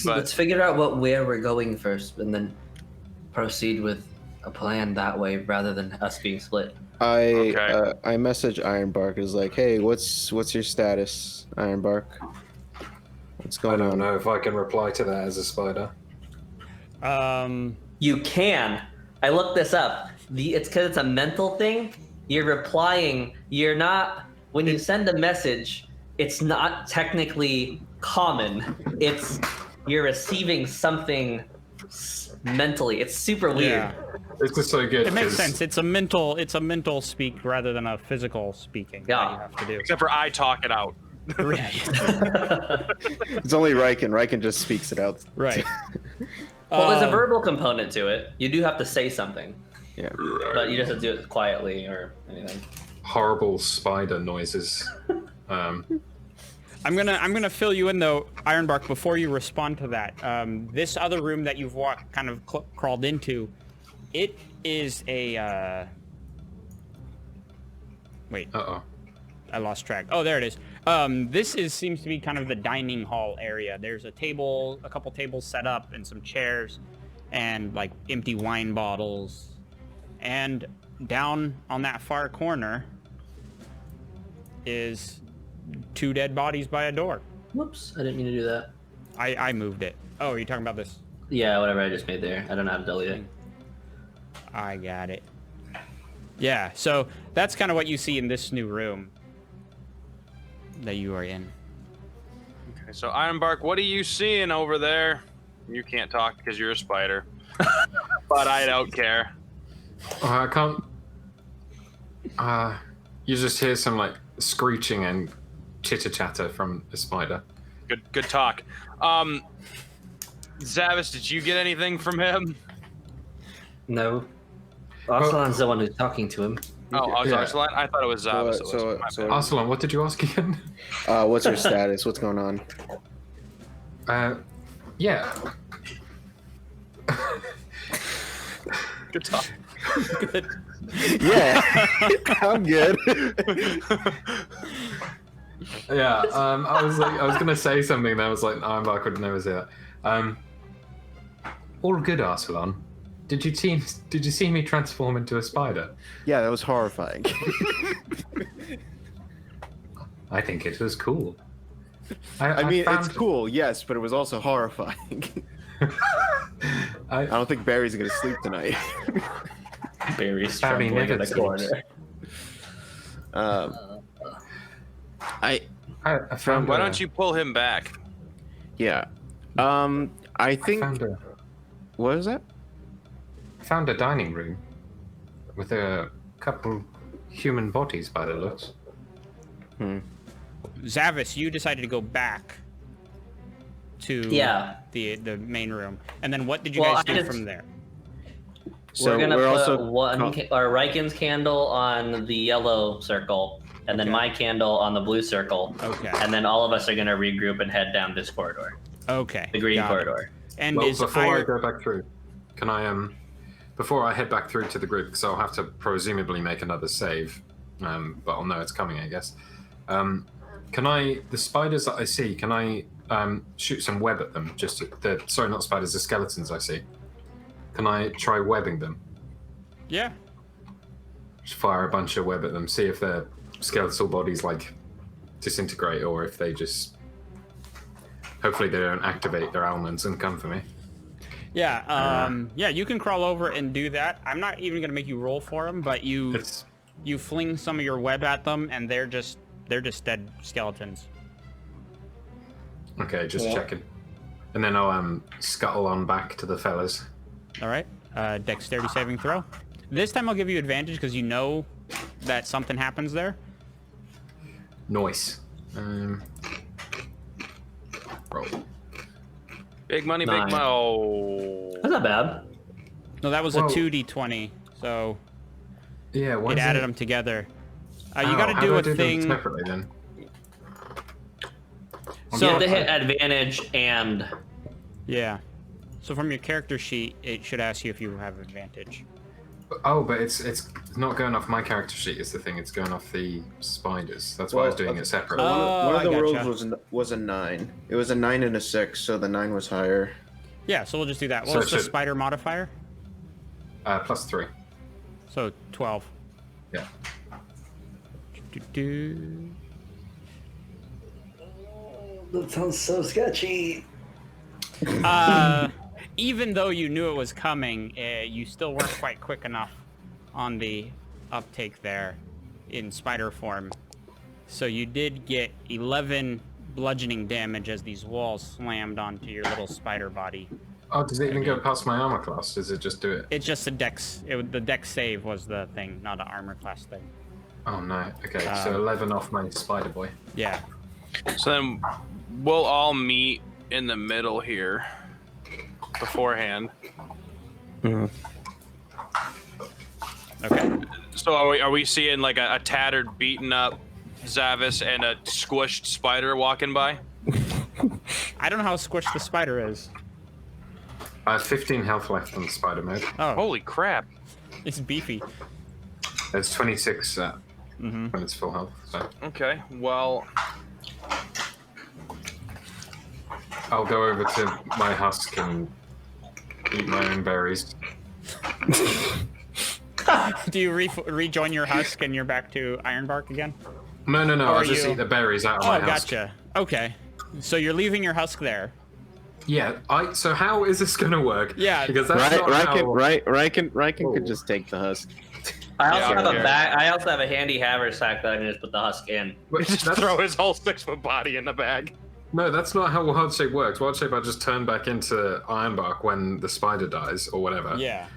But-
Let's figure out where we're going first, and then proceed with a plan that way rather than us being split.
I message Ironbark is like, hey, what's your status, Ironbark? What's
I
going
don't
on?
know if I can reply to that as a spider.
You can. I looked this up. It's because it's a mental thing. You're replying. You're not. When you send a message, it's not technically common. You're receiving something mentally. It's super weird.
Yeah.
This is so good.
It makes
'cause
sense. It's a mental speak rather than a physical speaking that
Yeah.
you have to do.
Except for I talk it out.
It's only Ryken. Ryken just speaks it out.
Right.
Well, there's a verbal component to it. You do have to say something,
Yeah.
but you just have to do it quietly or anything.
horrible spider noises.
I'm gonna fill you in though, Ironbark, before you respond to that. This other room that you've kind of crawled into, it is a. Wait,
Uh-oh.
I lost track. Oh, there it is. Seems to be kind of the dining hall area. There's a table, a couple tables set up, and some chairs, and like empty wine bottles. And down on that far corner is 2 dead bodies by a door.
Whoops! I didn't mean to do that.
I moved it. Oh, are you talking about this?
Yeah, whatever I just made there. I don't know how to delete it.
I got it. Yeah, so that's kind of what you see in this new room that you are in.
Okay, so Ironbark, what are you seeing over there? You can't talk because you're a spider. But I don't care.
I can't. You just hear some like screeching and chitter chatter from the spider.
Good talk. Zavis, did you get anything from him?
No. Arsalan's the one who's talking to him.
Oh, I was
Yeah.
Arslan? I thought it was Zavis.
So-
My
so-
bad.
Arsalan, what did you ask again?
What's your status? What's going on?
Yeah.
Good talk.
Good.
Yeah, I'm good.
Yeah, I was gonna say something that I was like, I'm back, would never say that. All good, Arsalan. Did you see me transform into a spider?
Yeah, that was horrifying.
I think it was cool.
I mean,
found-
it's cool, yes, but it was also horrifying. I
I
don't think Barry's gonna sleep tonight.
Barry's
Barry
trembling in
never
the corner.
I
found.
Why don't you pull him back?
yeah. I think
found
what is that?
found a dining room with a couple human bodies by the looks.
Zavis, you decided to go back to the main room. And then what did you
Well,
guys
I
do
just-
from there?
So
we're gonna
we're
put
also
Ryken's candle on the yellow circle, and then
Okay.
my candle on the blue circle.
Okay.
And then all of us are gonna regroup and head down this corridor,
Okay.
the green
got it.
corridor.
And
Well,
is
before I
Iron...
go back through, can I before I head back through to the group, because I'll have to presumably make another save, but I'll know it's coming, I guess. The spiders that I see, can I shoot some web at them? Sorry, not spiders, the skeletons I see. Can I try webbing them?
Yeah.
Just fire a bunch of web at them, see if their skeletal bodies like disintegrate or if they just. Hopefully they don't activate their elements and come for me.
Yeah, yeah, you can crawl over and do that. I'm not even gonna make you roll for them, but you fling some of your web at them, and they're just dead skeletons.
Okay, just checking. And then I'll scuttle on back to the fellas.
All right, dexterity saving throw. This time I'll give you advantage because you know that something happens there.
Noise. Roll.
Big money,
Nine.
big money. Oh.
That's not bad.
No, that was
Whoa.
a 2d20, so
Yeah, why
it
is
added them together. You
Ow,
gotta
how
do
I
a
them
thing.
separately then.
You
So
have to hit advantage and
yeah. So from your character sheet, it should ask you if you have advantage.
Oh, but it's not going off my character sheet. Is the thing? It's going off the spiders. That's why I was
Well,
doing it separately.
Oh,
One of
I
the
gotcha.
rolls was a 9. It was a 9 and a 6, so the 9 was higher.
Yeah, so we'll just do that.
So
What's
it
the
should-
spider modifier?
+3.
So 12.
Yeah.
Do-do-do.
that sounds so sketchy.
Even though you knew it was coming, you still weren't quite quick enough on the uptake there in spider form. So you did get 11 bludgeoning damage as these walls slammed onto your little spider body.
Oh, does it even go past my armor class? Does it just do it?
It's just a dex. The dex save was the thing, not an armor class thing.
Oh no. Okay, so 11 off my spider boy.
Yeah.
So then we'll all meet in the middle here beforehand.
Okay.
So are we seeing like a tattered, beaten up Zavis and a squished spider walking by?
I don't know how squished the spider is.
15 health left on the spider mode.
Oh,
Holy crap.
it's beefy.
There's 26 when it's full health. So
Okay, well,
I'll go over to my husk and eat my own berries.
Do you rejoin your husk and you're back to Ironbark again?
No,
Or
I'll just
you-
eat the berries out of
Oh,
my husk.
gotcha. Okay. So you're leaving your husk there.
Yeah, so how is this gonna work?
Yeah.
Because that's not how...
Riken could just take the husk.
I also
Yeah,
have a
okay.
bag. I also have a handy haversack that I can just put the husk in.
But
just
that's-
throw his whole 6-foot body in the bag.
No, that's not how Wild Shape works. Wild Shape, I just turn back into Ironbark when the spider dies or whatever.
Yeah.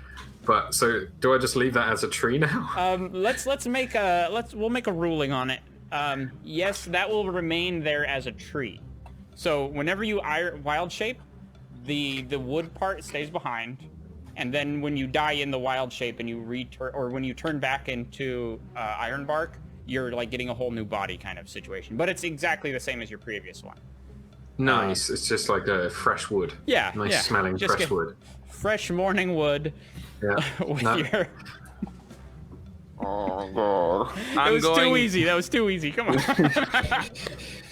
But so, do I just leave that as a tree now?
We'll make a ruling on it. Yes, that will remain there as a tree. So whenever you wild shape, the wood part stays behind, and then when you die in the wild shape and you return, or when you turn back into Ironbark, you're like getting a whole new body kind of situation. But it's exactly the same as your previous one.
Nice. It's just like a fresh wood.
Yeah.
Nice
yeah.
smelling
Just
fresh
get
wood.
Fresh morning wood
Yeah.
with
No.
your.
Oh god.
That was too easy. That was too easy. Come on.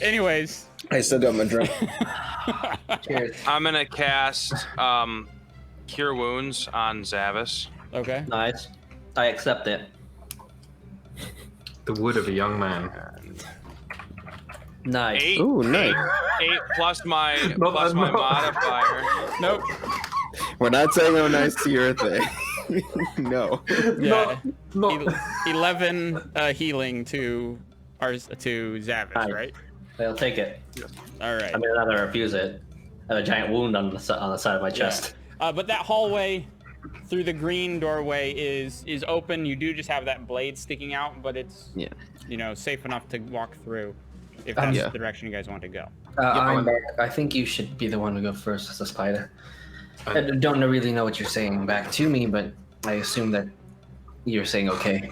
Anyways.
I still got my drink.
Cheers.
I'm gonna cast Cure Wounds on Zavis.
Okay.
Nice. I accept it.
The wood of a young man.
Nice.
8.
Ooh, nice.
8 plus my
Not
plus
that
my
much.
modifier.
Nope.
We're not saying oh nice to your thing. No.
Yeah.
Not...
11 healing to Zavis,
Hi.
right?
I'll take it.
All right.
I mean, I'd rather refuse it. I have a giant wound on the side of my chest.
But that hallway through the green doorway is open. You do just have that blade sticking out, but it's safe enough to walk through if that's
Yeah.
the direction you guys want to go.
I think you should be the one to go first as a spider. I don't really know what you're saying back to me, but I assume that you're saying okay.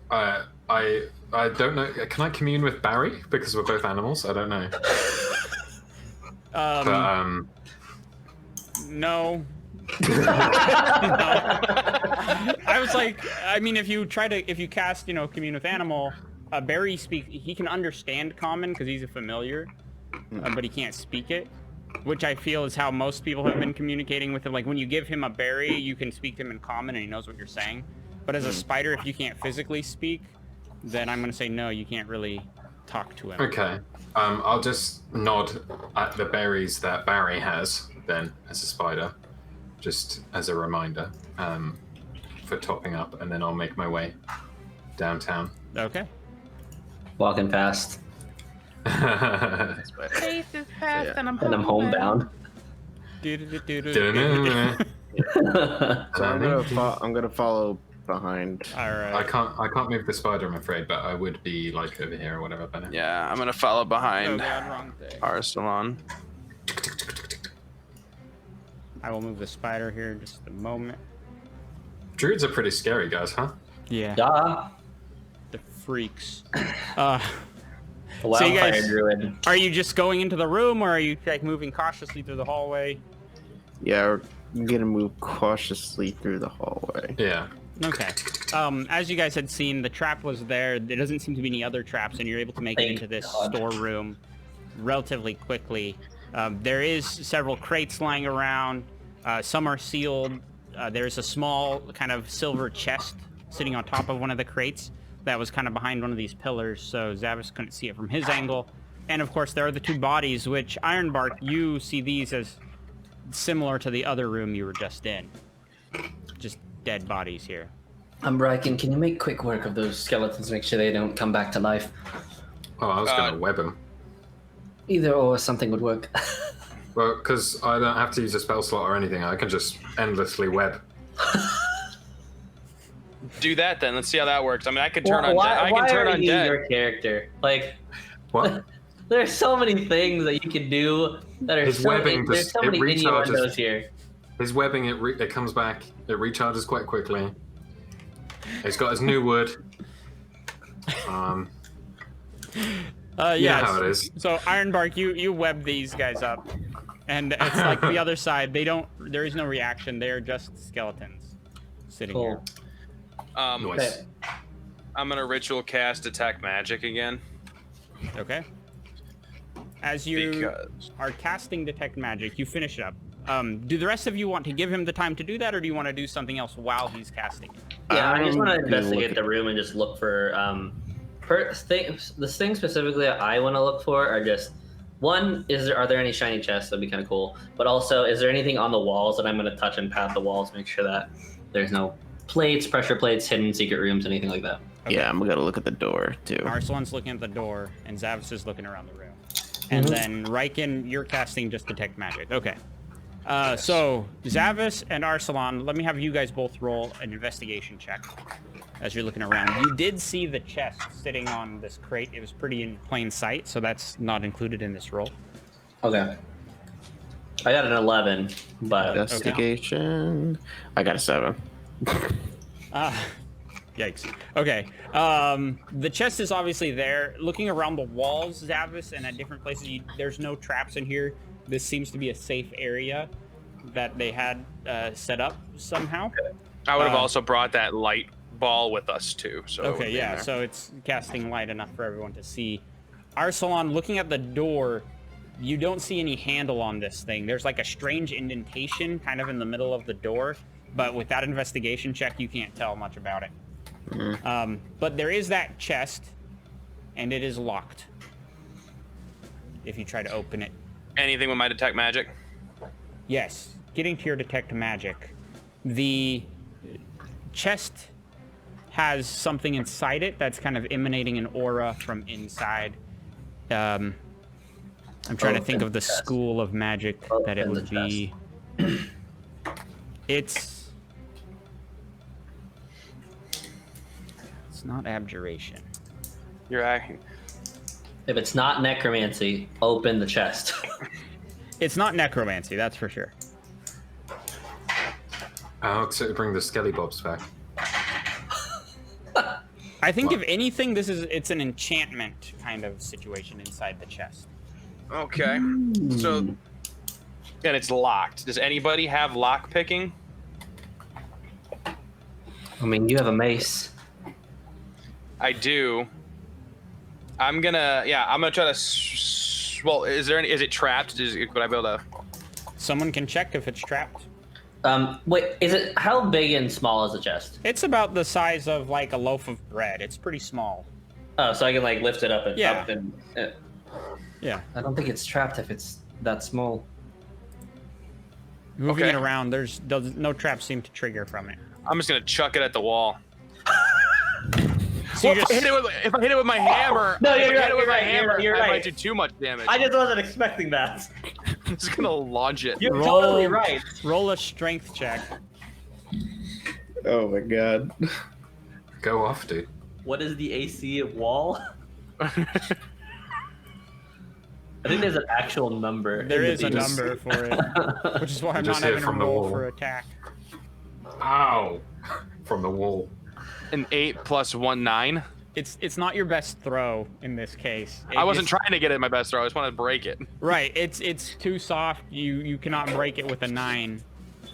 I don't know. Can I commune with Barry because we're both animals? I don't know. But
No. No. I was like, I mean, if you cast, commune with animal, Barry he can understand common because he's a familiar, but he can't speak it, which I feel is how most people have been communicating with him. Like when you give him a berry, you can speak to him in common and he knows what you're saying. But as a spider, if you can't physically speak, then I'm gonna say no, you can't really talk to him.
okay. I'll just nod at the berries that Barry has then as a spider, just as a reminder for topping up, and then I'll make my way downtown.
Okay.
Walking fast,
Faith is past and I'm
and I'm homebound.
Do-do-do-do-do.
Da-na-na-na.
So I'm gonna follow behind.
All right.
I can't move the spider, I'm afraid, but I would be like over here or whatever. But
Yeah, I'm gonna follow
Oh
behind
god, wrong thing.
Arsalan.
I will move the spider here in just a moment.
Druids are pretty scary, guys, huh?
Yeah.
Duh.
The freaks.
A
So you
wildfire
guys-
druid.
Are you just going into the room, or are you like moving cautiously through the hallway?
Yeah, we're gonna move cautiously through the hallway.
Yeah.
Okay. As you guys had seen, the trap was there. There doesn't seem to be any other traps, and you're able to make it
Thank
into this
God.
storeroom relatively quickly. There is several crates lying around. Some are sealed. There's a small kind of silver chest sitting on top of one of the crates that was kind of behind one of these pillars, so Zavis couldn't see it from his angle. And of course, there are the two bodies, which Ironbark, you see these as similar to the other room you were just in. Just dead bodies here.
Bracken, can you make quick work of those skeletons? Make sure they don't come back to life.
Oh, I was gonna web him.
Either or, something would work.
Well, because I don't have to use a spell slot or anything. I can just endlessly web.
Do that then. Let's see how that works. I mean, I could turn
Why
I can turn
are you
undead.
your character? Like,
What?
there's so many things that you can do that are
His
so,
webbing
there's
just-
so
it
many
recharges.
innuendos here.
His webbing, it comes back. It recharges quite quickly. He's got his new wood.
Yeah,
how it is.
So Ironbark, you web these guys up, and it's like the other side. There is no reaction. They are just skeletons sitting here.
Cool.
Nice.
I'm gonna ritual cast detect magic again.
Okay. As you
Because
are casting detect magic, you finish it up. Do the rest of you want to give him the time to do that, or do you want to do something else while he's casting it?
Yeah, I just want to
I'm gonna
investigate
look
the room and just look for the things specifically that I want to look for are just one, are there any shiny chests? That'd be kind of cool. But also, is there anything on the walls that I'm going to touch and pat the walls, make sure that there's no plates, pressure plates, hidden secret rooms, anything like that.
Yeah, I'm gonna look at the door too.
Arsalan's looking at the door, and Zavis is looking around the room. And then Riken, you're casting just detect magic. Okay. So Zavis and Arsalan, let me have you guys both roll an investigation check as you're looking around. You did see the chest sitting on this crate. It was pretty in plain sight, so that's not included in this roll.
Okay. I got an 11, but
Investigation. I got a 7.
Yikes. Okay. The chest is obviously there. Looking around the walls, Zavis, and at different places, there's no traps in here. This seems to be a safe area that they had set up somehow.
I would have also brought that light ball with us too. So it would
Okay,
be in
yeah,
there.
so it's casting light enough for everyone to see. Arsalan, looking at the door, you don't see any handle on this thing. There's like a strange indentation kind of in the middle of the door, but with that investigation check, you can't tell much about it. But there is that chest, and it is locked. If you try to open it.
Anything with my detect magic?
Yes, getting to your detect magic. The chest has something inside it that's kind of emanating an aura from inside. I'm trying to think of the school of magic that it would be. It's not abjuration.
You're acting.
if it's not necromancy, open the chest.
It's not necromancy, that's for sure.
I'll bring the skelly bobs back.
I think if anything, it's an enchantment kind of situation inside the chest.
Okay. So, and it's locked. Does anybody have lock picking?
I mean, you have a mace.
I do. I'm gonna try to. Well, is it trapped? Would I be able to?
Someone can check if it's trapped.
Wait, how big and small is the chest?
It's about the size of like a loaf of bread. It's pretty small.
Oh, so I can like lift it up and
Yeah.
up and.
Yeah.
I don't think it's trapped if it's that small.
Moving
Okay.
it around, no traps seem to trigger from it.
I'm just gonna chuck it at the wall.
So
Well,
you
if I hit it with my hammer,
No,
if
you're
I hit
right,
it with
you're
my
right,
hammer,
you're
I
right.
might do too much damage.
I just wasn't expecting that.
I'm just gonna launch it.
You're
Roll-
totally right.
roll a strength check.
Oh my god.
Go off, dude.
What is the AC of wall? I think there's an actual number.
There
in the
is a
beat.
number for it, which is why I'm
Just
not
hit
having a
from the
roll
wall.
for attack.
Ow! From the wall.
An 8 plus 1, 9.
It's not your best throw in this case.
I wasn't
It's-
trying to get it my best throw. I just wanted to break it.
Right, it's too soft. You cannot break it with a 9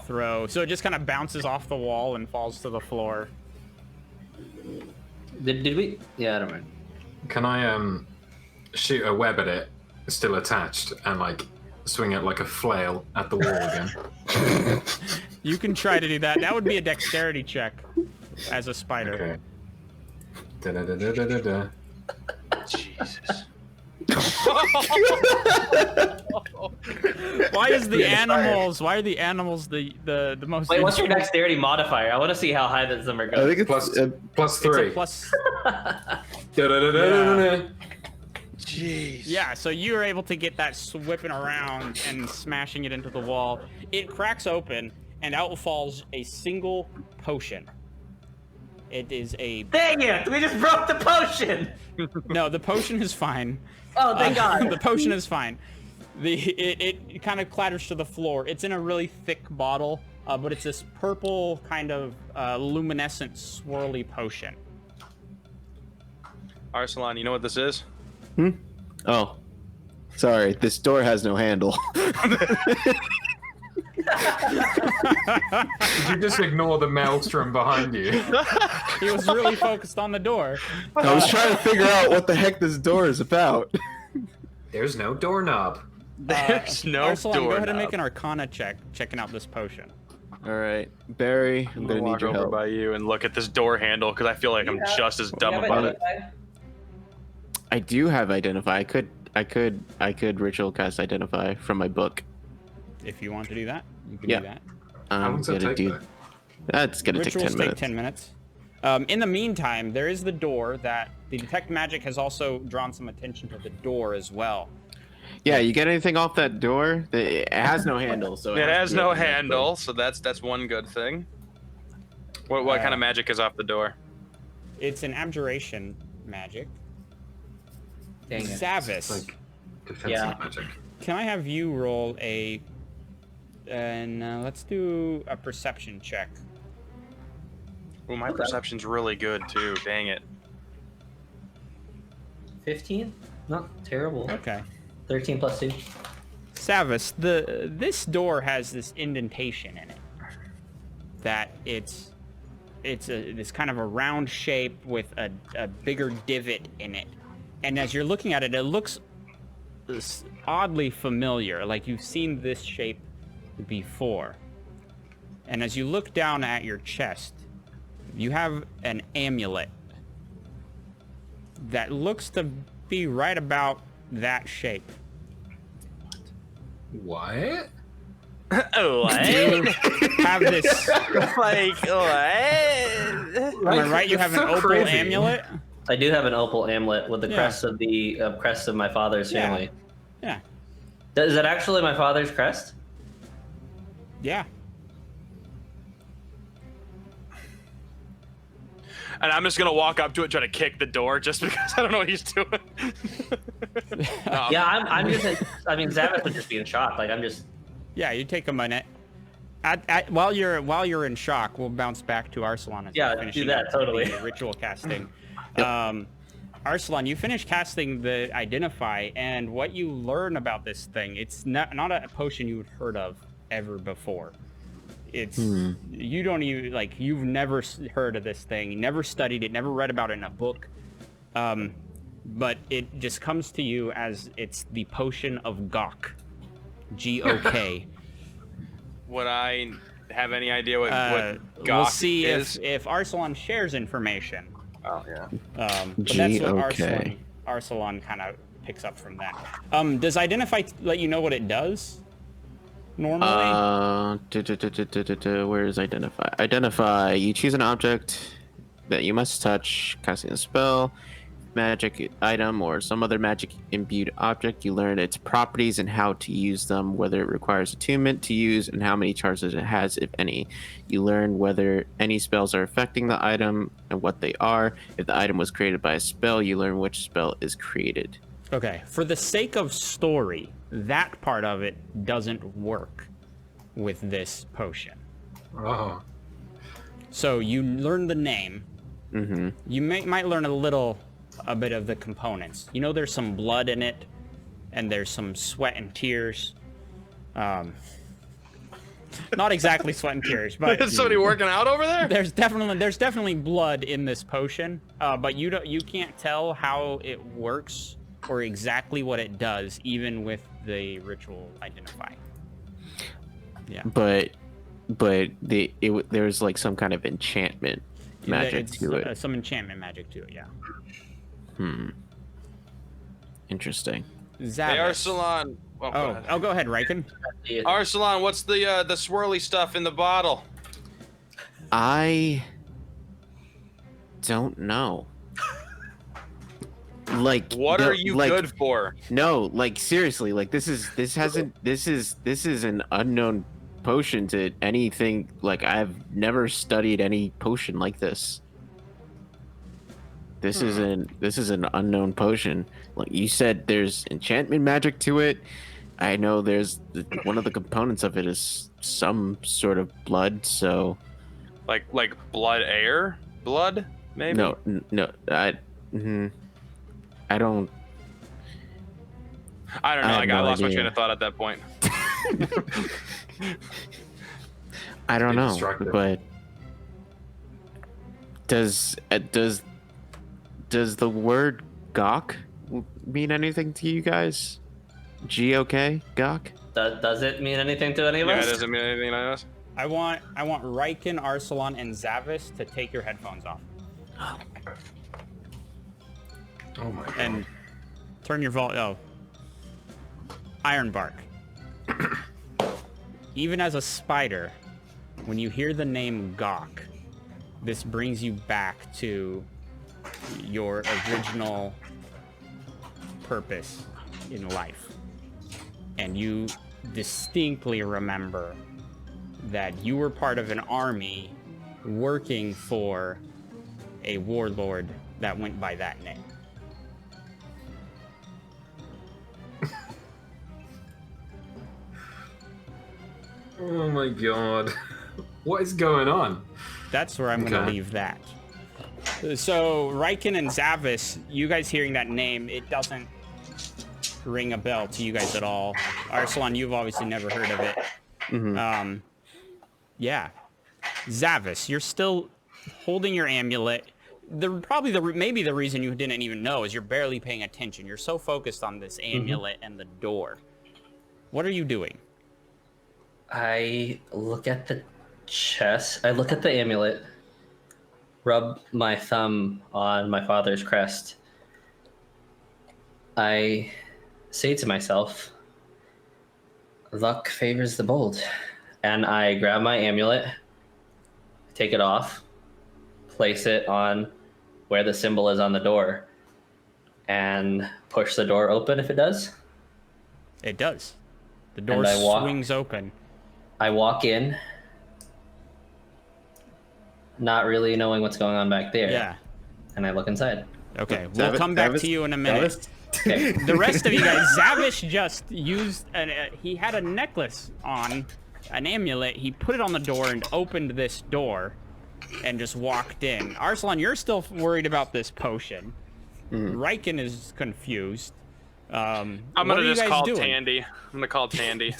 throw, so it just kind of bounces off the wall and falls to the floor.
Did we? Yeah, I don't mind.
Can I shoot a web at it, still attached, and like swing it like a flail at the wall again?
You can try to do that. That would be a dexterity check as a spider.
Okay. Da-da-da-da-da-da.
Jesus.
Why is the animals? Why are the animals the most?
Wait, what's your dexterity modifier? I want to see how high this number
I
goes.
think it's
Plus
It's a
3.
plus.
Da-da-da-da-da-da.
Jeez.
Yeah, so you're able to get that whipping around and smashing it into the wall. It cracks open, and out falls a single potion. It is a...
Dang it! We just broke the potion!
No, the potion is fine.
Oh, thank God.
The potion is fine. It kind of clatters to the floor. It's in a really thick bottle, but it's this purple kind of luminescent swirly potion.
Arsalan, you know what this is?
Oh. Sorry, this door has no handle.
Did you just ignore the maelstrom behind you?
He was really focused on the door.
I was trying to figure out what the heck this door is about.
There's no doorknob.
There's no
Arsalan, go ahead and
doorknob.
make an Arcana check, checking out this potion.
Alright, Barry, I'm gonna need
walk
your
over
help.
by you and look at this door handle because I feel like I'm just as dumb about it.
I do have Identify. I could ritual cast Identify from my book.
If you want to do that, you can
Yeah.
do that.
How
I'm
long does that
gonna
take?
do.
though?
That's gonna take
Rituals
10
take
minutes.
10 minutes. In the meantime, there is the door that the detect magic has also drawn some attention to the door as well.
Yeah, you get anything off that door? It has no handle, so
It has
to be
no
opened up,
handle, so that's one good thing. What kind of magic is off the door?
It's an abjuration magic.
Dang it.
Savis,
It's like defensive
Yeah.
magic.
can I have you roll a... And let's do a perception check.
Well, my
Okay.
perception's really good too. Dang it.
15? Not terrible.
Okay.
13 plus 2.
Savis, this door has this indentation in it. That it's this kind of a round shape with a bigger divot in it. And as you're looking at it, it looks oddly familiar, like you've seen this shape before. And as you look down at your chest, you have an amulet that looks to be right about that shape.
What?
What?
You have this...
Like what?
Am I right? You have an
so
opal
crazy.
amulet?
I do have an opal amulet with the
Yeah.
crest of my father's
Yeah.
family.
Yeah.
Is that actually my father's crest?
Yeah.
And I'm just gonna walk up to it, try to kick the door, just because I don't know what he's doing. No.
Yeah, I'm just. I mean, Zavis would just be in shock. Like I'm just.
Yeah, you take a minute. While you're in shock, we'll bounce back to Arsalan. As
Yeah,
you're
do
finishing
that,
up
totally.
the ritual casting. Arsalan, you finish casting the Identify, and what you learn about this thing, it's not a potion you've heard of ever before. It's you don't even you've never heard of this thing, never studied it, never read about it in a book. But it just comes to you as it's the potion of Gok. G-O-K.
Would I have any idea what
We'll
Gok
see
is?
if Arsalan shares information.
Oh yeah.
But that's what
G-O-K.
Arsalan kind of picks up from that. Does Identify let you know what it does? Normally?
Where is Identify? Identify. You choose an object that you must touch, casting a spell. magic item or some other magic imbued object. You learn its properties and how to use them, whether it requires attunement to use, and how many charges it has, if any. You learn whether any spells are affecting the item and what they are. If the item was created by a spell, you learn which spell is created.
Okay, for the sake of story, that part of it doesn't work with this potion.
Oh.
So you learn the name.
Mm-hmm.
You might learn a bit of the components. You know, there's some blood in it, and there's some sweat and tears. Not exactly sweat and tears, but
Is somebody working out over there?
there's definitely blood in this potion. But you can't tell how it works or exactly what it does, even with the ritual identify. Yeah.
But there's like some kind of enchantment magic to it.
Some enchantment magic to it, yeah.
Interesting.
Zavis.
Hey, Arsalan.
Go ahead, Riken.
Arsalan, what's the swirly stuff in the bottle?
I don't know. Like,
What are you good for?
No, like seriously, like this is an unknown potion to anything. Like, I've never studied any potion like this. This is an unknown potion. Like you said, there's enchantment magic to it. I know there's one of the components of it is some sort of blood. So,
Like blood air? Blood? Maybe?
no, I don't.
I don't know.
I have
I lost my
idea.
train of thought at that point.
I don't
Be
know,
distracted.
but does the word gawk mean anything to you guys? G-O-K? Gawk?
Does it mean anything to any of
Yeah,
us?
it doesn't mean anything to us.
I want Riken, Arsalan, and Zavis to take your headphones off
Oh my god.
and turn your volume. Oh, Ironbark. Even as a spider, when you hear the name Gawk, this brings you back to your original purpose in life. And you distinctly remember that you were part of an army working for a warlord that went by that name.
Oh my god. What is going on?
That's where I'm going to
Okay.
leave that. So, Riken and Zavis, you guys hearing that name, it doesn't ring a bell to you guys at all. Arsalan, you've obviously never heard of it.
Mhm.
Yeah. Zavis, you're still holding your amulet. Maybe the reason you didn't even know is you're barely paying attention. You're so focused on this amulet and the door. What are you doing?
I look at the chest. I look at the amulet. Rub my thumb on my father's crest. I say to myself, luck favors the bold. And I grab my amulet, take it off, place it on where the symbol is on the door, and push the door open if it does.
It does. The door
And I walk-
swings open.
I walk in, not really knowing what's going on back there.
Yeah.
And I look inside.
Okay, we'll come back to you in a minute.
Okay.
The rest of you guys, Zavish just used, he had a necklace on, an amulet. He put it on the door and opened this door and just walked in. Arsalan, you're still worried about this potion. Riken is confused.
I'm
what
gonna
are you
just
guys
call
doing?
Tandy. I'm gonna call Tandy.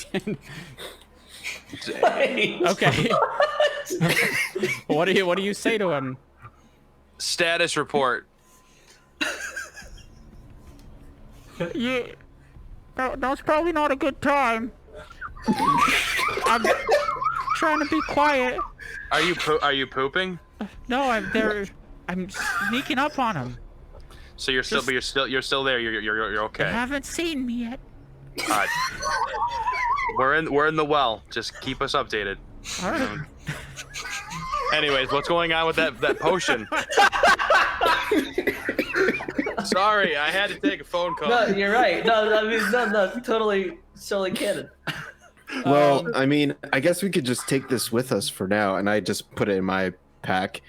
Okay. What do you say to him?
Status report.
Yeah, that's probably not a good time. I'm trying to be quiet.
Are you pooping?
No, I'm sneaking up on him.
So you're still, but you're still there. You're
They
okay.
haven't seen me yet.
Alright. We're in the well. Just keep us updated.
All right.
Anyways, what's going on with that potion? Sorry, I had to take a phone call.
No, you're right. No, I mean, no, totally canon.
Well, I mean, I guess we could just take this with us for now, and I just put it in my pack.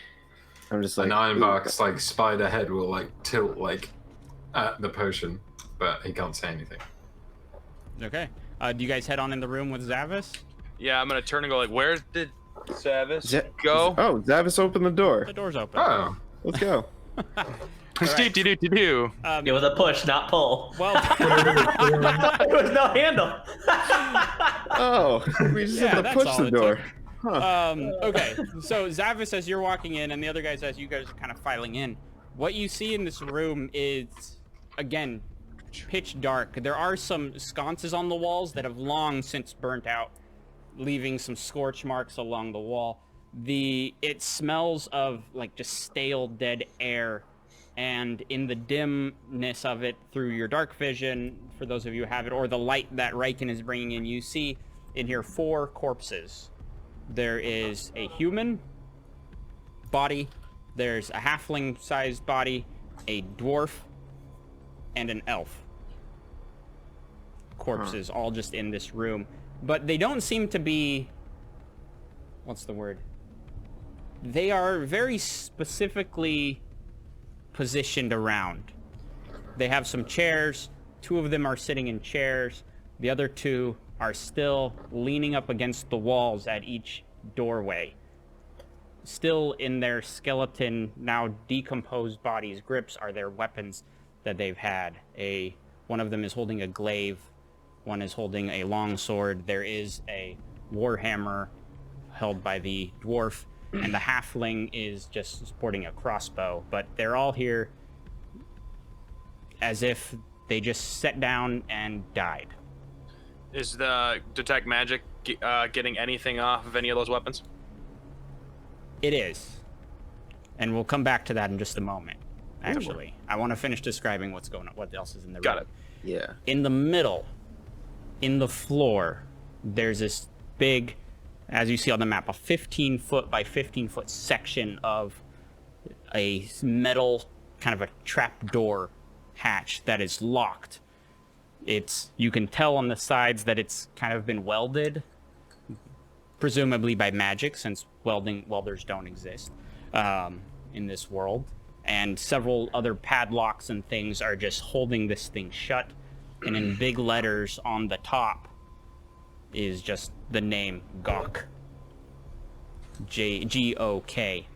I'm just like,
And Ironbark's like spider head will like tilt like at the potion, but he can't say anything.
Okay. Do you guys head on in the room with Zavis?
Yeah, I'm gonna turn and go like, where did Savis go?
Oh, Zavis opened the door.
The door's open.
Oh,
Let's go.
Do.
It was a push, not pull.
Well,
There was no handle.
Oh, we just
Yeah,
had to
that's
push
all
the
it
door.
okay. So Zavis, as you're walking in, and the other guys as you guys are kind of filing in, what you see in this room is, again, pitch dark. There are some sconces on the walls that have long since burnt out, leaving some scorch marks along the wall. It smells of like just stale dead air, and in the dimness of it through your dark vision, for those of you who have it, or the light that RedCairn is bringing in, you see in here 4 corpses. There is a human body, there's a halfling-sized body, a dwarf, and an elf. Corpses all just in this room, but they don't seem to be, what's the word? They are very specifically positioned around. They have some chairs. 2 of them are sitting in chairs. The other 2 are still leaning up against the walls at each doorway. Still in their skeleton, now decomposed bodies, grips are their weapons that they've had. One of them is holding a glaive. One is holding a long sword. There is a warhammer held by the dwarf, and the halfling is just sporting a crossbow. But they're all here as if they just sat down and died.
Is the detect magic getting anything off of any of those weapons?
It is. And we'll come back to that in just a moment, actually. I want to finish describing what's going on, what else is in the room.
Got it.
Yeah.
In the middle, in the floor, there's this big, as you see on the map, a 15-foot by 15-foot section of a metal, kind of a trap door hatch that is locked. You can tell on the sides that it's kind of been welded, presumably by magic, since welders don't exist in this world. And several other padlocks and things are just holding this thing shut. And in big letters on the top is just the name Gok. G-O-K.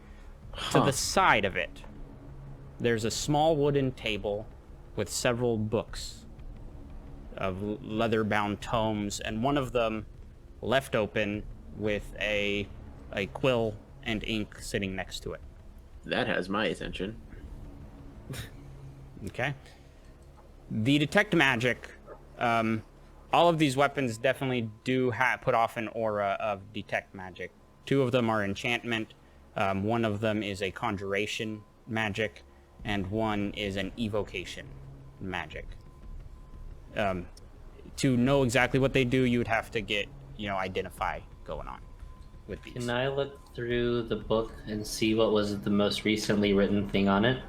To the side of it, there's a small wooden table with several books of leather-bound tomes, and one of them left open with a quill and ink sitting next to it.
That has my attention.
Okay. The detect magic, all of these weapons definitely do put off an aura of detect magic. 2 of them are enchantment, one of them is a conjuration magic, and one is an evocation magic. To know exactly what they do, you would have to get, identify going on with these.
Can I look through the book and see what was the most recently written thing on it?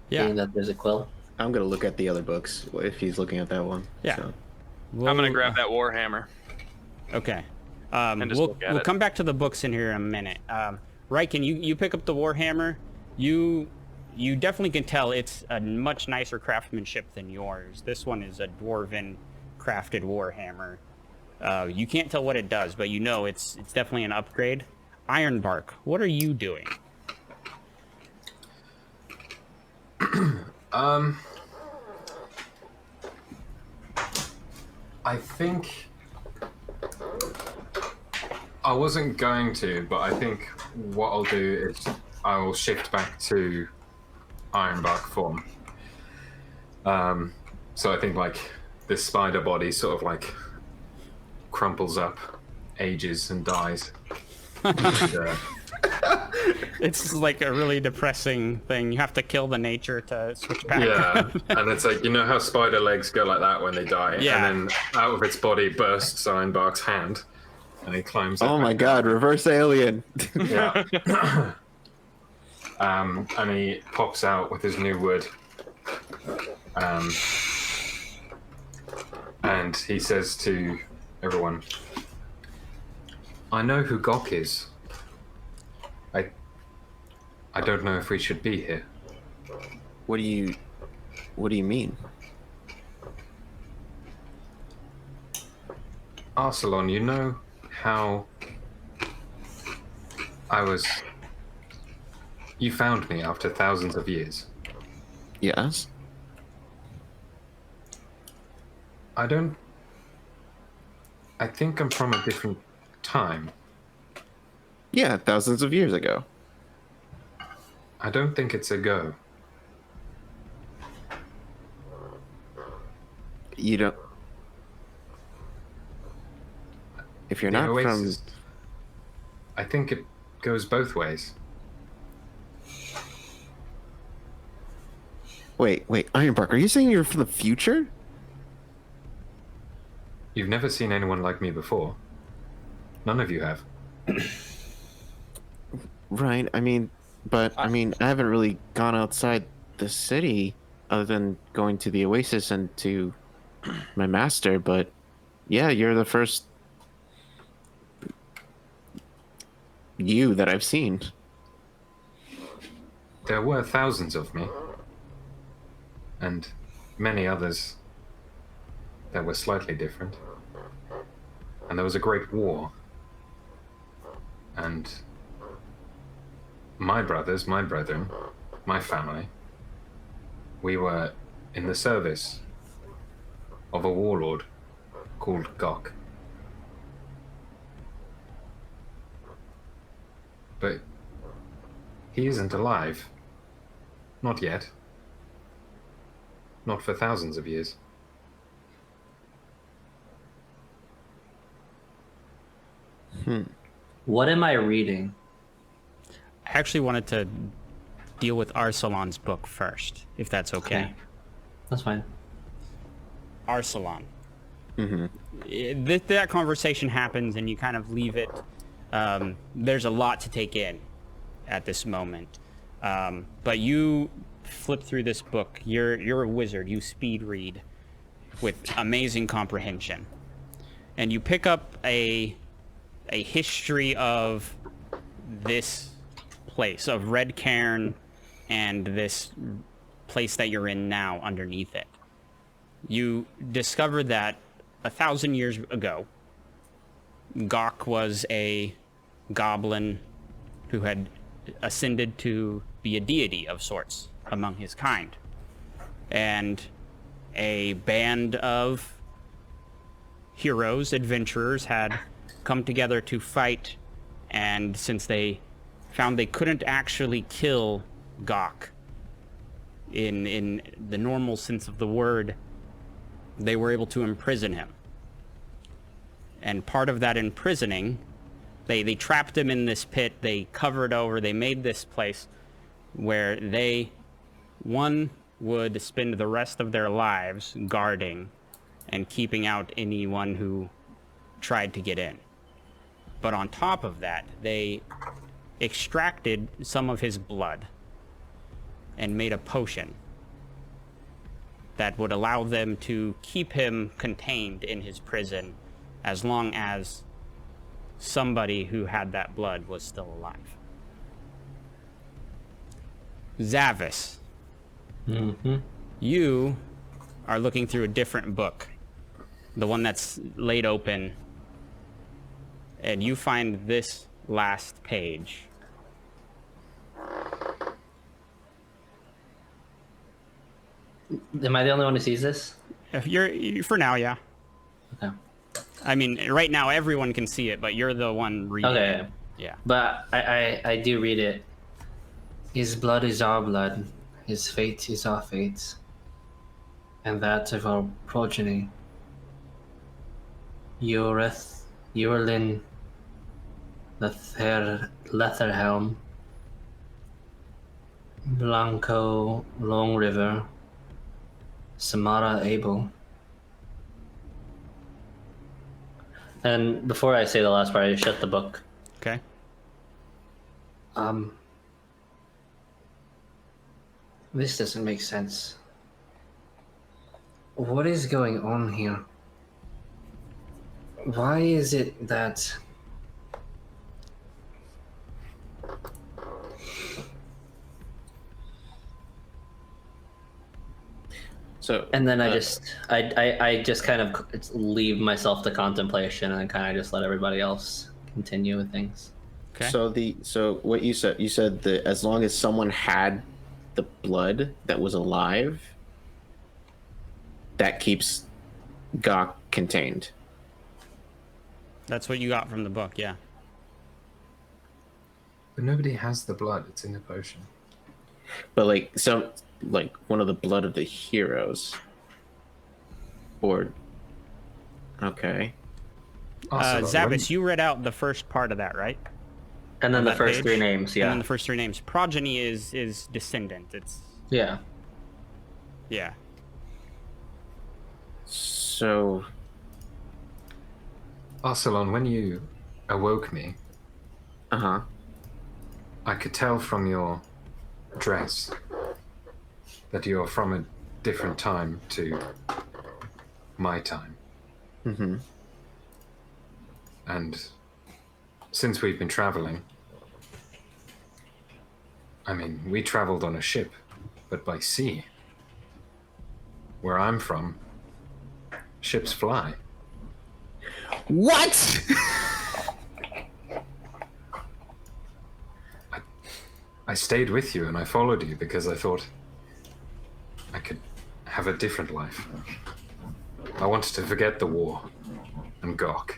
Yeah.
Seeing that there's a quill.
I'm gonna look at the other books if he's looking at that one.
Yeah.
So.
I'm gonna grab that warhammer.
Okay.
And just look at
we'll
it.
come back to the books in here in a minute. RedCairn, you pick up the warhammer. You definitely can tell it's a much nicer craftsmanship than yours. This one is a dwarven crafted warhammer. You can't tell what it does, but it's definitely an upgrade. Ironbark, what are you doing?
I think I wasn't going to, but I think what I'll do is I will shift back to Ironbark form. So I think like this spider body sort of like crumples up, ages, and dies. And,
It's like a really depressing thing. You have to kill the nature to switch back.
yeah, and it's like, how spider legs go like that when they die?
Yeah.
And then out of its body bursts Ironbark's hand, and he climbs up.
Oh my god, reverse alien.
Yeah. And he pops out with his new wood And he says to everyone, I know who Gok is. I don't know if we should be here.
What do you mean?
Arcelon, you know how you found me after thousands of years.
Yes.
I think I'm from a different time.
Yeah, thousands of years ago.
I don't think it's a go.
You don't. If you're
The
not from.
Oasis, I think it goes both ways.
Wait, Ironbark, are you saying you're from the future?
You've never seen anyone like me before. None of you have.
Right, I haven't really gone outside the city other than going to the Oasis and to my master, but yeah, you're the first you that I've seen.
There were thousands of me. And many others that were slightly different. And there was a great war. And my brothers, my brethren, my family, we were in the service of a warlord called Gok. But he isn't alive. Not yet. Not for thousands of years.
What am I reading?
I actually wanted to deal with Arcelon's book first, if that's okay.
Okay. That's fine.
Arcelon.
Mm-hmm.
That conversation happens and you kind of leave it. There's a lot to take in at this moment. But you flip through this book. You're a wizard. You speed read with amazing comprehension. And you pick up a history of this place, of RedCairn, and this place that you're in now underneath it. You discover that 1,000 years ago, Gok was a goblin who had ascended to be a deity of sorts among his kind. And a band of heroes, adventurers, had come together to fight, and since they found they couldn't actually kill Gok in the normal sense of the word, they were able to imprison him. And part of that imprisoning, they trapped him in this pit, they covered over, they made this place where they, one, would spend the rest of their lives guarding and keeping out anyone who tried to get in. But on top of that, they extracted some of his blood and made a potion that would allow them to keep him contained in his prison as long as somebody who had that blood was still alive. Zavis, you are looking through a different book, the one that's laid open, and you find this last page.
Am I the only one who sees this?
You're for now, yeah.
Okay.
I mean, right now everyone can see it, but you're the one reading
Okay.
it. Yeah.
But I do read it. His blood is our blood. His fate is our fate. And that of our progeny. Yoreth, Yorlin, Letherhelm, Blanco, Long River, Samara Abel. And before I say the last part, I shut the book.
Okay.
This doesn't make sense. What is going on here? Why is it that...
So,
And then I just kind of leave myself to contemplation and kind of just let everybody else continue with things.
Okay.
so what you said that as long as someone had the blood that was alive, that keeps Gok contained.
That's what you got from the book, yeah.
But nobody has the blood. It's in the potion.
But like one of the blood of the heroes. Or okay.
Zavis, you read out the first part of that, right?
And then
On
the
that
first
page?
three names,
And
yeah.
then the first three names. Progeny is descendant. It's
Yeah.
yeah.
So
Arcelon, when you awoke me,
uh-huh.
I could tell from your dress that you're from a different time to my time.
Mm-hmm.
And since we've been traveling, I mean, we traveled on a ship, but by sea. Where I'm from, ships fly.
What?
I stayed with you and I followed you because I thought I could have a different life. I wanted to forget the war and Gok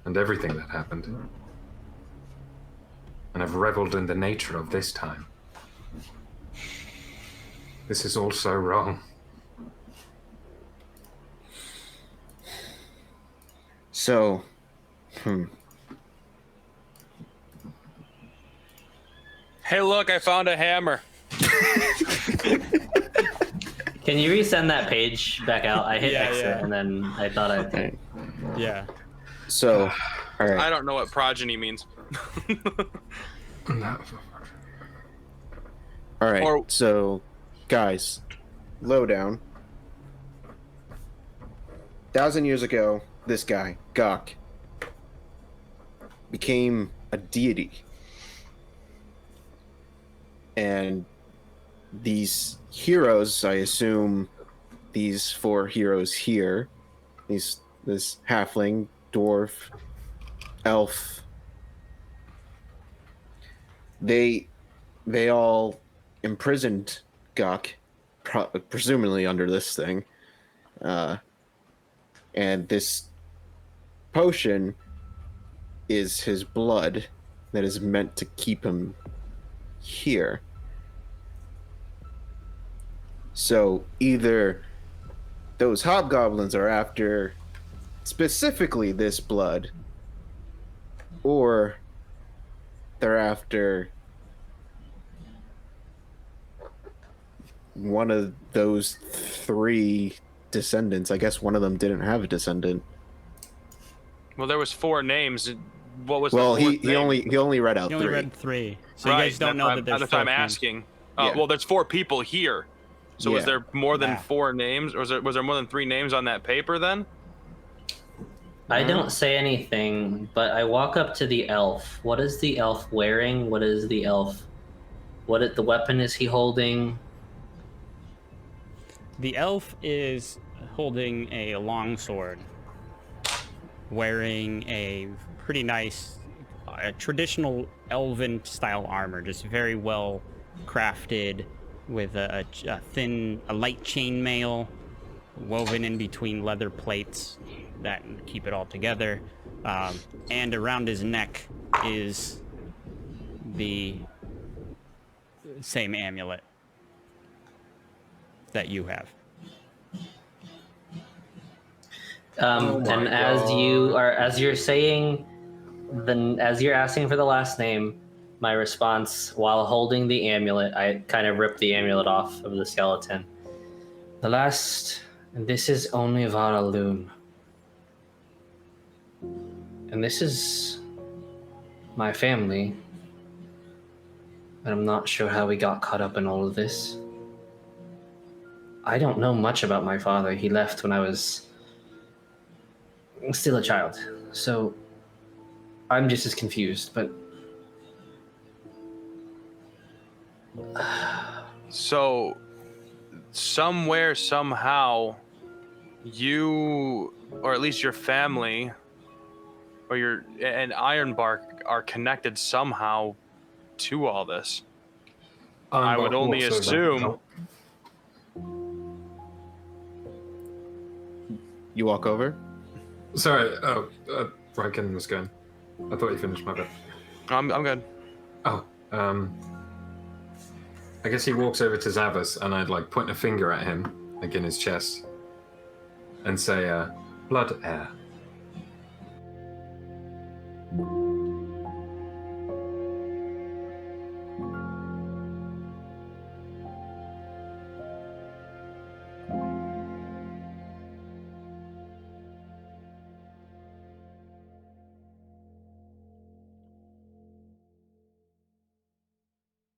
and everything that happened. And I've reveled in the nature of this time. This is all so wrong.
So,
Hey, look, I found a hammer.
Can you resend that page back out? I hit
Yeah,
exit
yeah.
and then I thought I...
okay.
Yeah.
So, all right.
I don't know what progeny means.
All right.
Or-
So, guys, lowdown. 1,000 years ago, this guy, Gok, became a deity. And these heroes, I assume these 4 heroes here, this halfling, dwarf, elf, they all imprisoned Gok, presumably under this thing. And this potion is his blood that is meant to keep him here. So either those hobgoblins are after specifically this blood, or they're after one of those 3 descendants. I guess one of them didn't have a descendant.
Well, there was 4 names. What was
Well,
the
he
fourth name?
only read out
You only
3.
read 3. So
Right,
you guys don't know that there's
that's why
4
I'm
names.
asking.
Yeah.
Well, there's 4 people here. So was
Yeah.
there more than
Yeah.
4 names, or was there more than 3 names on that paper then?
I don't say anything, but I walk up to the elf. What is the elf wearing? What is the elf? The weapon is he holding?
The elf is holding a longsword, wearing a pretty nice, traditional elven style armor, just very well crafted, with a light chainmail woven in between leather plates that keep it all together. And around his neck is the same amulet that you have.
And as you're saying, as you're asking for the last name, my response while holding the amulet, I kind of ripped the amulet off of the skeleton.
This is only Varaloon. And this is my family. And I'm not sure how we got caught up in all of this.
I don't know much about my father. He left when I was still a child. So I'm just as confused, but
So, somewhere, somehow, you, or at least your family, or and Ironbark are connected somehow to all this. I would only
Walks over.
assume.
You walk over.
Sorry, Riken was going. I thought you finished my bit.
I'm good.
Oh, I guess he walks over to Zavas, and I'd like point a finger at him, like in his chest, and say, "Blood heir."